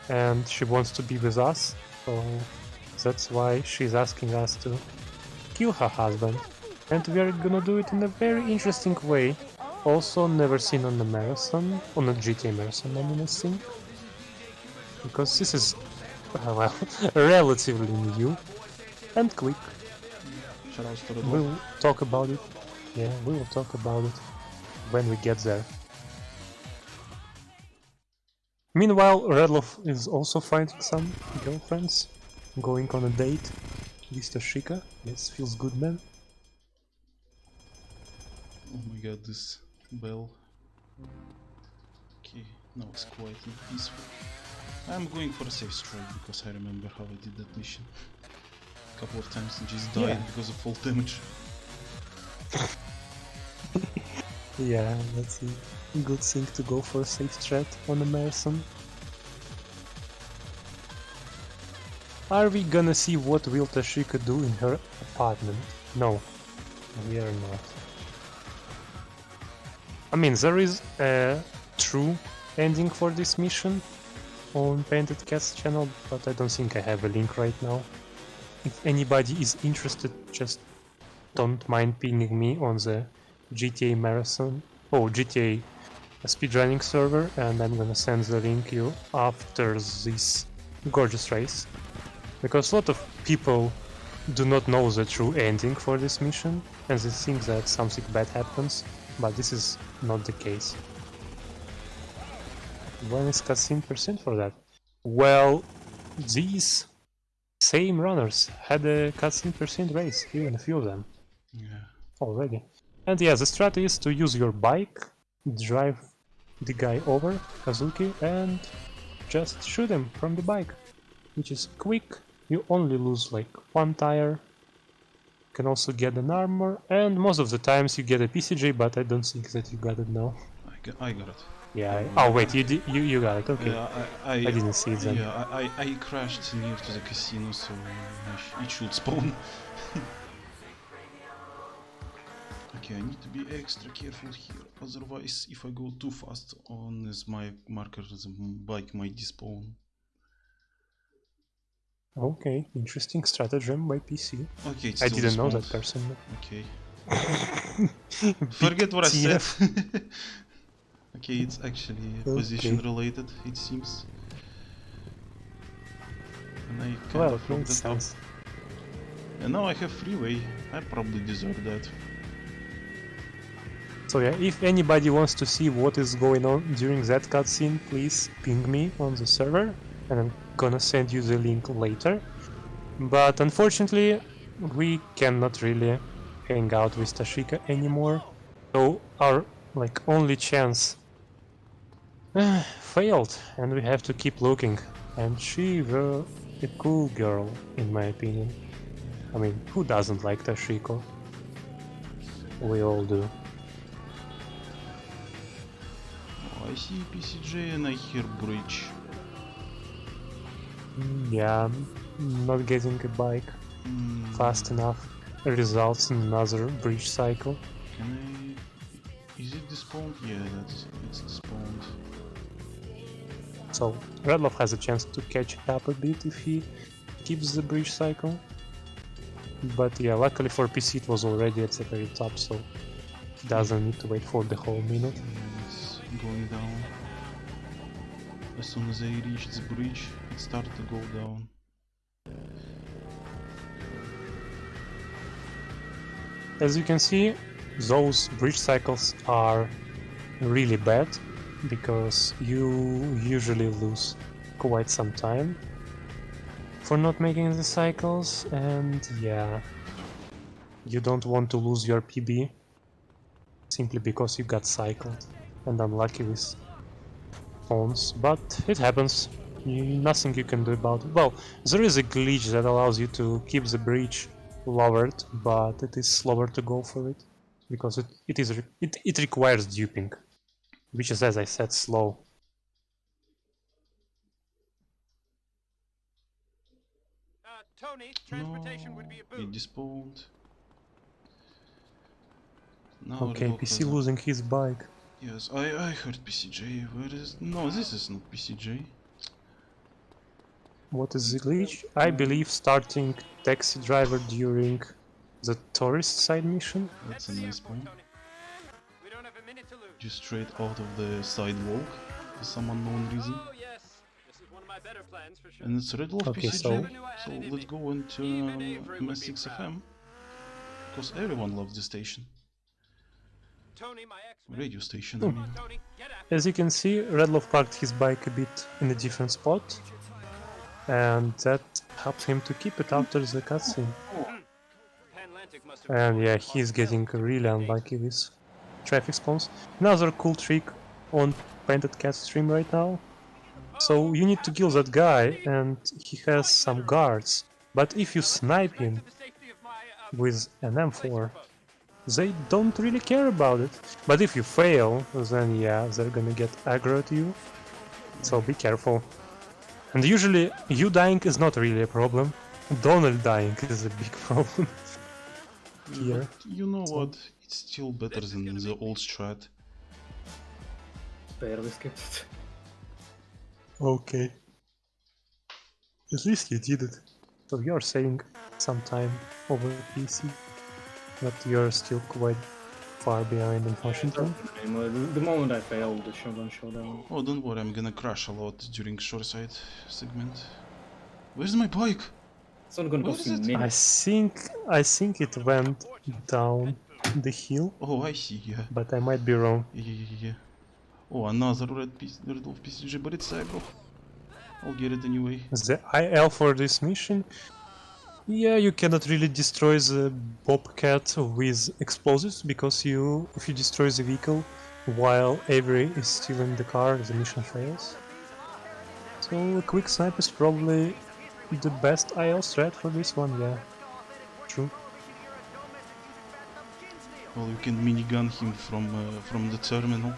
and she wants to be with us, so that's why she's asking us to kill her husband. And we are gonna do it in a very interesting way, also never seen on a marathon, on a GTAMarathon, I mean, I think. Because this is, well, relatively new and quick. We'll talk about it. Yeah, we will talk about it when we get there. Meanwhile, Redlof is also finding some girlfriends, going on a date with Tashika. Yes, feels good, man. Oh my god, this bell. Okay, now it's quiet and peaceful. I'm going for a safe strike because I remember how I did that mission. A couple of times and just died because of full damage. Yeah, that's a good thing to go for a safe strat on a marathon. Are we gonna see what will Tashika do in her apartment? No, we are not. I mean, there is a true ending for this mission on PaintedCat's channel, but I don't think I have a link right now. If anybody is interested, just don't mind pinging me on the GTAMarathon, GTA speedrunning server, and I'm gonna send the link you after this gorgeous race. Because a lot of people do not know the true ending for this mission, and they think that something bad happens, but this is not the case. When is cutscene percent for that? Well, these same runners had a cutscene percent race, even a few of them. Yeah. Already. And yeah, the strategy is to use your bike, drive the guy over, Kazuki, and just shoot him from the bike, which is quick. You only lose like one tire. You can also get an armor, and most of the times you get a PCJ, but I don't think that you got it now. I got it. Yeah. Oh wait, you got it. Okay. Yeah, I didn't see it then. Yeah, I crashed near to the casino, so it should spawn. Okay, I need to be extra careful here, otherwise if I go too fast on this my marker, the bike might despawn. Okay, interesting stratagem by PC. Okay, I didn't know that person. Okay. Forget what I said. Okay, it's actually position related, it seems. And I kind of fucked it up. And now I have freeway. I probably deserve that. So yeah, if anybody wants to see what is going on during that cutscene, please ping me on the server, and I'm gonna send you the link later. But unfortunately, we cannot really hang out with Tashika anymore, so our only chance failed, and we have to keep looking. And she was a cool girl, in my opinion. I mean, who doesn't like Tashiko? We all do. I see PCJ and I hear bridge. Yeah, not getting a bike fast enough results in another bridge cycle. Can I... Is it despawned? Yeah, it's despawned. So Redlof has a chance to catch up a bit if he keeps the bridge cycle. But yeah, luckily for PC it was already at the very top, so he doesn't need to wait for the whole minute. Yeah, it's going down. As soon as I reached the bridge, it started to go down. As you can see, those bridge cycles are really bad, because you usually lose quite some time for not making the cycles, and yeah, you don't want to lose your PB simply because you got cycled and unlucky with phones, but it happens. Nothing you can do about it. Well, there is a glitch that allows you to keep the bridge lowered, but it is slower to go for it because it requires duping, which is, as I said, slow. Tony, transportation would be a boost. It despawned. Now Okay, PC losing his bike. Yes, I heard PCJ. Where is... No, this is not PCJ. What is the glitch? I believe starting taxi driver during the tourist side mission. That's a nice point. Just straight out of the sidewalk for some unknown reason. And it's Redlof Okay, PCJ, so let's go into MS6FM, because everyone loves the station. Radio station, I mean. As you can see, Redlof parked his bike a bit in a different spot, and that helped him to keep it after the cutscene. And yeah, he's getting really unlucky with traffic spawns. Another cool trick on PaintedCat stream right now. So you need to kill that guy and he has some guards, but if you snipe him with an M4, they don't really care about it. But if you fail, then yeah, they're gonna get aggro at you, so be careful. And usually you dying is not really a problem, Donald dying is a big problem here. But you know what, it's still better than the old strat. Barely skipped it. Okay. At least you did it. So you're saving some time over PC, but you're still quite far behind, unfortunately. The moment I failed the shotgun showdown. Oh, don't worry, I'm gonna crash a lot during shoreside segment. Where's my bike? It's not gonna Where cost is you it? minutes. I think it went down the hill, Oh, I see, yeah. but I might be wrong. Yeah. Oh, another Redlof PCG, but it's bro. I'll get it anyway. The IL for this mission? Yeah, you cannot really destroy the Bobcat with explosives, because if you destroy the vehicle while Avery is still in the car, the mission fails. So a quick snipe is probably the best IL strat for this one, yeah. True. Well, you can minigun him from the terminal.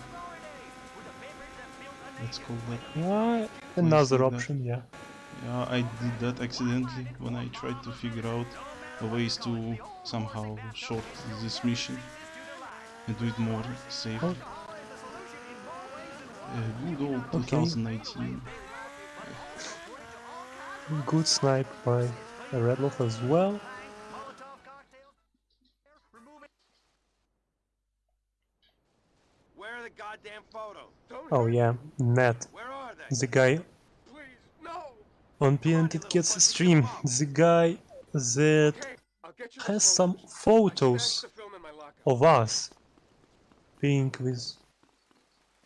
Let's call that. Yeah, another like option, yeah. Yeah, I did that accidentally when I tried to figure out ways to somehow short this mission and do it more safe. Oh. Good old 2019. Good snipe by Redlof as well. Where are the goddamn photos? Oh yeah, Ned, Where are they? the guy Please, no. on PaintedCat's stream, the guy that I'll get you has some photos the film in my locker. of us being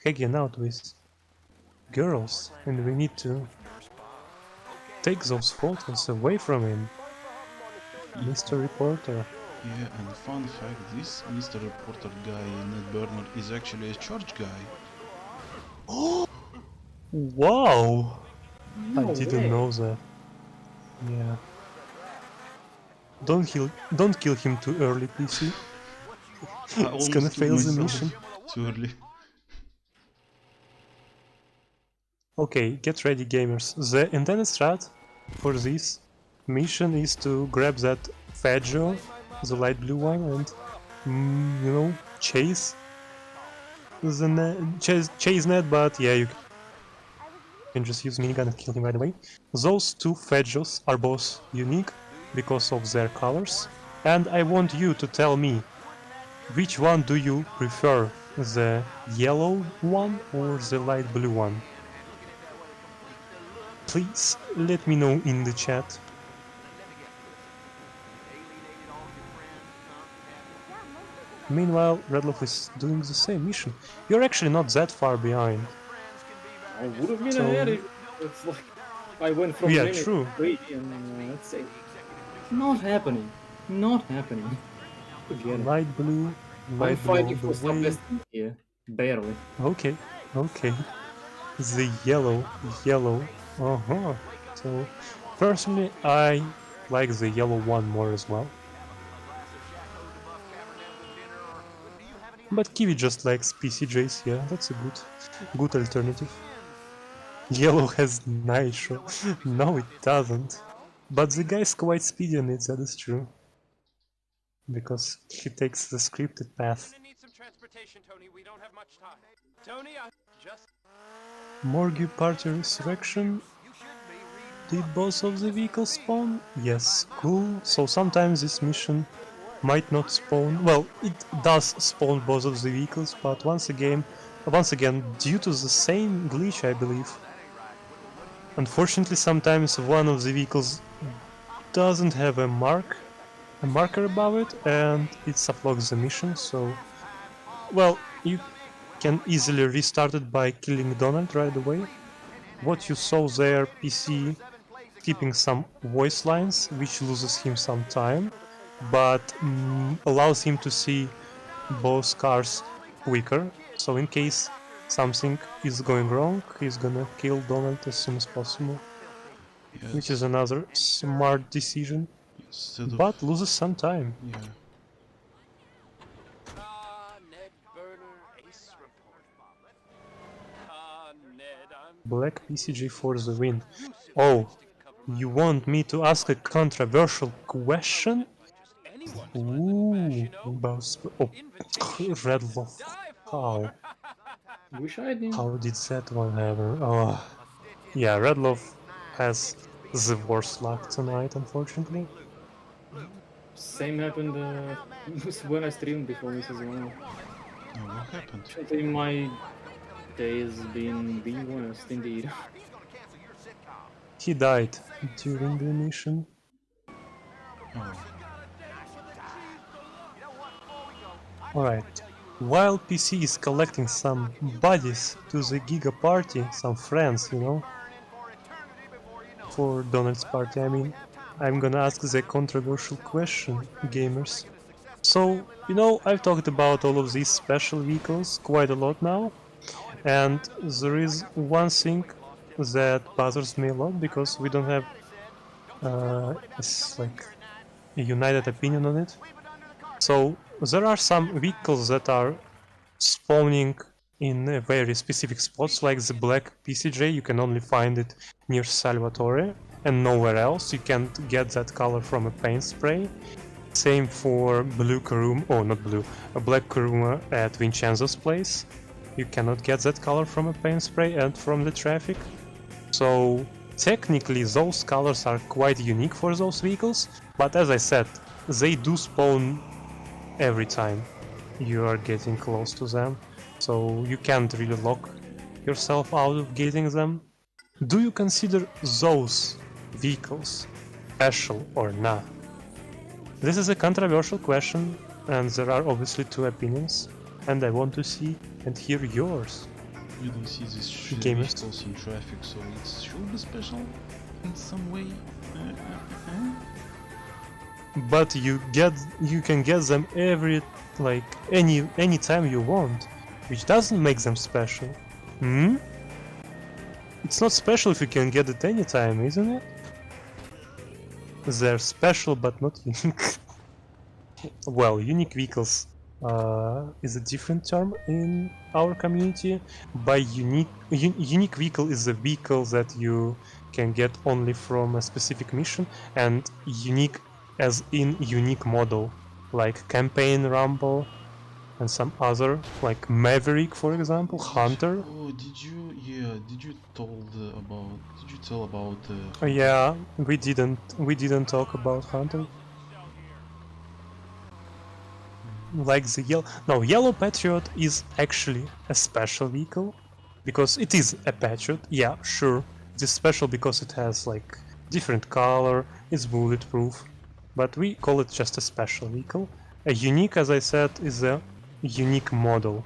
hanging out with girls, and we need to take those photos away from him, Mr. Reporter. Yeah, and fun fact, this Mr. Reporter guy, Ned Burner, is actually a church guy. Oh! Wow! No I didn't way. know that. Yeah. Don't kill him too early, PC. I It's gonna almost fail killed the myself mission. too early. Okay, get ready, gamers. The intended strat for this mission is to grab that Fadjo, the light blue one, and chase chase Ned. But yeah, you can just use minigun and kill him right away. Those two Fadjos are both unique because of their colors, and I want you to tell me which one do you prefer, the yellow one or the light blue one? Please let me know in the chat. Meanwhile, Redlof is doing the same mission. You're actually not that far behind. I would have been So- ahead if it's like I went from Yeah, minute true. 3 and let's say not happening. Not happening. Forget it. Light blue, I'm light blue fighting all for the way. some destiny here. Barely. Okay. The yellow. Uh-huh. So, personally, I like the yellow one more as well. But Kiwi just likes PCJs, yeah, that's a good alternative. Yellow has nitro. No, it doesn't. But the guy's quite speedy on it, that is true. Because he takes the scripted path. Gonna need some transportation, Tony. We don't have much time. Tony, I just Morgue Party Resurrection. Did both of the vehicles spawn? Yes, cool. So sometimes this mission might not spawn. Well, it does spawn both of the vehicles, but once again, due to the same glitch, I believe. Unfortunately, sometimes one of the vehicles doesn't have a marker above it, and it sublogs the mission. So, well, you can easily restart it by killing Donald right away. What you saw there, PC skipping some voice lines, which loses him some time, but allows him to see both cars quicker, so in case something is going wrong, he's gonna kill Donald as soon as possible. Yes. Which is another smart decision, but loses some time. Yeah. Black PCG for the win. Oh, you want me to ask a controversial question? Ooh, about Redlof. How? Wish I did. How did that one happen? Oh, yeah, Redlof has the worst luck tonight, unfortunately. Same happened when I streamed before this as well. Oh, what happened? Actually, my day has been the worst indeed. He died during the mission. Oh. Alright, while PC is collecting some buddies to the Giga party, some friends, you know, for Donald's party, I mean, I'm gonna ask the controversial question, gamers. So, you know, I've talked about all of these special vehicles quite a lot now, and there is one thing that bothers me a lot because we don't have like a united opinion on it. So there are some vehicles that are spawning in very specific spots, like the black PCJ. You can only find it near Salvatore and nowhere else. You can't get that color from a paint spray. Same for blue Kuruma, oh not blue, a black Kuruma at Vincenzo's place. You cannot get that color from a paint spray and from the traffic. So technically those colors are quite unique for those vehicles, but as I said, they do spawn every time you are getting close to them, so you can't really lock yourself out of getting them. Do you consider those vehicles special or not? This is a controversial question, and there are obviously two opinions, and I want to see and hear yours. You don't see these Gamers. vehicles in traffic, so it should be special in some way. But you can get them any time you want, which doesn't make them special. Hmm? It's not special if you can get it anytime, isn't it? They're special but not unique. Well, unique vehicles is a different term in our community. By unique vehicle is a vehicle that you can get only from a specific mission, and unique as in unique model, like Campaign Rumble and some other, like Maverick, for example, Hunter. Oh, did you tell about Yeah, we didn't talk about Hunter. Like the Yellow Patriot is actually a special vehicle, because it is a Patriot, yeah, sure. It is special because it has like different color, it's bulletproof, but we call it just a special vehicle. A unique, as I said, is a unique model.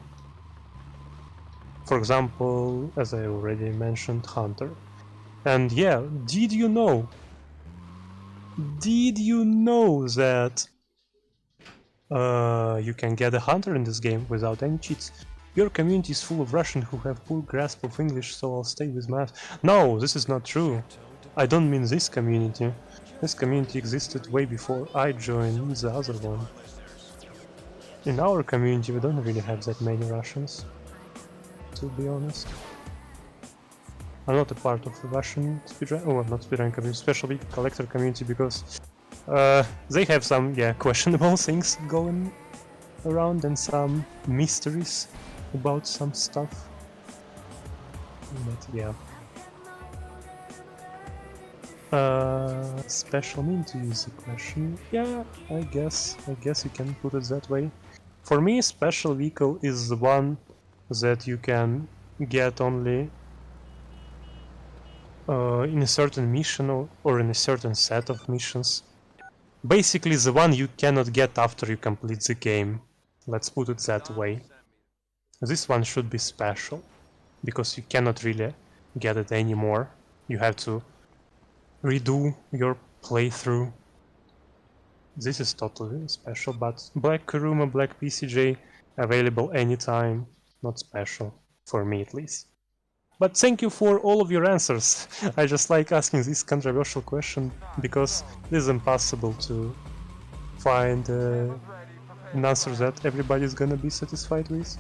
For example, as I already mentioned, Hunter. And yeah, did you know that you can get a Hunter in this game without any cheats? Your community is full of Russians who have poor grasp of English, so I'll stay with math. No, this is not true. I don't mean this community. This community existed way before I joined the other one. In our community we don't really have that many Russians, to be honest. I'm not a part of the Russian speedrun, not speedrun community, special vehicle collector community, because they have some, questionable things going around and some mysteries about some stuff. But yeah. Special mean to use the question? Yeah, I guess you can put it that way. For me, special vehicle is the one that you can get only in a certain mission or in a certain set of missions. Basically the one you cannot get after you complete the game. Let's put it that way. This one should be special, because you cannot really get it anymore. You have to redo your playthrough. This is totally special, but Black Kuruma, Black PCJ, available anytime, not special, for me at least. But thank you for all of your answers. I just like asking this controversial question because it is impossible to find an answer that everybody's gonna be satisfied with.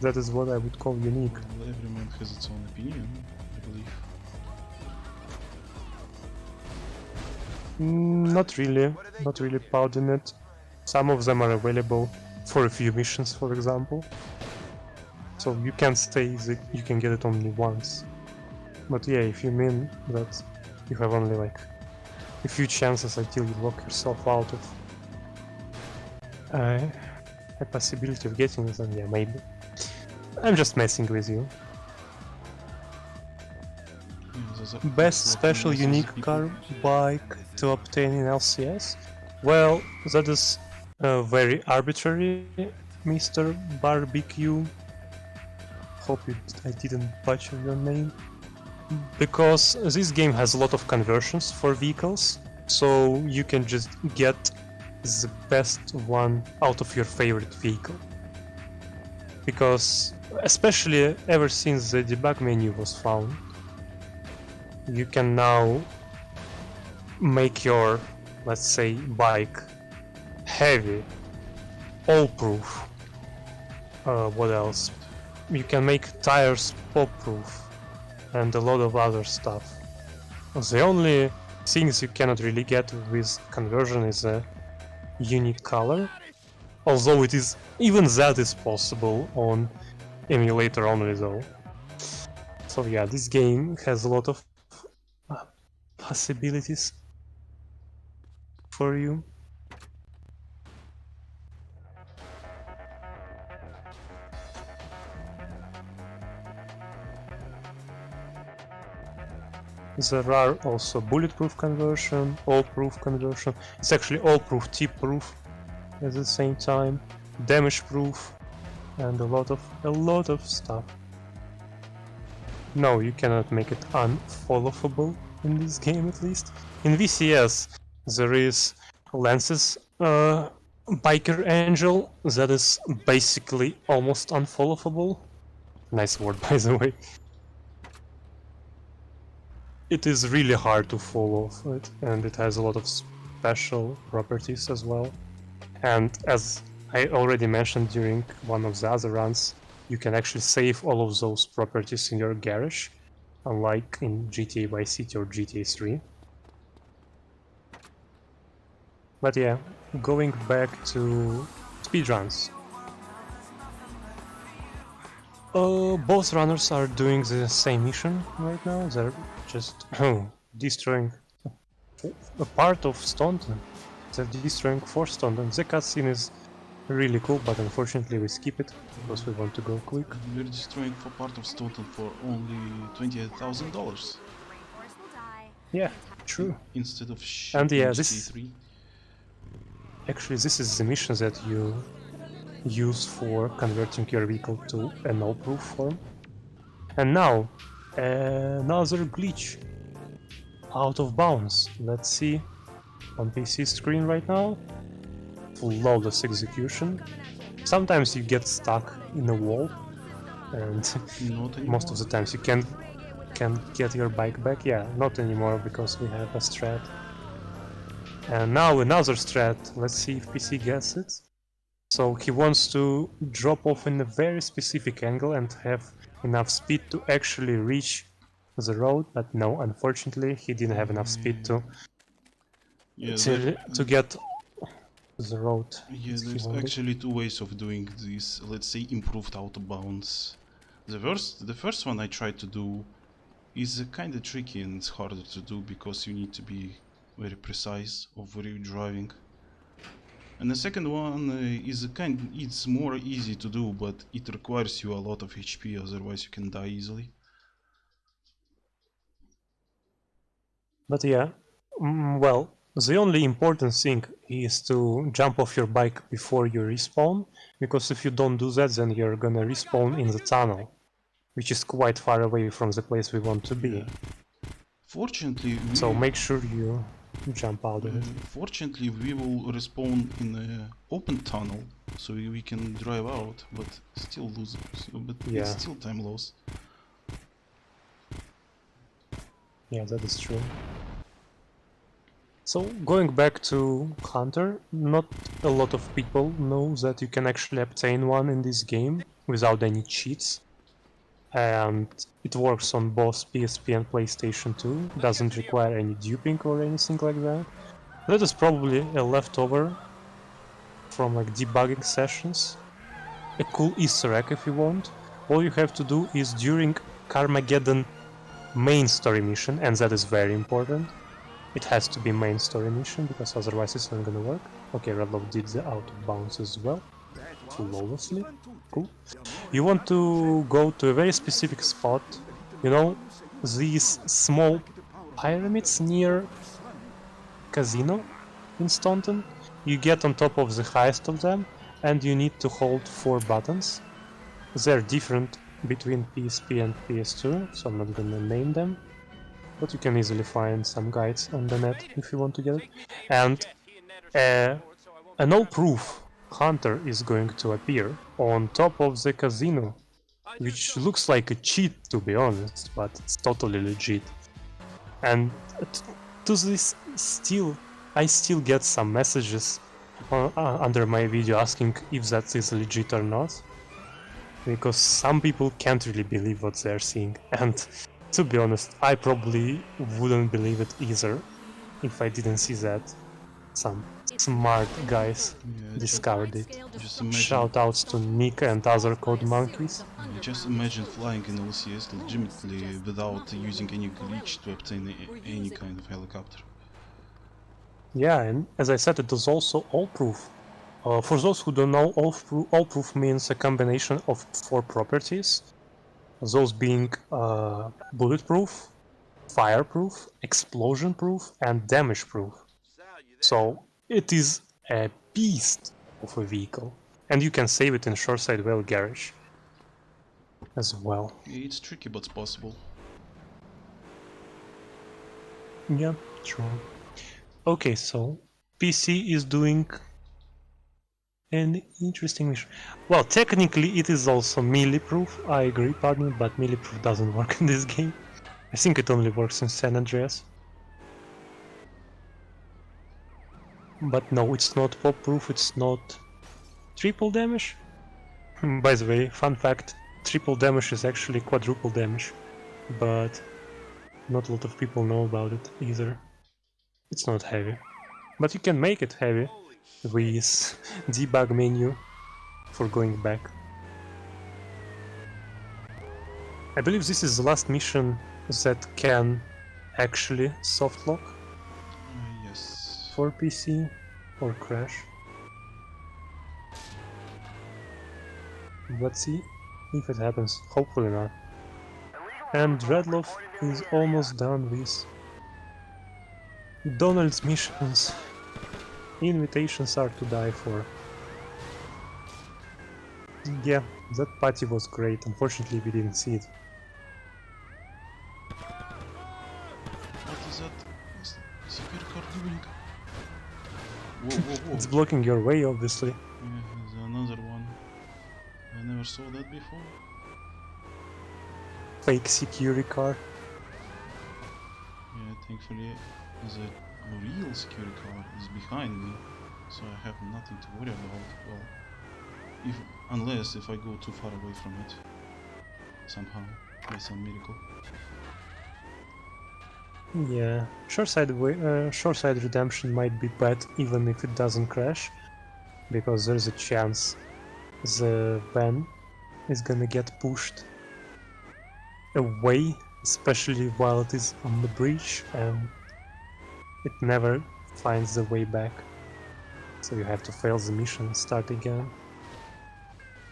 That is what I would call unique. Well, every man has its own opinion, I believe. Not really powering it. Some of them are available for a few missions, for example. So you can't say that you can get it only once. But yeah, if you mean that you have only like a few chances until you lock yourself out of a possibility of getting it, then yeah, maybe. I'm just messing with you. Best special unique car bike to obtain in LCS? Well, that is very arbitrary, Mr. Barbecue. Hope I didn't butcher your name. Because this game has a lot of conversions for vehicles, so you can just get the best one out of your favorite vehicle. Because, especially ever since the debug menu was found, you can now make your, let's say, bike heavy, all-proof. What else? You can make tires pop-proof and a lot of other stuff. The only things you cannot really get with conversion is a unique color, although it is even that is possible on emulator only though. So yeah, this game has a lot of possibilities for you. There are also bulletproof conversion, all-proof conversion. It's actually all-proof, tip-proof at the same time, damage-proof, and a lot of stuff. No, you cannot make it unfollowable in this game, at least. In VCS, there is Lance's Biker Angel that is basically almost unfollowable. Nice word, by the way. It is really hard to follow it, and it has a lot of special properties as well. And as I already mentioned during one of the other runs, you can actually save all of those properties in your garage, unlike in GTA Vice City or GTA 3. But yeah, going back to speedruns. Both runners are doing the same mission right now. They're just destroying a part of Staunton. They're destroying Fort Staunton. The cutscene is really cool, but unfortunately we skip it because we want to go quick. We're destroying for part of Staunton for only $28,000. Yeah, true. Instead of and yeah, GTA3. Actually, this is the mission that you use for converting your vehicle to an all-proof form. And now, another glitch. Out of bounds. Let's see on PC screen right now. Flawless execution. Sometimes you get stuck in a wall, and most of the times you can't get your bike back. Yeah, not anymore because we have a strat. And now another strat. Let's see if PC gets it. So he wants to drop off in a very specific angle and have enough speed to actually reach the road, but no, unfortunately he didn't have enough speed to get the road. Yeah, there's actually two ways of doing this, let's say, improved out of bounds. The first one I tried to do is kinda tricky and it's harder to do because you need to be very precise of where you're driving. And the second one is it's more easy to do, but it requires you a lot of HP, otherwise you can die easily. But yeah, well, the only important thing is to jump off your bike before you respawn, because if you don't do that, then you're gonna respawn in the tunnel, which is quite far away from the place we want to be. Yeah. Fortunately, so make sure you jump out of it. Fortunately, we will respawn in an open tunnel, so we can drive out, but still lose. But it's still time loss. Yeah, that is true. So, going back to Hunter, not a lot of people know that you can actually obtain one in this game without any cheats. And it works on both PSP and PlayStation 2, doesn't require any duping or anything like that. That is probably a leftover from like debugging sessions. A cool Easter egg if you want. All you have to do is during Carmageddon main story mission, and that is very important. It has to be main story mission, because otherwise it's not gonna work. Okay, Redlof did the out of bounds as well. Flawlessly. Cool. You want to go to a very specific spot. You know, these small pyramids near Casino in Staunton? You get on top of the highest of them, and you need to hold 4 buttons. They're different between PSP and PS2, so I'm not gonna name them. But you can easily find some guides on the net if you want to get it. And an all-proof Hunter is going to appear on top of the casino, which looks like a cheat to be honest, but it's totally legit. And to this I still get some messages under my video asking if that is legit or not, because some people can't really believe what they're seeing, and to be honest, I probably wouldn't believe it either if I didn't see that. Some smart guys discovered it. Shout outs to Nick and other code monkeys. Just imagine flying in LCS legitimately without using any glitch to obtain any kind of helicopter. Yeah, and as I said, it is also all-proof. For those who don't know, all-proof means a combination of 4 properties. Those being bulletproof, fireproof, explosion-proof, and damage-proof. So it is a beast of a vehicle, and you can save it in Shoreside Vale Garage as well. It's tricky, but it's possible. Yeah, true. Okay, so PC is doing an interesting mission. Well, technically it is also melee-proof, I agree, pardon me, but melee-proof doesn't work in this game. I think it only works in San Andreas. But no, it's not pop-proof, it's not triple damage. By the way, fun fact, triple damage is actually quadruple damage, but not a lot of people know about it either. It's not heavy, but you can make it heavy with debug menu for going back. I believe this is the last mission that can actually softlock Yes. for PC or crash. Let's see if it happens, hopefully not. And Redlof is almost done with Donald's missions. Invitations are to die for. Yeah, that party was great, unfortunately we didn't see it. What is that security card doing? Whoa, whoa, whoa. It's blocking your way, obviously. Yeah, there's another one. I never saw that before. Fake security card. Yeah, thankfully the real security card is behind me, so I have nothing to worry about. Well, unless if I go too far away from it, somehow, by some miracle. Yeah, Shoreside Redemption might be bad even if it doesn't crash, because there's a chance the van is gonna get pushed away, especially while it is on the bridge, and it never finds the way back. So you have to fail the mission and start again.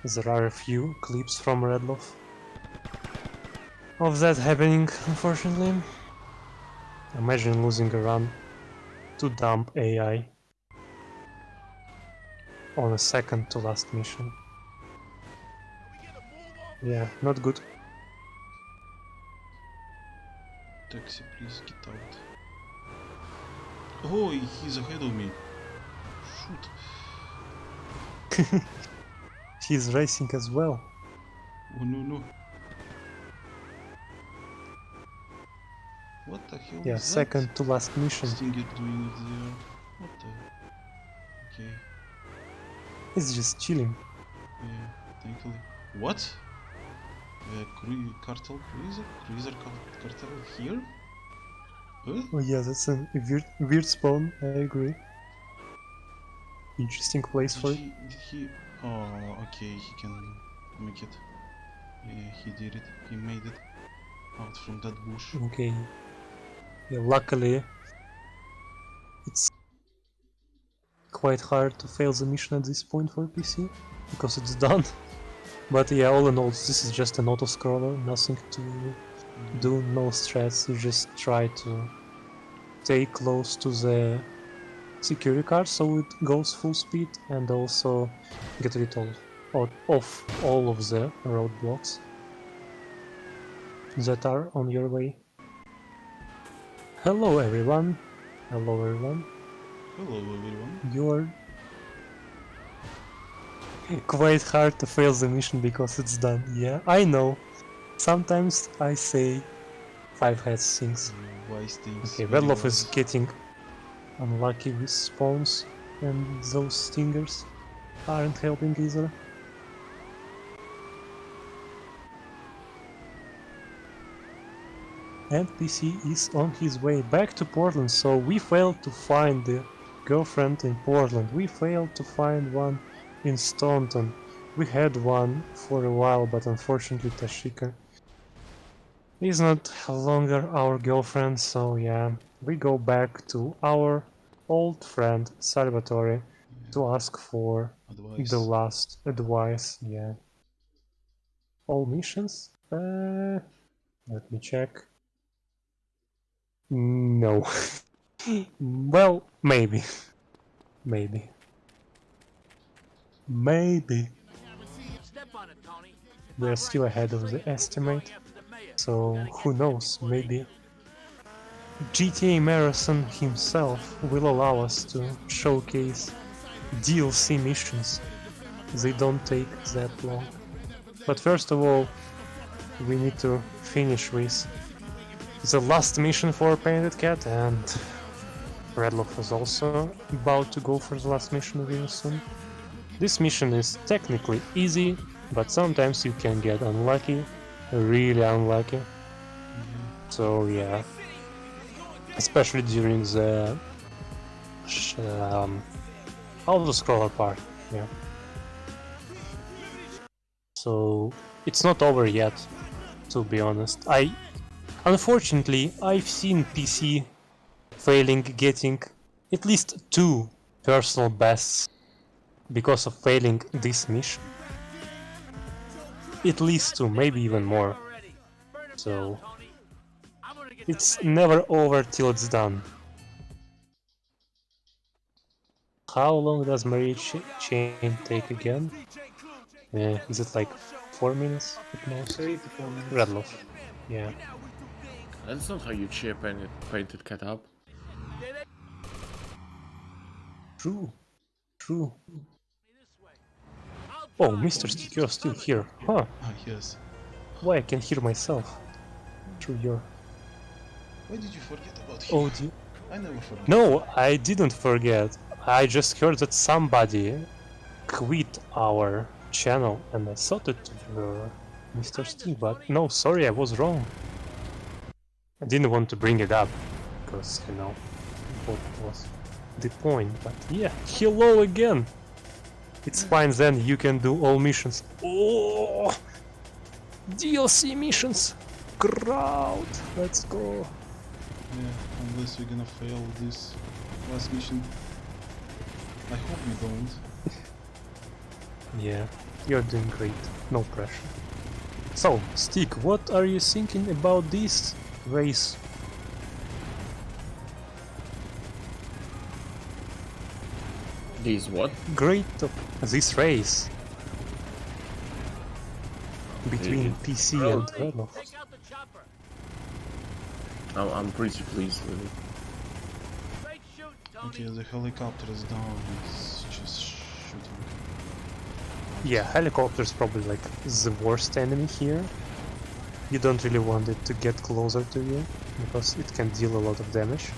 There are a few clips from Redlof of that happening, unfortunately. Imagine losing a run to dump AI on a second to last mission. Yeah, not good. Taxi, please get out. Oh, he's ahead of me. Shoot. He's racing as well. Oh no. What the hell Yeah, is that? second to last mission. Stinger doing it there. What the... Okay. He's just chilling. Yeah, thankfully. What? Cartel cruiser? Cruiser cartel here? Huh? Oh yeah, that's a weird spawn, I agree. Interesting place for it. Did he... Oh, okay, he can make it. Yeah, he did it. He made it out from that bush. Okay. Yeah, luckily it's quite hard to fail the mission at this point for PC, because it's done. But yeah, all in all, this is just an auto-scroller, nothing to do, no stress, you just try to stay close to the security card so it goes full speed, and also get rid of all of the roadblocks that are on your way. Hello everyone! Hello everyone! Hello everyone! You're quite hard to fail the mission because it's done. Yeah, I know. Sometimes I say 5 heads things. Wise things. Okay, Redlof is getting unlucky with spawns, and those stingers aren't helping either. And PC is on his way back to Portland, so we failed to find the girlfriend in Portland. We failed to find one in Staunton. We had one for a while, but unfortunately Tashika is not longer our girlfriend, so yeah, we go back to our old friend Salvatore to ask for the last advice. Yeah. All missions? Let me check. No. Well, maybe. Maybe. We're still ahead of the estimate, so who knows, maybe GTAMarathon himself will allow us to showcase DLC missions. They don't take that long. But first of all, we need to finish with the last mission for PaintedCat, and Redlof is also about to go for the last mission really soon. This mission is technically easy, but sometimes you can get unlucky, really unlucky. So yeah, especially during the auto-scroller part, yeah. So it's not over yet, to be honest. Unfortunately, I've seen PC failing getting at least 2 personal bests because of failing this mission. At least 2, maybe even more. So it's never over till it's done. How long does marriage chain take again? Is it like 4 minutes at most? 3 to 4 minutes. Redlof. Yeah. That's not how you cheer PaintedCat up. True. Oh, Mr. Stick, you're still here. Huh. Ah, yes. Why I can hear myself through your... Why did you forget about him? Oh, I never forgot. No, I didn't forget. I just heard that somebody quit our channel, and I thought it were Mr. Stick, but no, sorry, I was wrong. I didn't want to bring it up, because, you know, what was the point, but yeah, hello again! It's fine then, you can do all missions. Oh! DLC missions! Crowd! Let's go! Yeah, unless we're gonna fail this last mission. I hope we don't. Yeah, you're doing great, no pressure. So, Stick, what are you thinking about this race? These what? Great, this race between PC and Redlof. I'm pretty pleased with it. Okay, the helicopter is down, it's just shooting. Yeah, helicopter is probably like the worst enemy here. You don't really want it to get closer to you, because it can deal a lot of damage.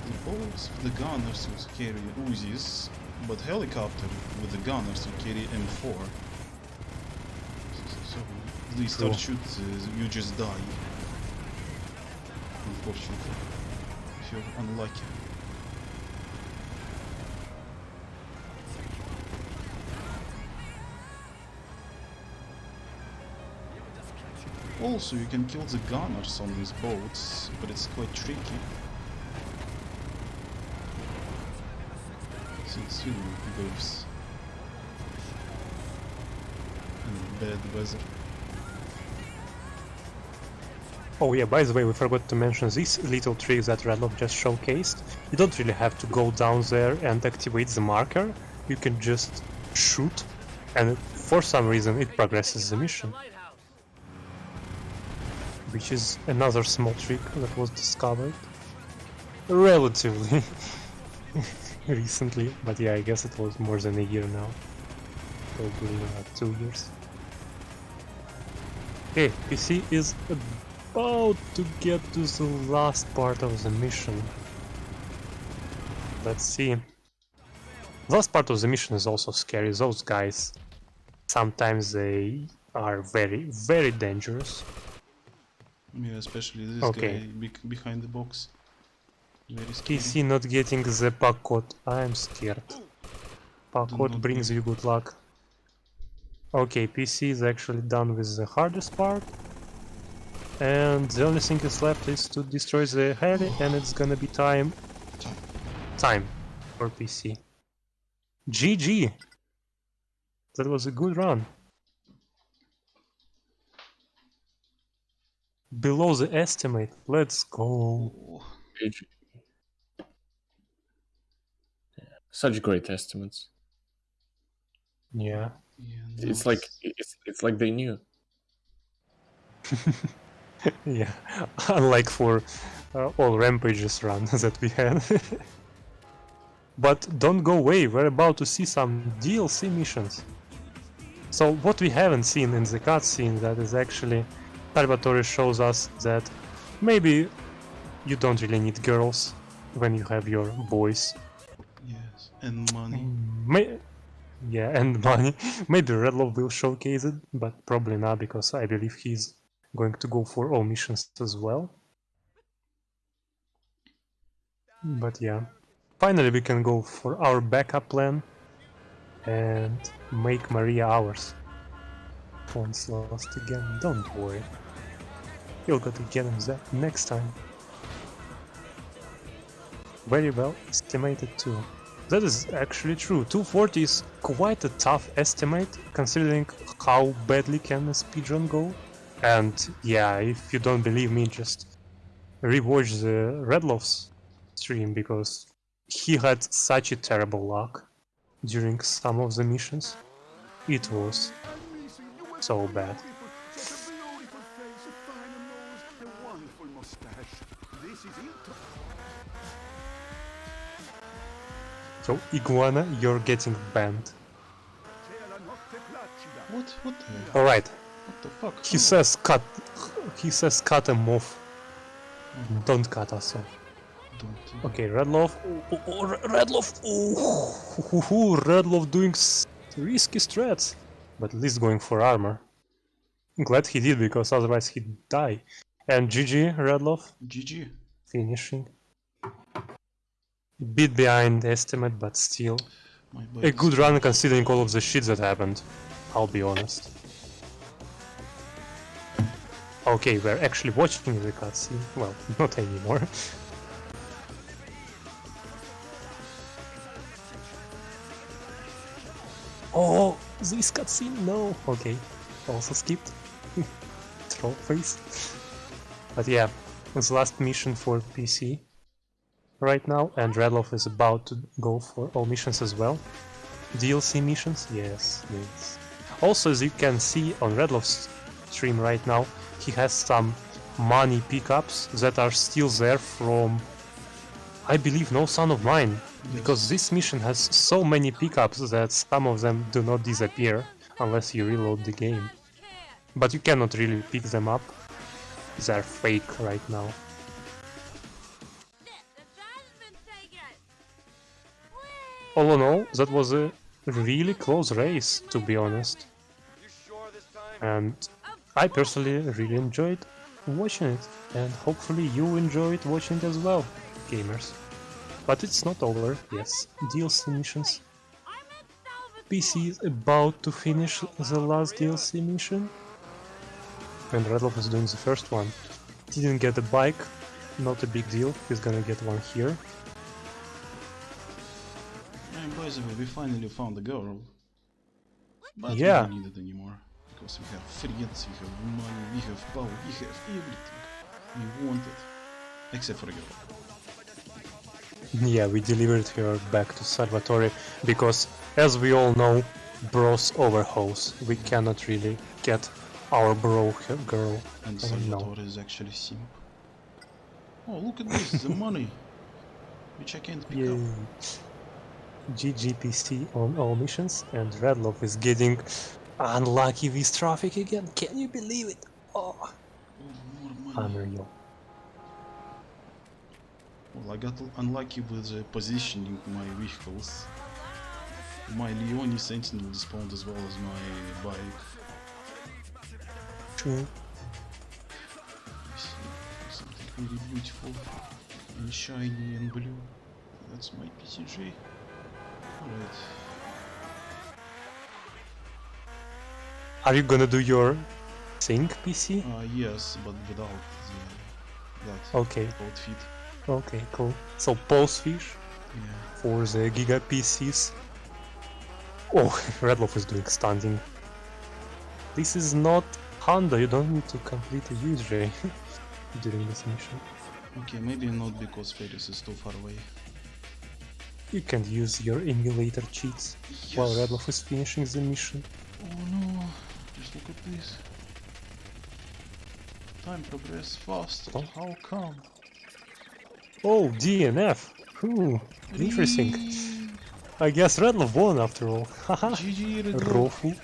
The boats with the gunners will carry Uzis, but helicopter with the gunners will carry M4. So they start shoot, you just die. Unfortunately, if you're unlucky. Also, you can kill the gunners on these boats, but it's quite tricky. Since you know, waves and bad weather. Oh yeah, by the way, we forgot to mention this little trick that Redlof just showcased. You don't really have to go down there and activate the marker. You can just shoot, and for some reason it progresses the mission. Which is another small trick that was discovered relatively recently, but yeah, I guess it was more than a year now. Probably like 2 years. Okay, PC is about to get to the last part of the mission. Let's see. Last part of the mission is also scary. Those guys, sometimes they are very, very dangerous. Yeah, especially this guy behind the box. Very scary. PC not getting the pakot. I'm scared. Pakot brings you good luck. Okay, PC is actually done with the hardest part. And the only thing that's left is to destroy the heli, and it's gonna be time for PC. GG! That was a good run. Below the estimate, let's go. Such great estimates. Yeah. It's like they knew. Yeah, unlike for all rampages run that we had. But don't go away, we're about to see some DLC missions. So what we haven't seen in the cutscene, that is actually Salvatore shows us that maybe you don't really need girls when you have your boys. Yes, and money. Yeah, and money. Maybe Redlof will showcase it, but probably not, because I believe he's going to go for all missions as well. But yeah, finally we can go for our backup plan and make Maria ours. Points lost again, don't worry. You'll get to get him that next time. Very well estimated too. That is actually true. 240 is quite a tough estimate, considering how badly can a speedrun go. And yeah, if you don't believe me, just rewatch the Redlof's stream, because he had such a terrible luck during some of the missions. It was so bad. So, Iguana, you're getting banned. What the? Alright. What the fuck? He says cut. He says cut him off. Don't cut us off. Okay, Redlof. Redlof. Redlof doing risky strats, but at least going for armor. I'm glad he did, because otherwise he'd die. And GG, Redlof. GG. Finishing. Bit behind estimate, but still a good run considering all of the shit that happened. I'll be honest. Okay, we're actually watching the cutscene. Well, not anymore. Oh, this cutscene? No. Okay, also skipped. Troll face. But yeah, it's the last mission for PC right now, and Redlof is about to go for all missions as well. DLC missions? Yes, yes. Also, as you can see on Redlof's stream right now, he has some money pickups that are still there from I believe no son of mine, because this mission has so many pickups that some of them do not disappear unless you reload the game. But you cannot really pick them up. They're fake right now. All in all, that was a really close race, to be honest. And I personally really enjoyed watching it, and hopefully you enjoyed watching it as well, gamers. But it's not over, yes, DLC missions. PC is about to finish the last DLC mission, and Redlof is doing the first one. Didn't get a bike, not a big deal, he's gonna get one here. And by the way, we finally found a girl. But yeah. we don't need it anymore. Because we have friends, we have money, we have power, we have everything. We want it. Except for a girl. Yeah, we delivered her back to Salvatore because, as we all know, bros over hoes. We cannot really get our bro girl. And Salvatore is actually simp. Oh, look at this, the money! Which I can't pick up. GGPC on all missions, and Redlof is getting unlucky with traffic again. Can you believe it? Oh, more money. Unreal. Well, I got unlucky with positioning my vehicles. My Leone Sentinel despawned as well as my bike. True. Something really beautiful and shiny and blue. That's my PCJ. Alright. Are you gonna do your thing, PC? Yes, but without that outfit. Okay, cool. So pose fish for the Giga PCs. Oh, Redlof is doing standing. This is not Honda, you don't need to complete a UJ during this mission. Okay, maybe not because Ferris is too far away. You can use your emulator cheats while Redlof is finishing the mission. Oh no, just look at this. Time progress faster, how come? Oh, DNF! Ooh, interesting. I guess Redlof won after all. Haha. GG Redlof.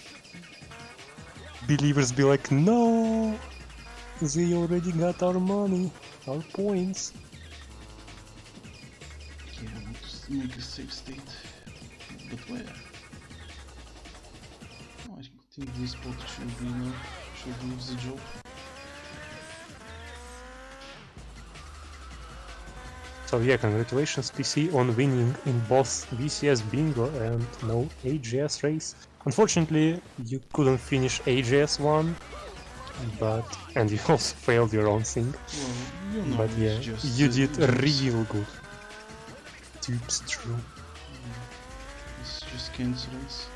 Believers be like, no! They already got our money, our points. Okay, I want to make a save state. But where? Oh, I think this spot should be enough. Should leave the job. So yeah, congratulations PC on winning in both VCS Bingo and no AJS race. Unfortunately, you couldn't finish AJS one, and you also failed your own thing. Well, you know, but yeah, you did real good. Tubes true. It's just coincidence.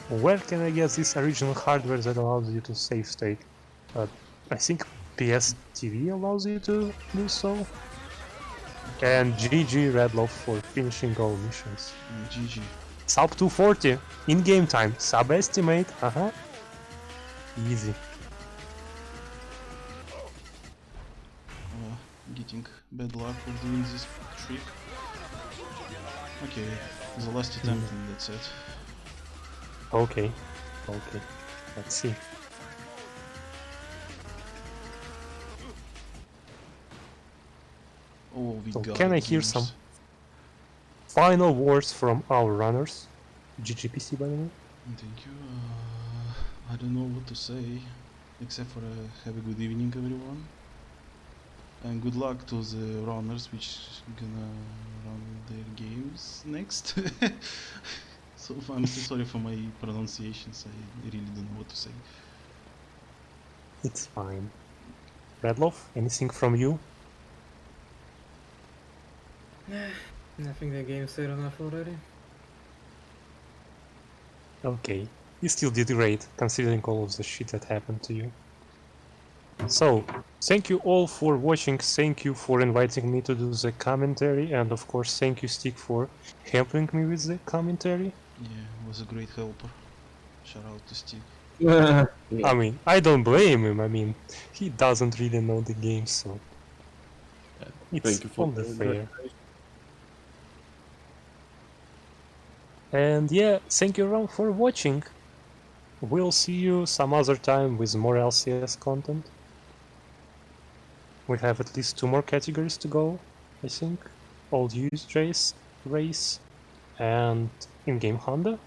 Where can I get this original hardware that allows you to save state? I think PS TV allows you to do so. And GG Redlof for finishing all missions. GG. Sub 240 in game time. Sub estimate. Easy. Getting bad luck for doing this trick. Okay, the last attempt and that's it. Okay. Let's see. Oh, so can I hear some final words from our runners? GGPC, by the way. Thank you. I don't know what to say, except for have a good evening, everyone. And good luck to the runners which gonna run their games next. So I'm so sorry for my pronunciations, I really don't know what to say. It's fine. Redlof, anything from you? I think the game said enough already. Okay, you still did great, considering all of the shit that happened to you. So, thank you all for watching, thank you for inviting me to do the commentary, and of course thank you Stick for helping me with the commentary. Yeah, was a great helper. Shout out to Stick. I mean, I don't blame him, I mean, he doesn't really know the game, so... It's only fair. And yeah, thank you everyone for watching. We'll see you some other time with more LCS content. We have at least 2 more categories to go, I think. Old used race, and in-game Honda.